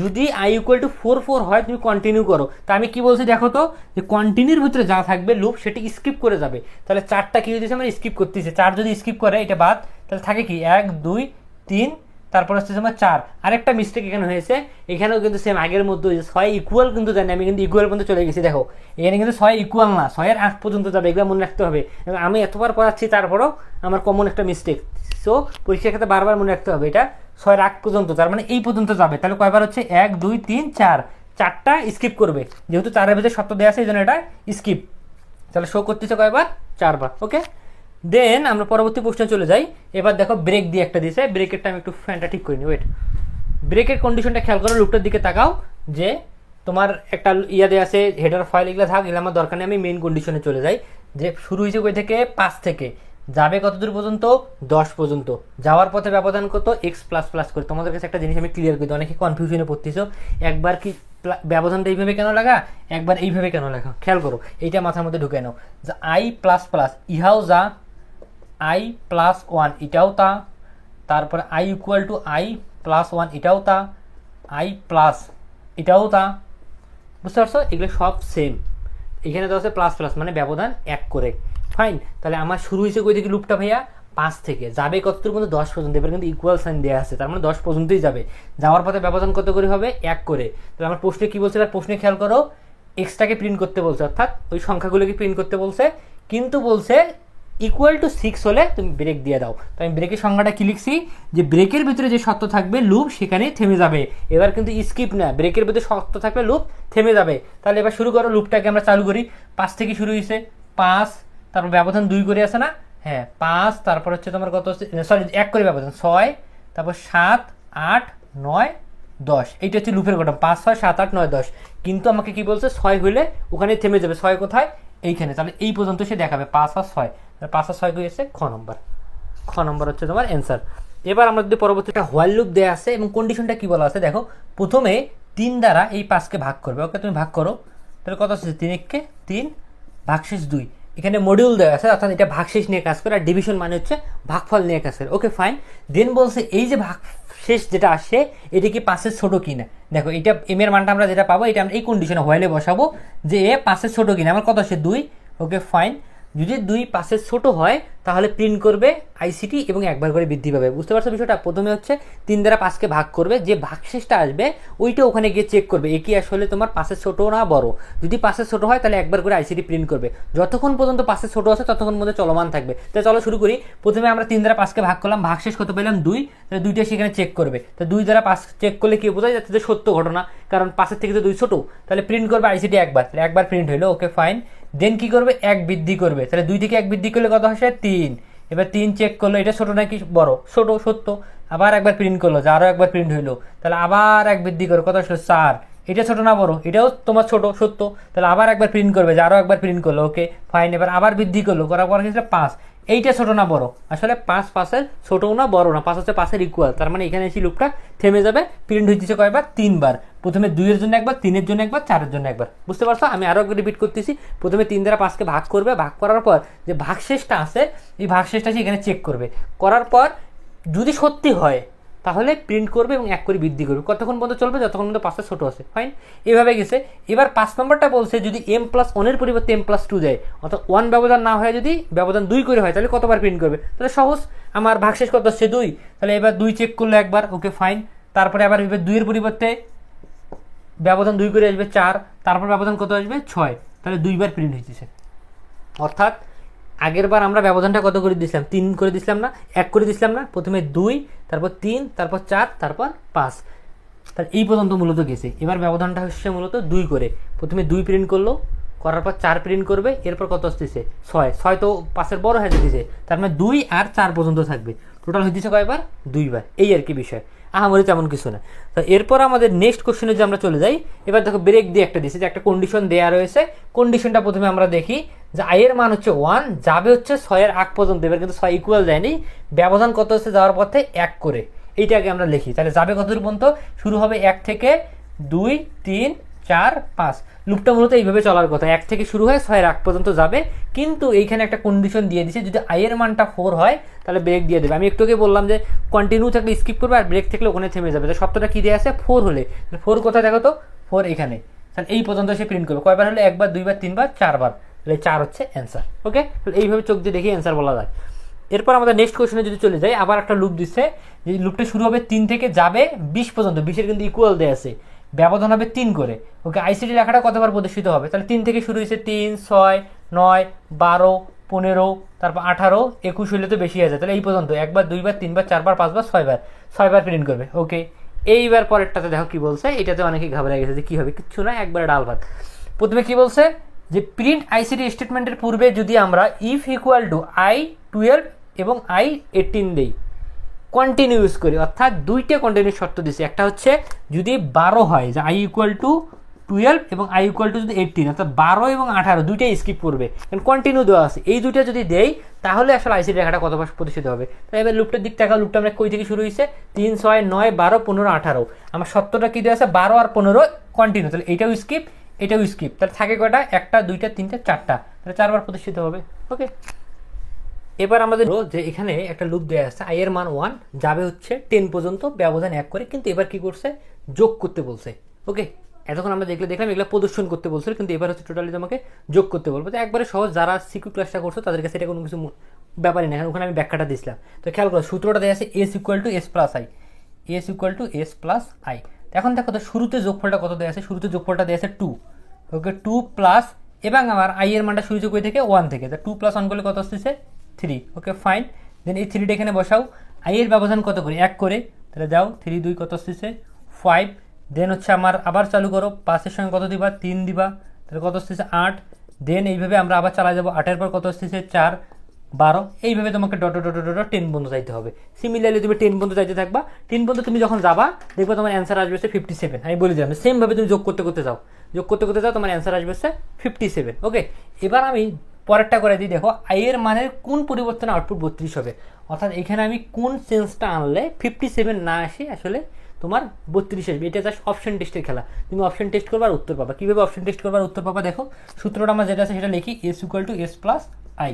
যদি i = 4 4 হয় তুমি কন্টিনিউ করো। তা আমি কি বলছি দেখো তো, যে কন্টিনিউর ভিতরে যা থাকবে লুপ সেটি স্কিপ করে যাবে। তাহলে 4টা কি হয়েছে, আমার স্কিপ করতেছে। 4 যদি স্কিপ করে এটা বাদ, তাহলে থাকে কি 1 2 3, তারপর হচ্ছে তোমার 4। আরেকটা মিস্টেক এখানে হয়েছে, এখানেও কিন্তু সেম আগের মধ্যে 6 ইকুয়াল কিন্তু জানি, আমি কিন্তু ইকুয়াল পর্যন্ত চলে গেছি। দেখো এখানে কিন্তু 6 ইকুয়াল না, 6-এর আগ পর্যন্ত যাবে, এগুলো মনে রাখতে হবে। আমি এতবার পড়াচ্ছি তারপরেও আমার কমন একটা মিস্টেক, সো পরীক্ষার ক্ষেত্রে বারবার মনে রাখতে হবে, এটা 6-এর আগ পর্যন্ত, তার মানে এই পর্যন্ত যাবে। তাহলে কয়বার হচ্ছে 1 2 3 4, 4টা স্কিপ করবে, যেহেতু 4-এর ভিতরে শর্ত দেওয়া আছে এই জন্য এটা স্কিপ। তাহলে শো করতেছে কয়বার? 4বার। ওকে, দেন আমরা পরবর্তী প্রশ্নে চলে যাই। এবার দেখো ব্রেক দিয়ে একটা দিয়েছে, ব্রেকেরটা আমি একটু ফ্যানটা ঠিক করিনি, ওয়েট। ব্রেকের কন্ডিশনটা খেয়াল করো, লুপটার দিকে তাকাও, যে তোমার একটা ইয়া দেওয়া আছে হেডার ফাইল, এগুলো থাক, এগুলো আমার দরকার নেই। আমি মেইন কন্ডিশনে চলে যাই, যে শুরু হয়েছে কই থেকে, 5 থেকে, যাবে কত দূর পর্যন্ত? 10 পর্যন্ত। যাওয়ার পথে ব্যবধান কত? x++ করে। তোমাদের কাছে একটা জিনিস আমি ক্লিয়ার করি, অনেকে কনফিউশনে পড়তেছো, একবার কি ব্যবধানটা এইভাবে কেন লাগা, একবার এইভাবে কেন লেখা, খেয়াল করো, এইটা মাথার মধ্যে ঢুকে নাও। যে i++, ইহাও যা, i+1 এটাও তা, তারপরে i = i+1 এটাও তা, i+ এটাও তা, বুঝতে পারছো? এগুলো সব সেম। এখানে দেওয়া আছে প্লাস প্লাস, মানে ব্যবধান 1 করে। ফাইন, তাহলে আমার শুরু হয়েছে কই থেকে লুপটা ভাইয়া? 5 থেকে, যাবে কতদূর পর্যন্ত? 10 পর্যন্ত। এবার কিন্তু ইকুয়াল সাইন দেওয়া আছে, তার মানে 10 পর্যন্তই যাবে। যাওয়ার পথে ব্যবধান কত করে হবে? 1 করে। তাহলে আমার প্রশ্নে কি বলছে? প্রশ্নে খেয়াল করো, এক্সটাকে প্রিন্ট করতে বলছে, অর্থাৎ ওই সংখ্যাগুলোকে প্রিন্ট করতে বলছে, কিন্তু বলছে =6 হলে তুমি ব্রেক দিয়ে দাও। তো আমি ব্রেকের সংখ্যাটা কি লিখছি, যে ব্রেকের ভিতরে যে শর্ত থাকবে লুপ সেখানেই থেমে যাবে। এবার কিন্তু স্কিপ না, ব্রেকের ভিতরে শর্ত থাকবে লুপ থেমে যাবে। তাহলে এবার শুরু করো, লুপটাকে আমরা চালু করি। 5 থেকে শুরু হয়েছে, 5, তারপর ব্যবধান 2 করে আছে না, হ্যাঁ 5, তারপর হচ্ছে তোমার কত, সরি 1 করে ব্যবধান 6, তারপর 7 8 9 10, এইটা হচ্ছে লুপের ঘটনা। 5 6 7 8 9 10, কিন্তু আমাকে কি বলছে, 6 হইলে ওখানে থেমে যাবে। 6 কোথায়? এইখানে। তাহলে এই পর্যন্ত সে দেখাবে, 5 আর 6, 5 আর 6 হয়েছে খ নম্বর। খ নম্বর হচ্ছে তোমার অ্যান্সার। এবার আমরা যদি পরবর্তী একটা হোয়াইল লুপ দেওয়া আছে, এবং কন্ডিশনটা কি বলা আছে দেখো, প্রথমে 3 দ্বারা এই 5কে ভাগ করবে। ওকে, তুমি ভাগ করো, তাহলে কত আছে? 3 1 3 ভাগশেষ 2। এখানে মডিউল দেওয়া আছে, অর্থাৎ এটা ভাগশেষ নিয়ে কাজ করে, আর ডিভিশন মানে হচ্ছে ভাগফল নিয়ে কাজ করে। ওকে ফাইন, দেন বলছে এই যে ভাগশেষ যেটা আসে এটা কি 5-এর ছোট কিনা। দেখো এটা এম এর মানটা আমরা যেটা পাবো, এটা আমরা এই কন্ডিশনে হোয়াইলে বসাবো, যে এ 5-এর ছোট কিনা। আমার কত আসে? 2। ওকে ফাইন, যদি 2 5-এর ছোট হয় তাহলে প্রিন্ট করবে আইসিটি এবং একবার করে বৃদ্ধি পাবে। বুঝতে পারছো বিষয়টা? প্রথমে হচ্ছে 3 দ্বারা 5কে ভাগ করবে, যে ভাগশেষটা আসবে ওইটা ওখানে গিয়ে চেক করবে এ কি আসলে তোমার 5-এর ছোট না বড়। যদি 5-এর ছোট হয় তাহলে একবার করে আইসিটি প্রিন্ট করবে। যতক্ষণ পর্যন্ত 5-এর ছোট আছে ততক্ষণ মধ্যে চলমান থাকবে। তাহলে চলো শুরু করি। প্রথমে আমরা 3 দ্বারা 5কে ভাগ করলাম, ভাগশেষ কত পেলাম? 2। তাহলে 2টা সেখানে চেক করবে। তো 2 দ্বারা 5 চেক করলে কি বোঝা যাচ্ছে? যে সত্য ঘটনা, কারণ 5-এর থেকে তো 2 ছোট। তাহলে প্রিন্ট করবে আইসিটি একবার, তাহলে একবার প্রিন্ট হইলো। ওকে ফাইন, দেন কি করবে? 1 বৃদ্ধি করবে। তাহলে 2 থেকে 1 বৃদ্ধি করলে কত আসে? 3। এবার 3 চেক করলো, এটা ছোট নাকি বড়? ছোট, সত্য। আবার একবার প্রিন্ট করলো, যে আরো একবার প্রিন্ট হইলো। তাহলে আবার 1 বৃদ্ধি করে কত আসলো? 4। এটা ছোট না বড়? এটাও তোমার ছোট, সত্য। তাহলে আবার একবার প্রিন্ট করবে, যে আরো একবার প্রিন্ট করলো। ওকে ফাইন, এবার আবার বৃদ্ধি করলো, করার পর হচ্ছে 5। এইটা ছোট না বড়? আসলে 5 5-এর ছোটও না বড় না, 5 হচ্ছে 5-এর ইকুয়াল। তার মানে এখানে এসে লুপটা থেমে যাবে। প্রিন্ট হইতেছে কয়বার? 3 বার। প্রথমে 2 এর জন্য একবার, 3 এর জন্য একবার, 4 এর জন্য একবার। বুঝতে পারছো? আমি আরো একবার রিপিট করতেছি। প্রথমে 3 দ্বারা 5কে ভাগ করবে, ভাগ করার পর যে ভাগশেষটা আছে এই ভাগশেষটা সে এখানে চেক করবে। করার পর যদি সত্যি হয় তাহলে প্রিন্ট করবে এবং 1 করে বৃদ্ধি করবে। কতক্ষণ পর্যন্ত চলবে? যতক্ষণ পর্যন্ত 5-এর ছোট আছে। ফাইন, এভাবে গেছে। এবার 5 নম্বরটা বলছে যদি m+1 পরিবর্তে m+2 যায়, অর্থাৎ 1 ব্যবধান না হয় যদি ব্যবধান 2 করে হয়, তাহলে কতবার প্রিন্ট করবে? তাহলে সহজ, আমার ভাগশেষ কত আসছে? 2। তাহলে এবার 2 চেক করলো একবার। ওকে ফাইন, তারপরে আবার 2 এর পরিবর্তে ব্যবধান 2 করে আসবে 4, তারপর ব্যবধান কত আসবে? 6। তাহলে 2 বার প্রিন্ট হয়েছে। অর্থাৎ আগের বার আমরা ব্যবধানটা কত করে দিয়েছিলাম? 3 করে দিয়েছিলাম না, 1 করে দিয়েছিলাম না? প্রথমে 2, তারপর 3, তারপর 4, তারপর 5। তাহলে এই পর্যন্ত মূলত গেছে। এবার ব্যবধানটা হচ্ছে মূলত 2 করে, প্রথমে 2 প্রিন্ট করলো, করার পর 4 প্রিন্ট করবে, এরপর কত আসতেছে 6, 6 তো 5-এর বড় হয়ে যেতেছে, তার মানে 2 আর 4 পর্যন্ত থাকবে, টোটাল হইতেছে কয়বার 2 বার, এই আর কি বিষয়, আহামরি তেমন কিছু না। তো এরপর আমাদের নেক্সট কোশ্চেনে যে আমরা চলে যাই, এবার দেখো ব্রেক দিয়ে একটা দিয়েছে যে একটা কন্ডিশন দেওয়া রয়েছে, কন্ডিশনটা প্রথমে আমরা দেখি যে আই এর মান হচ্ছে 1, যাবে হচ্ছে 6 এর আগ পর্যন্ত, এবার কিন্তু 6 ইকুয়াল দেয়নি, ব্যবধান কত হচ্ছে যাওয়ার পথে 1 করে, এইটাকে আমরা লিখি। তাহলে যাবে কতদূর পর্যন্ত, শুরু হবে 1 থেকে 2 3 4 5, লুপটা মূলত এইভাবে চলার কথা, 1 থেকে শুরু হয়ে 6 এর আগ পর্যন্ত যাবে, কিন্তু এইখানে একটা কন্ডিশন দিয়ে দিছে, যদি আই এর মানটা 4 হয় তাহলে ব্রেক দিয়ে দেবে। আমি একটু আগে বললাম যে কন্টিনিউ থাকলে স্কিপ করবে, আর ব্রেক থাকলে ওখানে থেমে যাবে, তো সবটা কি দিয়ে আছে 4 হলে, 4 কোথায় দেখো তো, 4 এখানে, তাহলে এই পর্যন্ত সে প্রিন্ট করবে, কয়বার হলে 1 বার 2 বার 3 বার 4 বার, তাহলে 4 হচ্ছে অ্যান্সার। ওকে, তাহলে এইভাবে চোখ দিয়ে দেখে অ্যান্সার বলা যায়। এরপর আমাদের নেক্সট কোশ্চেনে যদি চলে যাই, আবার একটা লুপ দিচ্ছে, যে লুপটা শুরু হবে 3 থেকে যাবে 20 পর্যন্ত, 20-এর কিন্তু ইকুয়াল দেয়া আছে, ব্যবধান হবে 3 করে। ওকে, আইসিটি লেখাটা কতবার প্রদর্শিত হবে, তাহলে 3 থেকে শুরু হয়েছে 3 6 9 12 15, তারপর 18 21 হলে তো বেশি আছে, তাহলে এই পর্যন্ত 1 বার 2 বার 3 বার 4 বার 5 বার 6 বার, 6 বার প্রিন্ট করবে। ওকে, এইবার পরেরটাতে দেখো কি বলছে, এটাতে অনেকে ঘাবড়ে গেছে যে কি হবে, কিচ্ছু না, একবারে ডাল ভাত। প্রথমে কি বলছে যে প্রিন্ট আইসিটি স্টেটমেন্টের পূর্বে যদি আমরা ইফ ইকুয়াল টু I12 এবং I18 দেই, কন্টিনিউ ইউজ করি, অর্থাৎ দুইটা কন্টিনিউ শর্ত দিচ্ছে, একটা হচ্ছে যদি 12 হয়, যে I ইকুয়াল টু 12 এবং I ইকুয়াল টু যদি 18, অর্থাৎ 12 এবং 18 দুইটাই স্কিপ করবে, কারণ কন্টিনিউ দেওয়া আছে, এই দুইটা যদি দেই তাহলে আসলে আইসিটি রেখাটা কত প্রদর্শিত হবে। তাই এবার লুপটার দিক টাকা, লুপটা আমরা কই থেকে শুরু হয়েছে, 3 6 9 12 15 18, আমার সত্যটা কি দেওয়া আছে 12 আর 15 কন্টিনিউ, তাহলে এটাও স্কিপ এটাও স্কিপ, তাহলে থাকে কয়টা, 1টা 2টা 3টা 4টা, তাহলে 4 বার প্রদর্শিত হবে। ওকে, এবার আমাদের যে এখানে একটা লুপ দেওয়া আছে, আই এর মান 1, যাবে হচ্ছে 10 পর্যন্ত, ব্যবধান 1 করে, কিন্তু এবার কি করছে, যোগ করতে বলছে। ওকে, এতক্ষণ আমরা দেখলাম এগুলো প্রদর্শন করতে বলছিল, কিন্তু এবার হচ্ছে টোটালি তোমাকে যোগ করতে বলবো। তো একবারে সহজ, যারা সিকিউ ক্লাসটা করছো তাদের কাছে এটা কোনো কিছু ব্যাপারই না, ওখানে আমি ব্যাখ্যাটা দিয়েছিলাম। তো খেয়াল করো, সূত্রটা দেওয়া আছে S equal to S plus I, S equal to S plus I. এখন দেখো তো শুরুতে যোগফলটা কত দেওয়া আছে, শুরুতে যোগফলটা দেওয়া আছে 2। ওকে, 2 প্লাস, এবং আমার আই এর মানটা শুরু কই থেকে 1 থেকে, তো 2 প্লাস 1 করলে কত আসতেছে 3। ওকে ফাইন, দেন এই 3টা এখানে বসাও, আই এর ব্যবধান কত করে 1 করে, তাহলে যাও 3 2 কত আসতেছে 5, দেন হচ্ছে আমার আবার চালু করো, 5-এর সঙ্গে কত দিবা 3 দিবা, তাহলে কত আসতেছে 8, দেন এইভাবে আমরা আবার চালা যাবো, 8-এর পর কত আসতেছে 4 12, এইভাবে তোমাকে ডট ডট ডট ডট 10 পর্যন্ত যাইতে হবে। সিমিলারলি তুমি 10 পর্যন্ত যাইতে থাকবা, 10 পর্যন্ত তুমি যখন যাবা দেখবা তোমার অ্যান্সার আসবে 57, আমি বলে দিলাম, সেমভাবে তুমি যোগ করতে করতে যাও, যোগ করতে করতে যাও, তোমার অ্যান্সার আসবে 57। ওকে, এবার আমি পরেরটা করে দিই, দেখো আই এর মানের কোন পরিবর্তনে আউটপুট 32 হবে, অর্থাৎ এখানে আমি কোন চেঞ্জটা আনলে 57 না আসে আসলে তোমার 32 আসবে, এটা জাস্ট অপশন টেস্টের খেলা, তুমি অপশন টেস্ট করবার উত্তর পাবা। কীভাবে অপশন টেস্ট করবার উত্তর পাবা, দেখো সূত্রটা আমার যেটা আছে সেটা লিখি, S equal to S plus I.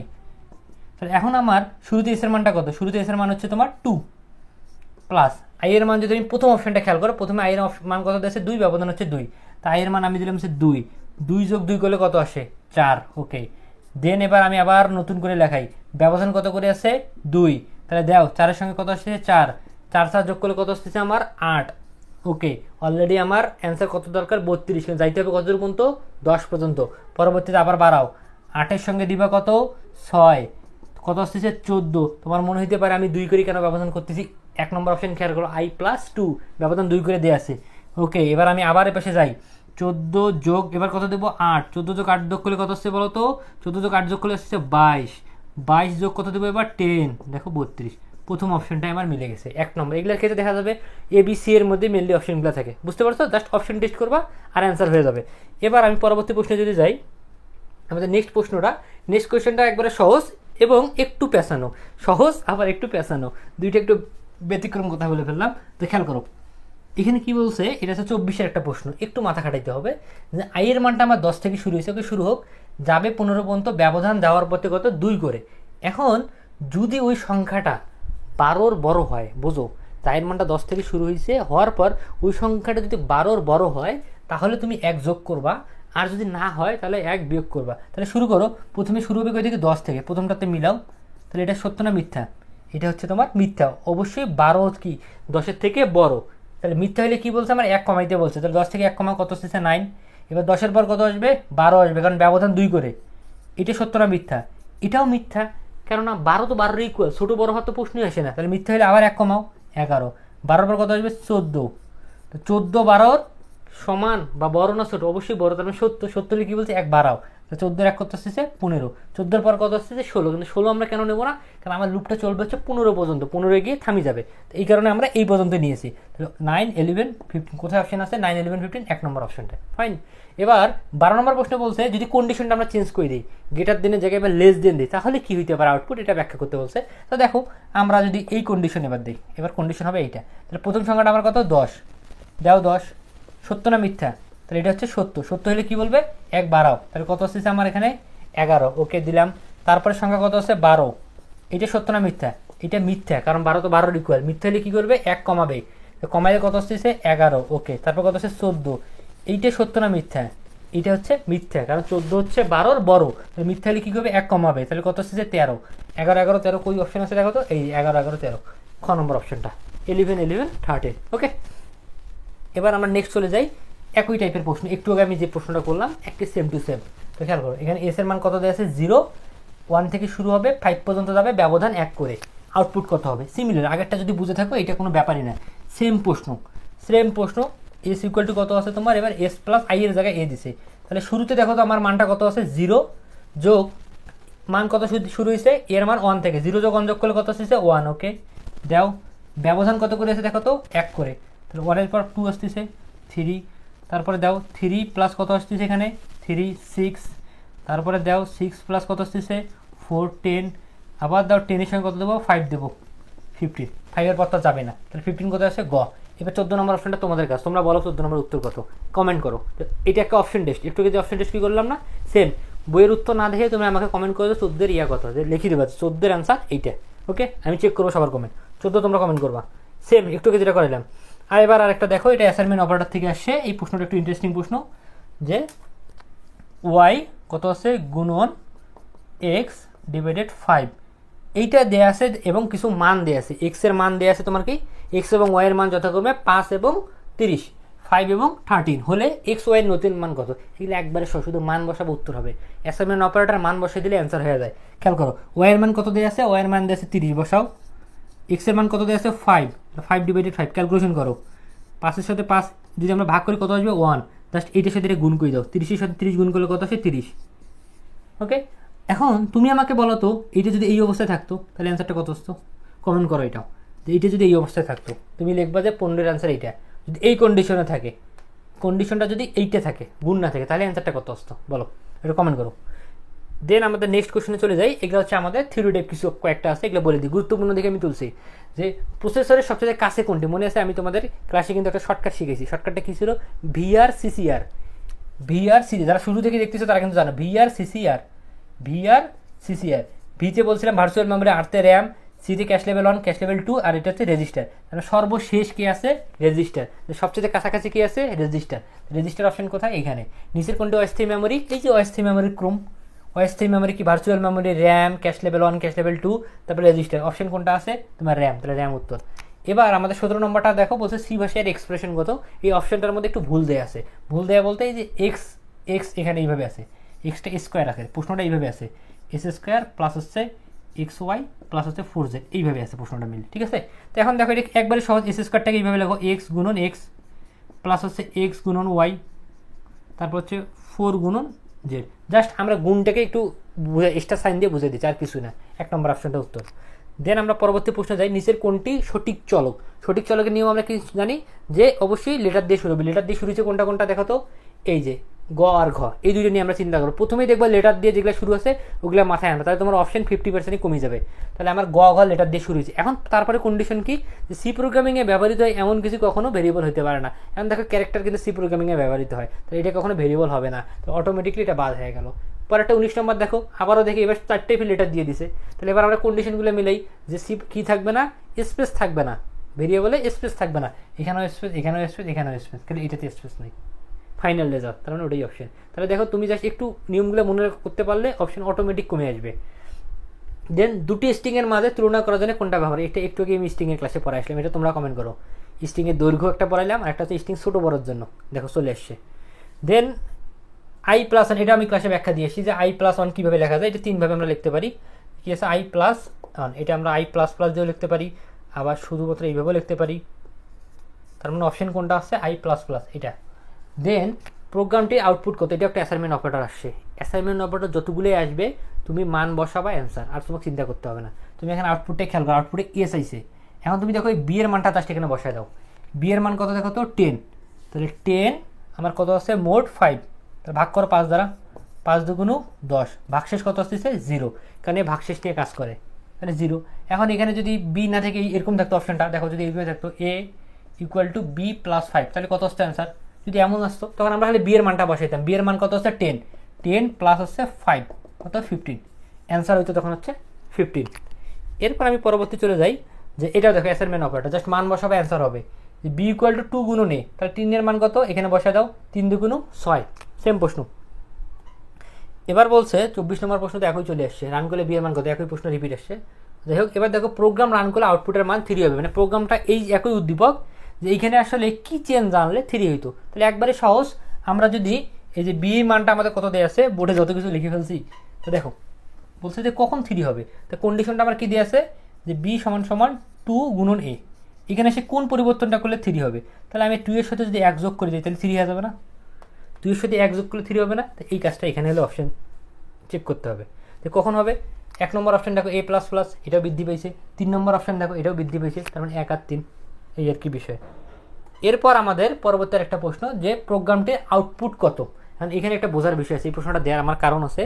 তাহলে এখন আমার শুরুতে এস এর মানটা কত, শুরুতে এস এর মান হচ্ছে তোমার 2 প্লাস আই এর মান, যদি আমি প্রথম অপশনটা খেয়াল করো, প্রথমে আই এর মান কত দিয়েছে 2, ব্যবধান হচ্ছে 2, তা আই এর মান আমি দিলাম হচ্ছে 2, 2 যোগ 2 করলে কত আসে 4। ওকে, দেন এবার আমি আবার নতুন করে লেখাই, ব্যবধান কত করে আছে 2, তাহলে দাও 4-এর সঙ্গে কত আসছে 4, 4 4 যোগ করলে কত আসতেছে আমার 8। ওকে, অলরেডি আমার অ্যান্সার কত দরকার 32, কিন্তু যাইতে হবে কত দূর পর্যন্ত 10 পর্যন্ত, পরবর্তীতে আবার বাড়াও, 8-এর সঙ্গে দিবা কত 6, কত আসতেছে 14। তোমার মনে হইতে পারে আমি 2 করে কেন ব্যবধান করতেছি, 1 নম্বর অপশন খেয়াল করো, আই প্লাস 2, ব্যবধান 2 করে দেওয়া আছে। ওকে, এবার আমি আবার এ পাশে যাই, 14 যোগ এবার কত দেবো 8, 14 যোগ 8 যোগ করলে কত আসছে বলো তো, 14 যোগ 8 যোগ করলে আসছে 22, 22 যোগ কত দেবো এবার 10, দেখো 32। প্রথম অপশনটাই আমার মিলে গেছে 1 নম্বর। এগুলোর ক্ষেত্রে দেখা যাবে ABC এর মধ্যে মেনলি অপশনগুলো থাকে, বুঝতে পারছো, জাস্ট অপশন টেস্ট করবা আর অ্যান্সার হয়ে যাবে। এবার আমি পরবর্তী প্রশ্নে যদি যাই, আমাদের নেক্সট প্রশ্নটা, নেক্সট কোয়েশ্চেনটা একবারে সহজ এবং একটু পেঁচানো, সহজ আবার একটু পেঁচানো, দুইটা একটু ব্যতিক্রম কথা বলে ফেললাম। তো খেয়াল করো, এখানে কি বলছে, এটা হচ্ছে 24-এর একটা প্রশ্ন, একটু মাথা খাটাইতে হবে, যে আই এর মানটা আমার 10 থেকে শুরু হয়েছে, ওকে শুরু হোক, যাবে 15 পর্যন্ত, ব্যবধান যাওয়ার পথে কত 2 করে। এখন যদি ওই সংখ্যাটা 12-র বড় হয়, বোঝো চায়ের মানটা 10 থেকে শুরু হয়েছে, হওয়ার পর ওই সংখ্যাটা যদি 12-র বড় হয় তাহলে তুমি 1 যোগ করবা, আর যদি না হয় তাহলে 1 বিয়োগ করবা। তাহলে শুরু করো, প্রথমে শুরু হবে কই থেকে 10 থেকে, প্রথমটাতে মিলাও, তাহলে এটা সত্য না মিথ্যা, এটা হচ্ছে তোমার মিথ্যা, অবশ্যই 12 কি 10-এর থেকে বড়, তাহলে মিথ্যা হলে কি বলছে আমার 1 কমাইতে বলছে, তাহলে 10 থেকে 1 কমা কত আসছে 9, এবার 10-এর পর কত আসবে 12 আসবে, কারণ ব্যবধান 2 করে, এটা সত্য না মিথ্যা, এটাও মিথ্যা, কেননা 12 তো 12-এর ইকুয়াল, ছোটো বড় হওয়ার তো প্রশ্নই আসে না, তাহলে মিথ্যা হলে আবার 1 কমাও 11, 12-এর পর কত আসবে 14, তো 14 12 সমান বা বড় না ছোট, অবশ্যই বড়, তার মানে 70, 70 কি বলছে 1 বাড়াও, তো 14 এক কত আসছে 15, 14 পর কত আসছে 16, কিন্তু 16 আমরা কেন নেবো না, কারণ আমার লুপটা চলবে হচ্ছে 15 পর্যন্ত, 15 গিয়ে থামি যাবে, তো এই কারণে আমরা এই পর্যন্ত নিয়েছি। তাহলে 9 11 15 কোথায় অপশন আছে 9 11 15 এক নম্বর অপশনটা, ফাইন। এবার 12 নম্বর প্রশ্ন বলছে যদি কন্ডিশনটা আমরা চেঞ্জ করে দিই, গ্রেটার দেনের জায়গায় এবার লেস দেন দিই, তাহলে কি হইতে পারে আউটপুট, এটা ব্যাখ্যা করতে বলছে। তো দেখো আমরা যদি এই কন্ডিশন এবার দিই, এবার কন্ডিশন হবে এইটা, তাহলে প্রথম সংখ্যাটা আমার কত 10, দাও 10, সত্য না মিথ্যা, তাহলে এটা হচ্ছে সত্য, সত্য হলে কি বলবে 1 বাড়াও, তাহলে কত আসছে আমার এখানে 11, ওকে দিলাম। তারপরে সংখ্যা কত আছে 12, এটা সত্য না মিথ্যা, এটা মিথ্যা, কারণ 12 তো 12 ইকুয়াল, মিথ্যা হলে কি করবে 1 কমাবে, কমাইলে কত আসছে 11, ওকে। তারপর কত আছে 14, এইটা সত্য না মিথ্যা, এটা হচ্ছে মিথ্যা, কারণ 14 হচ্ছে 12 বড়, মিথ্যা হলে কি করবে 1 কমাবে, তাহলে কত আসছে 13, 11 11 13 কই অপশন আছে দেখো তো, এই 11 11 13 খ নম্বর অপশনটা, 11 11 13, ওকে। এবার আমরা নেক্সট চলে যাই, একই টাইপের প্রশ্ন, একটু আগে আমি যে প্রশ্নটা করলাম একটি সেম টু সেম। তো খেয়াল করো এখানে এস এর মান কত দেওয়া আছে 0, 1 থেকে শুরু হবে 5 পর্যন্ত যাবে, ব্যবধান 1 করে, আউটপুট কত হবে সিমিলার, আগেরটা যদি বুঝে থাকো এটা কোনো ব্যাপারই না, সেম প্রশ্ন সেম প্রশ্ন। এস ইকুয়াল টু কত আছে তোমার, এবার এস প্লাস আই এর জায়গায় এ দিছে, তাহলে শুরুতে দেখো তো আমার মানটা কত আছে 0, যোগ মান কত শুরু হয়েছে এর মান 1 থেকে, 0 যোগ 1 যোগ করলে কত আসছে 1, ওকে দাও। ব্যবধান কত করে আছে দেখো তো 1 করে, তাহলে 1 এর পর 2 আসতেছে 3, তারপরে দাও 3 প্লাস কত আসতেছে এখানে 3 6, তারপরে দাও 6 প্লাস কত আসতেছে 4 10, আবার দাও 10 এর সঙ্গে কত দেবো 5 দেবো 15, 5 এর পর তো যাবে না, তাহলে 15 কত আসে গ। এবার 14 নম্বর অপশনটা তোমাদের কাছে, তোমরা বলো 14 নম্বর উত্তর কত, কমেন্ট করো। তো এটা একটা অপশন টেস্ট, একটু যদি অপশন টেস্ট কি করলাম না, সেম বইয়ের উত্তর না দেখে তুমি আমাকে কমেন্ট করে 14 ইয়া কত, যে লিখে দেবে 14 এর অ্যান্সার এইটা, ওকে। আমি চেক করবো সবার কমেন্ট, 14 তোমরা কমেন্ট করবা, সেম একটু যেটা করালাম। আর এবার আরেকটা দেখো, এটা অ্যাসাইনমেন্ট অপারেটর থেকে আসছে, এই প্রশ্নটা একটু ইন্টারেস্টিং প্রশ্ন, যে ওয়াই কত আছে গুণন এক্স ডিভাইডেড 5, এইটা দেয়া আছে এবং কিছু মান দেয়া আছে, এক্স এর মান দেয়া আছে তোমার কি, এক্স এবং ওয়াই এর মান যথাক্রমে 5 এবং 30, 5 এবং 13 হলে এক্স ওয়াই এর নতুন মান কত, এগুলো একবারে শুধু মান বসাবো উত্তর হবে, অ্যাসাইনমেন্ট অপারেটর মান বসিয়ে দিলে অ্যান্সার হয়ে যায়। খেয়াল করো ওয়াই এর মান কত দেয়া আছে, ওয়াই এর মান দেয়া আছে 30, বসাও। এক্স এর মান কত দেওয়া আছে 5, 5 ডিভাইডেড 5 ক্যালকুলেশন করো, 5 এর সাথে 5 যদি আমরা ভাগ করি কত আসবে 1, জাস্ট এইটার সাথে গুণ করে দাও, 30 এর সাথে 30 গুণ করলে কত আসে 30, ওকে। এখন তুমি আমাকে বলো তো এইটা যদি এই অবস্থায় থাকতো তাহলে অ্যান্সারটা কত আসতো, কমেন্ট করো এটাও, যে এইটা যদি এই অবস্থায় থাকতো তুমি লিখবা যে 15 অ্যান্সার এইটা, যদি এই কন্ডিশনে থাকে, কন্ডিশনটা যদি এইটা থাকে গুণ না থাকে তাহলে অ্যান্সারটা কত আসতো বলো, এটা কমেন্ট করো। দেন আমাদের নেক্সট কোশ্চেনে চলে যাই, এগুলো হচ্ছে আমাদের থিওরি টাইপ কিছু কয়েকটা আছে, এগুলো বলে দিই, গুরুত্বপূর্ণ দিকে আমি তুলছি। যে প্রসেসরের সবচেয়ে কাছে কোনটি মনে আছে, আমি তোমাদের ক্লাসে কিন্তু একটা শর্টকাট শিখেছি, শর্টকাটটা কী ছিল ভিআর সিসিআর, ভিআর সিসি, যারা শুরু থেকে দেখতেছো তারা কিন্তু জানো ভিআর সিসিআর, ভিআর সিসিআর, ভিতে বলছিলাম ভার্চুয়াল মেমোরি, আরতে র্যাম, সিতে ক্যাশ লেভেল 1 ক্যাশ লেভেল 2, আর এটা হচ্ছে রেজিস্টার, মানে সর্বশেষ কি আছে রেজিস্টার, সবচেয়ে কাছাকাছি কি আছে রেজিস্টার, রেজিস্টার অপশন কোথায় এখানে, নিচের কোনটি অস্থির মেমোরি, এই যে অস্থির মেমোরির ক্রম, অস্থির মেমোরি কি virtual memory, RAM, cash level 1 cash level 2, তারপরে রেজিস্টার, অপশন কোনটা আছে তোমার র্যাম, তাহলে র্যাম উত্তর। এবার আমাদের 17 নম্বরটা দেখো, বলছে সি ভাষার এক্সপ্রেশন কত, এই অপশনটার মধ্যে একটু ভুল দেয়া আছে, ভুল দেয়া বলতে এই যে এক্স এক্স এখানে এইভাবে আছে, এক্সটা স্কোয়ার আছে, প্রশ্নটা এইভাবে আছে, এস স্কোয়ার প্লাস হচ্ছে এক্স ওয়াই প্লাস হচ্ছে 4z, এইভাবে আছে প্রশ্নটা মিল, ঠিক আছে। তো এখন দেখো এটা একবারে সহজ, এস স্কোয়ারটাকে এইভাবে লেখো এক্স গুণন এক্স প্লাস হচ্ছে এক্স গুণন ওয়াই, তারপর হচ্ছে 4 গুণন জেড, জাস্ট আমরা গুণটাকে একটু এক্সট্রা সাইন দিয়ে বুঝে দিচ্ছি, আর কিছু না, 1 নম্বর অপশনটা উত্তর। দেন আমরা পরবর্তী প্রশ্ন যাই, নিচের কোনটি সঠিক চলক, সঠিক চলকের নিয়ম আমরা কি জানি, যে অবশ্যই লেটার দিয়ে শুরু হবে, লেটার দিয়ে শুরু হচ্ছে কোনটা কোনটা দেখো তো, এই যে গ আর ঘ, এই দুটো নিয়ে আমরা চিন্তা করবো, প্রথমেই দেখবো লেটার দিয়ে যেগুলো শুরু আছে ওগুলো মাথায় আনবে, তাহলে তোমার অপশন 50% কমে যাবে, তাহলে আমার গ ঘ লেটার দিয়ে শুরু হয়েছে। এখন তারপরে কন্ডিশন কি, যে সি প্রোগ্রামিংয়ে ব্যবহৃত হয় এমন কিছু কখনো ভেরিয়েবল হতে পারে না, এখন দেখো ক্যারেক্টার কিন্তু সি প্রোগ্রামিংয়ে ব্যবহৃত হয়, তাহলে এটা কখনো ভেরিয়েবল হবে না, তো অটোমেটিকলি এটা বাদ হয়ে গেল। পরে একটা 19 নম্বর দেখো, আবারও দেখি এবার 4টে লেটার দিয়ে দিছে, তাহলে এবার আমরা কন্ডিশনগুলো মিলাই, যে সি কি থাকবে না, স্পেস থাকবে না, ভেরিয়েবলে স্পেস থাকবে না, এখানেও স্পেস এখানেও স্পেস এখানেও স্পেস, কিন্তু এটাতে স্পেস নেই, ফাইনাল রেজাল্ট, তার মানে ওটাই অপশন। তাহলে দেখো তুমি জাস্ট একটু নিয়মগুলো মনে করতে পারলে অপশন অটোমেটিক কমে আসবে। দেন দুটি স্ট্রিংয়ের মাঝে তুলনা করার জন্য কোনটা ব্যবহার, এটা একটু আগে আমি স্ট্রিংয়ের ক্লাসে পড়াই আসলাম, এটা তোমরা কমেন্ট করো। স্ট্রিংয়ের দৈর্ঘ্য একটা পড়াইলাম, আর একটা হচ্ছে স্ট্রিং ছোটো বড়োর জন্য, দেখো চলে আসছে। দেন আই প্লাস ওয়ান, এটা আমি ক্লাসে ব্যাখ্যা দিয়েছি যে আই প্লাস ওয়ান কীভাবে লেখা যায়, এটা 3 ভাবে আমরা লিখতে পারি, কি আছে আই প্লাস ওয়ান, এটা আমরা আই প্লাস প্লাস দিয়েও লিখতে পারি, আবার শুধুমাত্র এইভাবেও লিখতে পারি, তার মানে অপশন কোনটা আসছে আই প্লাস প্লাস এটা। দেন প্রোগ্রামটি আউটপুট কত, এটা একটা অ্যাসাইনমেন্ট অপারেটর আসছে। অ্যাসাইনমেন্ট অপারেটর যতগুলোই আসবে তুমি মান বসাবা অ্যান্সার, আর তোমাকে চিন্তা করতে হবে না। তুমি এখানে আউটপুটে খেয়াল করো, আউটপুটে এস আইছে। এখন তুমি দেখো এই বি এর মানটা জাস্ট এখানে বসায় দাও। বি এর মান কত দেখো তো 10, তাহলে 10 আমার কত আছে মোট 5, তাহলে ভাগ করো 5 দ্বারা, 5 দুগুণ 10, ভাগশেষ কত আসতেছে 0, কারণ এই ভাগশেষ নিয়ে কাজ করে, তাহলে 0। এখন এখানে যদি বি না থেকে এরকম থাকতো অপশনটা, দেখো যদি এইভাবে থাকতো এ ইকুয়াল টু বি প্লাস 5, তাহলে কত আসতো অ্যান্সার? যদি এমন আসতো তখন আমরা খালি বি এর মানটা বসাইতাম। বি এর মান কত হচ্ছে 10, 10 প্লাস হচ্ছে 5 কত 15, অ্যান্সার হইতো তখন হচ্ছে 15। এরপর আমি পরবর্তী চলে যাই যে এটাও দেখো অ্যাসাইনমেন্ট অপারেটর, জাস্ট মান বসাবে অ্যান্সার হবে। যে বি ইকুয়াল টু 2 গুণন এ, তাহলে 3 এর মান কত এখানে বসায় দাও, 3 দুগুণ 6, সেম প্রশ্ন। এবার বলছে 24 নম্বর প্রশ্ন তো একই চলে আসছে, রান করলে বি এর মান কত, একই প্রশ্ন রিপিট আসছে। যাই হোক, এবার দেখো প্রোগ্রাম রান করলে আউটপুটের মান 3 হবে, মানে প্রোগ্রামটা এই একই উদ্দীপক, যে এইখানে আসলে কি চেঞ্জ জানলে 3 হইতো। তাহলে একবারে সহজ, আমরা যদি এই যে বি মানটা আমাদের কত দেওয়া আছে, বোর্ডে যত কিছু লিখে ফেলছি, তো দেখো বলছে যে কখন 3 হবে, তো কন্ডিশনটা আমার কি দিয়ে আছে যে বি সমান সমান 2 গুণন এ, এখানে সে কোন পরিবর্তনটা করলে 3 হবে। তাহলে আমি 2 এর সাথে যদি 1 যোগ করে দিই তাহলে 3 হয়ে যাবে না, 2 এর সাথে 1 যোগ করলে 3 হবে না। তো এই কাজটা এখানে হলে অপশন চেক করতে হবে যে কখন হবে। 1 নম্বর অপশন দেখো এ প্লাস প্লাস, এটাও বৃদ্ধি পেয়েছে। 3 নম্বর অপশন দেখো এটাও বৃদ্ধি পেয়েছে, তার মানে 1 আর 3, এই আর কি বিষয়। এরপর আমাদের পরবর্তী একটা প্রশ্ন যে প্রোগ্রামটির আউটপুট কত। কারণ এখানে একটা বোঝার বিষয় আছে, এই প্রশ্নটা দেওয়ার আমার কারণ আছে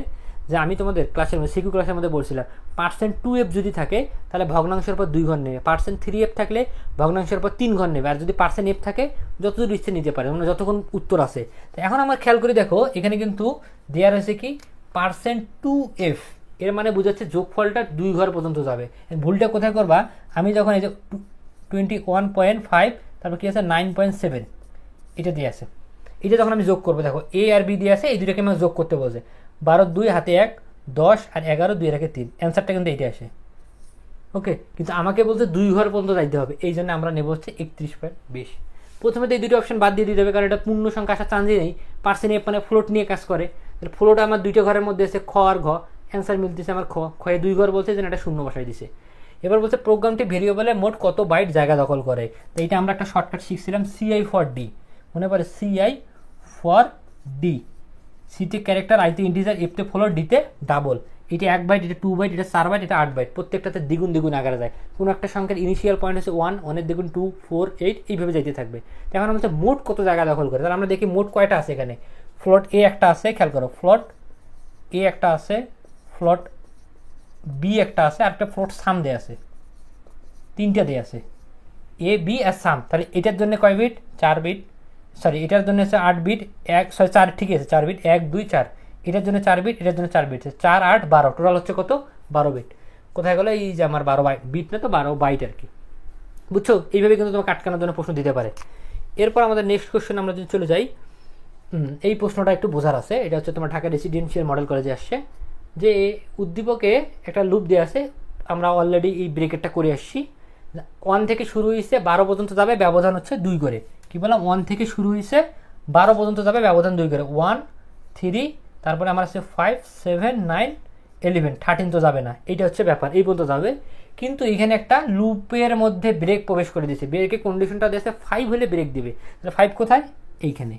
যে আমি তোমাদের ক্লাসের মধ্যে সিকিউ ক্লাসের মধ্যে বলছিলাম %2f যদি থাকে তাহলে ভগ্নাংশের পর 2 ঘর নেবে, %3f থাকলে ভগ্নাংশের পর 3 ঘর নেবে, আর যদি %f থাকে যতদূর ইচ্ছে নিতে পারে, মানে যতক্ষণ উত্তর আছে। তো এখন আমার খেয়াল করে দেখো এখানে কিন্তু দেওয়া রয়েছে কি %2f, এর মানে বোঝাচ্ছে যোগফলটা 2 ঘর পর্যন্ত যাবে। ভুলটা কোথায় করবা, আমি যখন এই যে 21.5 তারপর কি আছে 9.7 এটা দিয়ে আছে, এটা যখন আমি যোগ করবো দেখো এ আর বি দিয়ে আছে, এই দুটাকে আমি যোগ করতে বলছে। 12 2 হাতে 1 10 আর 11 2 রেখে 3, অ্যান্সারটা কিন্তু এইটা আসে। ওকে, কিন্তু আমাকে বলছে 2 ঘর পর্যন্ত যাইতে হবে, এই জন্য আমরা নেব হচ্ছে 31.20। প্রথমে তো এই দুটো অপশন বাদ দিয়ে দিতে হবে, কারণ এটা পূর্ণ সংখ্যা আসার চান্সই নেই। %f মানে ফ্লোট নিয়ে কাজ করে, তাহলে ফ্লোট আমার দুইটা ঘরের মধ্যে আছে খ আর ঘ, অ্যান্সার মিলতেছে আমার খয়ে 2 ঘর বলছে, যেন এটা শূন্য বসাই দিছে। এবার বলছে প্রোগ্রামটি ভেরিয়েবলে মোট কত বাইট জায়গা দখল করে। তো এইটা আমরা একটা শর্টকাট শিখছিলাম সিআই ফর ডি, মনে পড়ে সিআই ফর ডি, সিতে ক্যারেক্টার, আইতে ইন্টিজার, এফতে ফ্লোট, ডিতে ডাবল। এটা 1 বাইট, এটা 2 বাইট, এটা 4 বাইট, এটা 8 বাইট, প্রত্যেকটাতে দ্বিগুণ দ্বিগুণ আকারে যায়। কোনো একটা সংখ্যার ইনিশিয়াল পয়েন্ট হচ্ছে 1, 1 এর দ্বিগুণ 2, 4, 8 এইভাবে যাইতে থাকবে। এখন হচ্ছে মোট কত জায়গা দখল করে, তাহলে আমরা দেখি মোট কয়টা আছে এখানে। ফ্লোট এ একটা আছে, খেয়াল করো ফ্লোট এ একটা আছে, ফ্লোট বি একটা আছে, আর একটা ফ্লোট সাম দেয়া আছে, 3টা দেয়া আছে এ বি আর সাম। তাহলে এটার জন্য কয় বিট, 4 বিট, সরি এটার জন্য হচ্ছে 8 বিট, 4 ঠিক আছে 4 বিট, 1 2 4, এটার জন্য 4 বিট, এটার জন্য 4 বিট, 4 8 12, টোটাল হচ্ছে কত 12 বিট। কোথায় গেলো এই যে আমার 12 বিট না তো 12 বাইট আর কি, বুঝছো। এইভাবে কিন্তু তোমাকে আটকানোর জন্য প্রশ্ন দিতে পারে। এরপর আমাদের নেক্সট কোশ্চেন আমরা যদি চলে যাই, এই প্রশ্নটা একটু বোঝার আছে। এটা হচ্ছে তোমার ঢাকা রেসিডেন্সিয়াল মডেল কলেজে আসছে, যে উদ্দীপকে একটা লুপ দেওয়া আছে, আমরা অলরেডি এই ব্রেকেটটা করে আসছি। 1 থেকে শুরু হয়েছে 12 পর্যন্ত যাবে, ব্যবধান হচ্ছে 2 করে। কি বললাম, 1 থেকে শুরু হয়েছে 12 পর্যন্ত যাবে, ব্যবধান 2 করে। 1 3, তারপরে আমার আছে 5 7 9 11, 13 তো যাবে না, এইটা হচ্ছে ব্যাপার, এই পর্যন্ত যাবে। কিন্তু এখানে একটা লুপের মধ্যে ব্রেক প্রবেশ করে দিয়েছে, ব্রেকের কন্ডিশনটা দিয়েছে 5 হলে ব্রেক দিবে। তাহলে 5 কোথায়, এইখানে,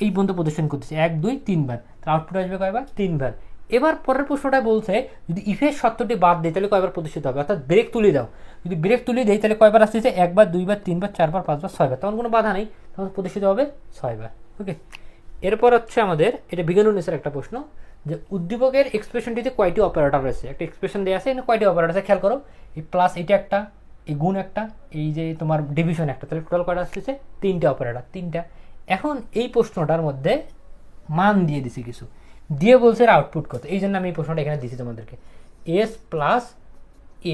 এই পর্যন্ত প্রদর্শন করতেছে 1 2 3 বার, তার আউটপুট আসবে কয়বার, 3 বার। এবার পরের প্রশ্নটা বলছে যদি ইফের শর্তটি বাদ দেয় তাহলে কয়বার প্রদর্শিত হবে, অর্থাৎ ব্রেক তুলে দাও। যদি ব্রেক তুলে দেয় তাহলে কয়বার আসতেছে, 1 বার 2 বার 3 বার 4 বার 5 বার 6 বার, তখন কোনো বাধা নেই, তখন প্রদর্শিত হবে 6 বার। ওকে, এরপর হচ্ছে আমাদের এটা বিজ্ঞানুন্নেসের একটা প্রশ্ন, যে উদ্দীপকের এক্সপ্রেশনটিতে কয়টি অপারেটর রয়েছে। একটা এক্সপ্রেশন দেওয়া আছে, এখানে কয়টি অপারেটর আছে খেয়াল করো। এই প্লাস এটা একটা, এই গুণ একটা, এই যে তোমার ডিভিশন একটা, তাহলে টোটাল কয়টা আসতেছে 3টে অপারেটর, 3টা। এখন এই প্রশ্নটার মধ্যে মান দিয়ে দিছি কিছু, দিয়ে বলছে এর আউটপুট কত, এই জন্য আমি এই প্রশ্নটা এখানে দিছি তোমাদেরকে। এস প্লাস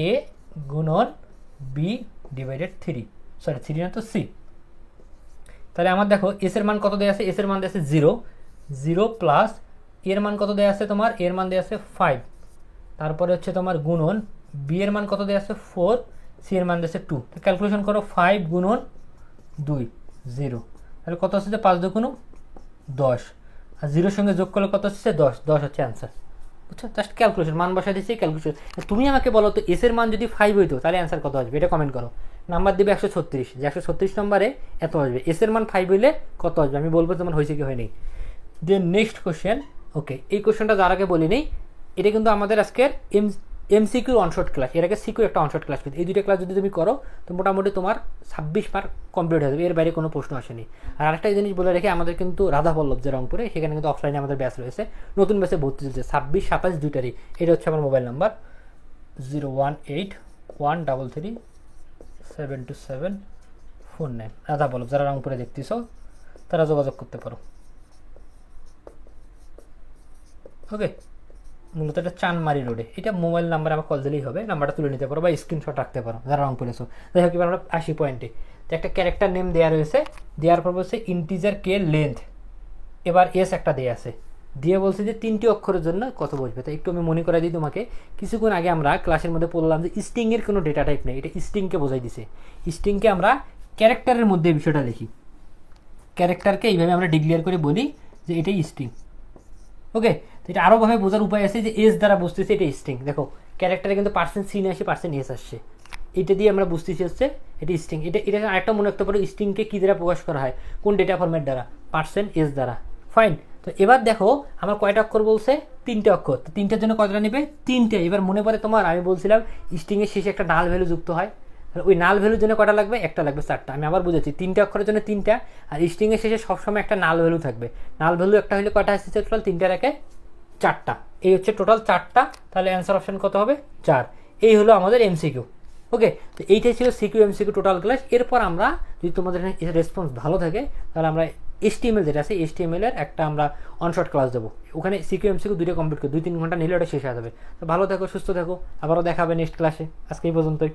এ গুণন বি ডিভাইডেড 3, সরি 3 না তো সি। তাহলে আমার দেখো এস এর মান কত দেওয়া আছে, এস এর মান দেওয়া আছে 0, 0 প্লাস এর মান কত দেওয়া আছে তোমার, এর মান দেওয়া আছে 5, তারপরে হচ্ছে তোমার গুণন বি এর মান কত দেওয়া আছে 4, সি এর মান দেওয়া আছে 2। তো ক্যালকুলেশন করো 5 গুণন 2 0, তাহলে কত হচ্ছে 5 2 গুণ 10, আর 0-র সঙ্গে যোগ করলে কত হচ্ছে 10, 10 হচ্ছে অ্যান্সার, বুঝছো। জাস্ট ক্যালকুলেশন, মান বসাই দিচ্ছি ক্যালকুলেশন। তুমি আমাকে বলো তো এস এর মান যদি 5 হইতো তাহলে অ্যান্সার কত আসবে, এটা কমেন্ট করো। নাম্বার দিবে 136, যে 136 নম্বরে এত আসবে, এস এর মান 5 হইলে কত আসবে আমি বলবো তোমার হয়েছে কি হয়নি। দেন নেক্সট কোশ্চেন। ওকে, এই কোশ্চেনটা যার আগে বলি নেই, এটা কিন্তু আমাদের আজকের এমসিকিউ অনশর্ট ক্লাস, এর আগে সিকিউ একটা অনশর্ট ক্লাস, এই দুইটা ক্লাস যদি তুমি করো তো মোটামুটি তোমার 26 মার্ক কমপ্লিট হয়ে যাবে, এর বাইরে কোনো প্রশ্ন আসেনি। আর আরেকটা জিনিস বলে রেখে, আমাদের কিন্তু রাধা বল্লভ যে রংপুরে, সেখানে কিন্তু অফলাইনে আমাদের ব্যাচ রয়েছে, নতুন ব্যাচে ভর্তি চলছে 26, 27 দুইটারই। এটা হচ্ছে আমার মোবাইল নাম্বার 01813372749, রাধা বল্লভ। যারা রংপুরে দেখতেছো তারা যোগাযোগ করতে পারো। ওকে, মূলত এটা চানমারি রোডে, এটা মোবাইল নাম্বার আমার কল দিলেই হবে, নাম্বারটা তুলে নিতে পারো বা স্ক্রিনশট রাখতে পারো যারা রংপুরে এসো। যাই হোক, এবার আমরা 80 পয়েন্টে তো একটা ক্যারেক্টার নেম দেওয়া রয়েছে, দেওয়ার পর বলছে ইন্টিজার কে লেন্থ, এবার এস একটা দেওয়া আছে, দিয়ে বলছে যে 3টি অক্ষরের জন্য কত বসবে। তো একটু আমি মনে করাই দিই তোমাকে, কিছুক্ষণ আগে আমরা ক্লাসের মধ্যে বললাম যে স্ট্রিংয়ের কোনো ডেটা টাইপ নেই, এটা স্ট্রিংকে বোঝাই দিছে। স্ট্রিংকে আমরা ক্যারেক্টারের মধ্যে বিষয়টা লিখি, ক্যারেক্টারকে এইভাবে আমরা ডিক্লেয়ার করে বলি যে এটাই স্ট্রিং। ওকে, তো এটা আরোভাবে বোঝার উপায় আছে যে এস দ্বারা বুঝতেছি এটা স্ট্রিং। দেখো ক্যারেক্টারে কিন্তু %c না আসে %s আসছে, এটা দিয়ে আমরা বুঝতেছি হচ্ছে এটা স্ট্রিং। এটা আরেকটা মনে রাখতে পারো, স্ট্রিংকে কী দ্বারা প্রকাশ করা হয়, কোন ডেটা ফরম্যাট দ্বারা, %s দ্বারা। ফাইন, তো এবার দেখো আমার কয়টা অক্ষর বলছে, 3টে অক্ষর, তো 3টার জন্য কয়টা নেবে, 3টে। এবার মনে পড়ে তোমার, আমি বলছিলাম স্ট্রিংয়ের শেষে একটা নাল ভ্যালু যুক্ত হয়, ওই নাল ভ্যালুর জন্য কটা লাগবে, একটা লাগবে 4টা। আমি আবার বুঝেছি, 3টে অক্ষরের জন্য 3টা, আর স্ট্রিংয়ের শেষে সবসময় একটা নাল ভ্যালু থাকবে। নাল ভ্যালু একটা হলে কয়টা আসছে টোটাল, 3টার একে 4টা, এই হচ্ছে টোটাল 4টা। তাহলে অ্যান্সার অপশন কত হবে, 4। এই হলো আমাদের এমসিকিউ। ওকে, তো এইটাই ছিল সিকিউ এমসিকিউ টোটাল ক্লাস। এরপর আমরা যদি তোমাদের রেসপন্স ভালো থাকে, তাহলে আমরা HTML যেটা আছে, HTML এর একটা আমরা অনশর্ট ক্লাস দেবো, ওখানে সিকিউ এমসিকিউ দুইটা কমপ্লিট করে 2-3 ঘন্টা নিলে ওটা শেষ হয়ে যাবে। তো ভালো থাকো, সুস্থ থাকো, আবারও দেখা হবে নেক্সট ক্লাসে। আজকে এই পর্যন্তই।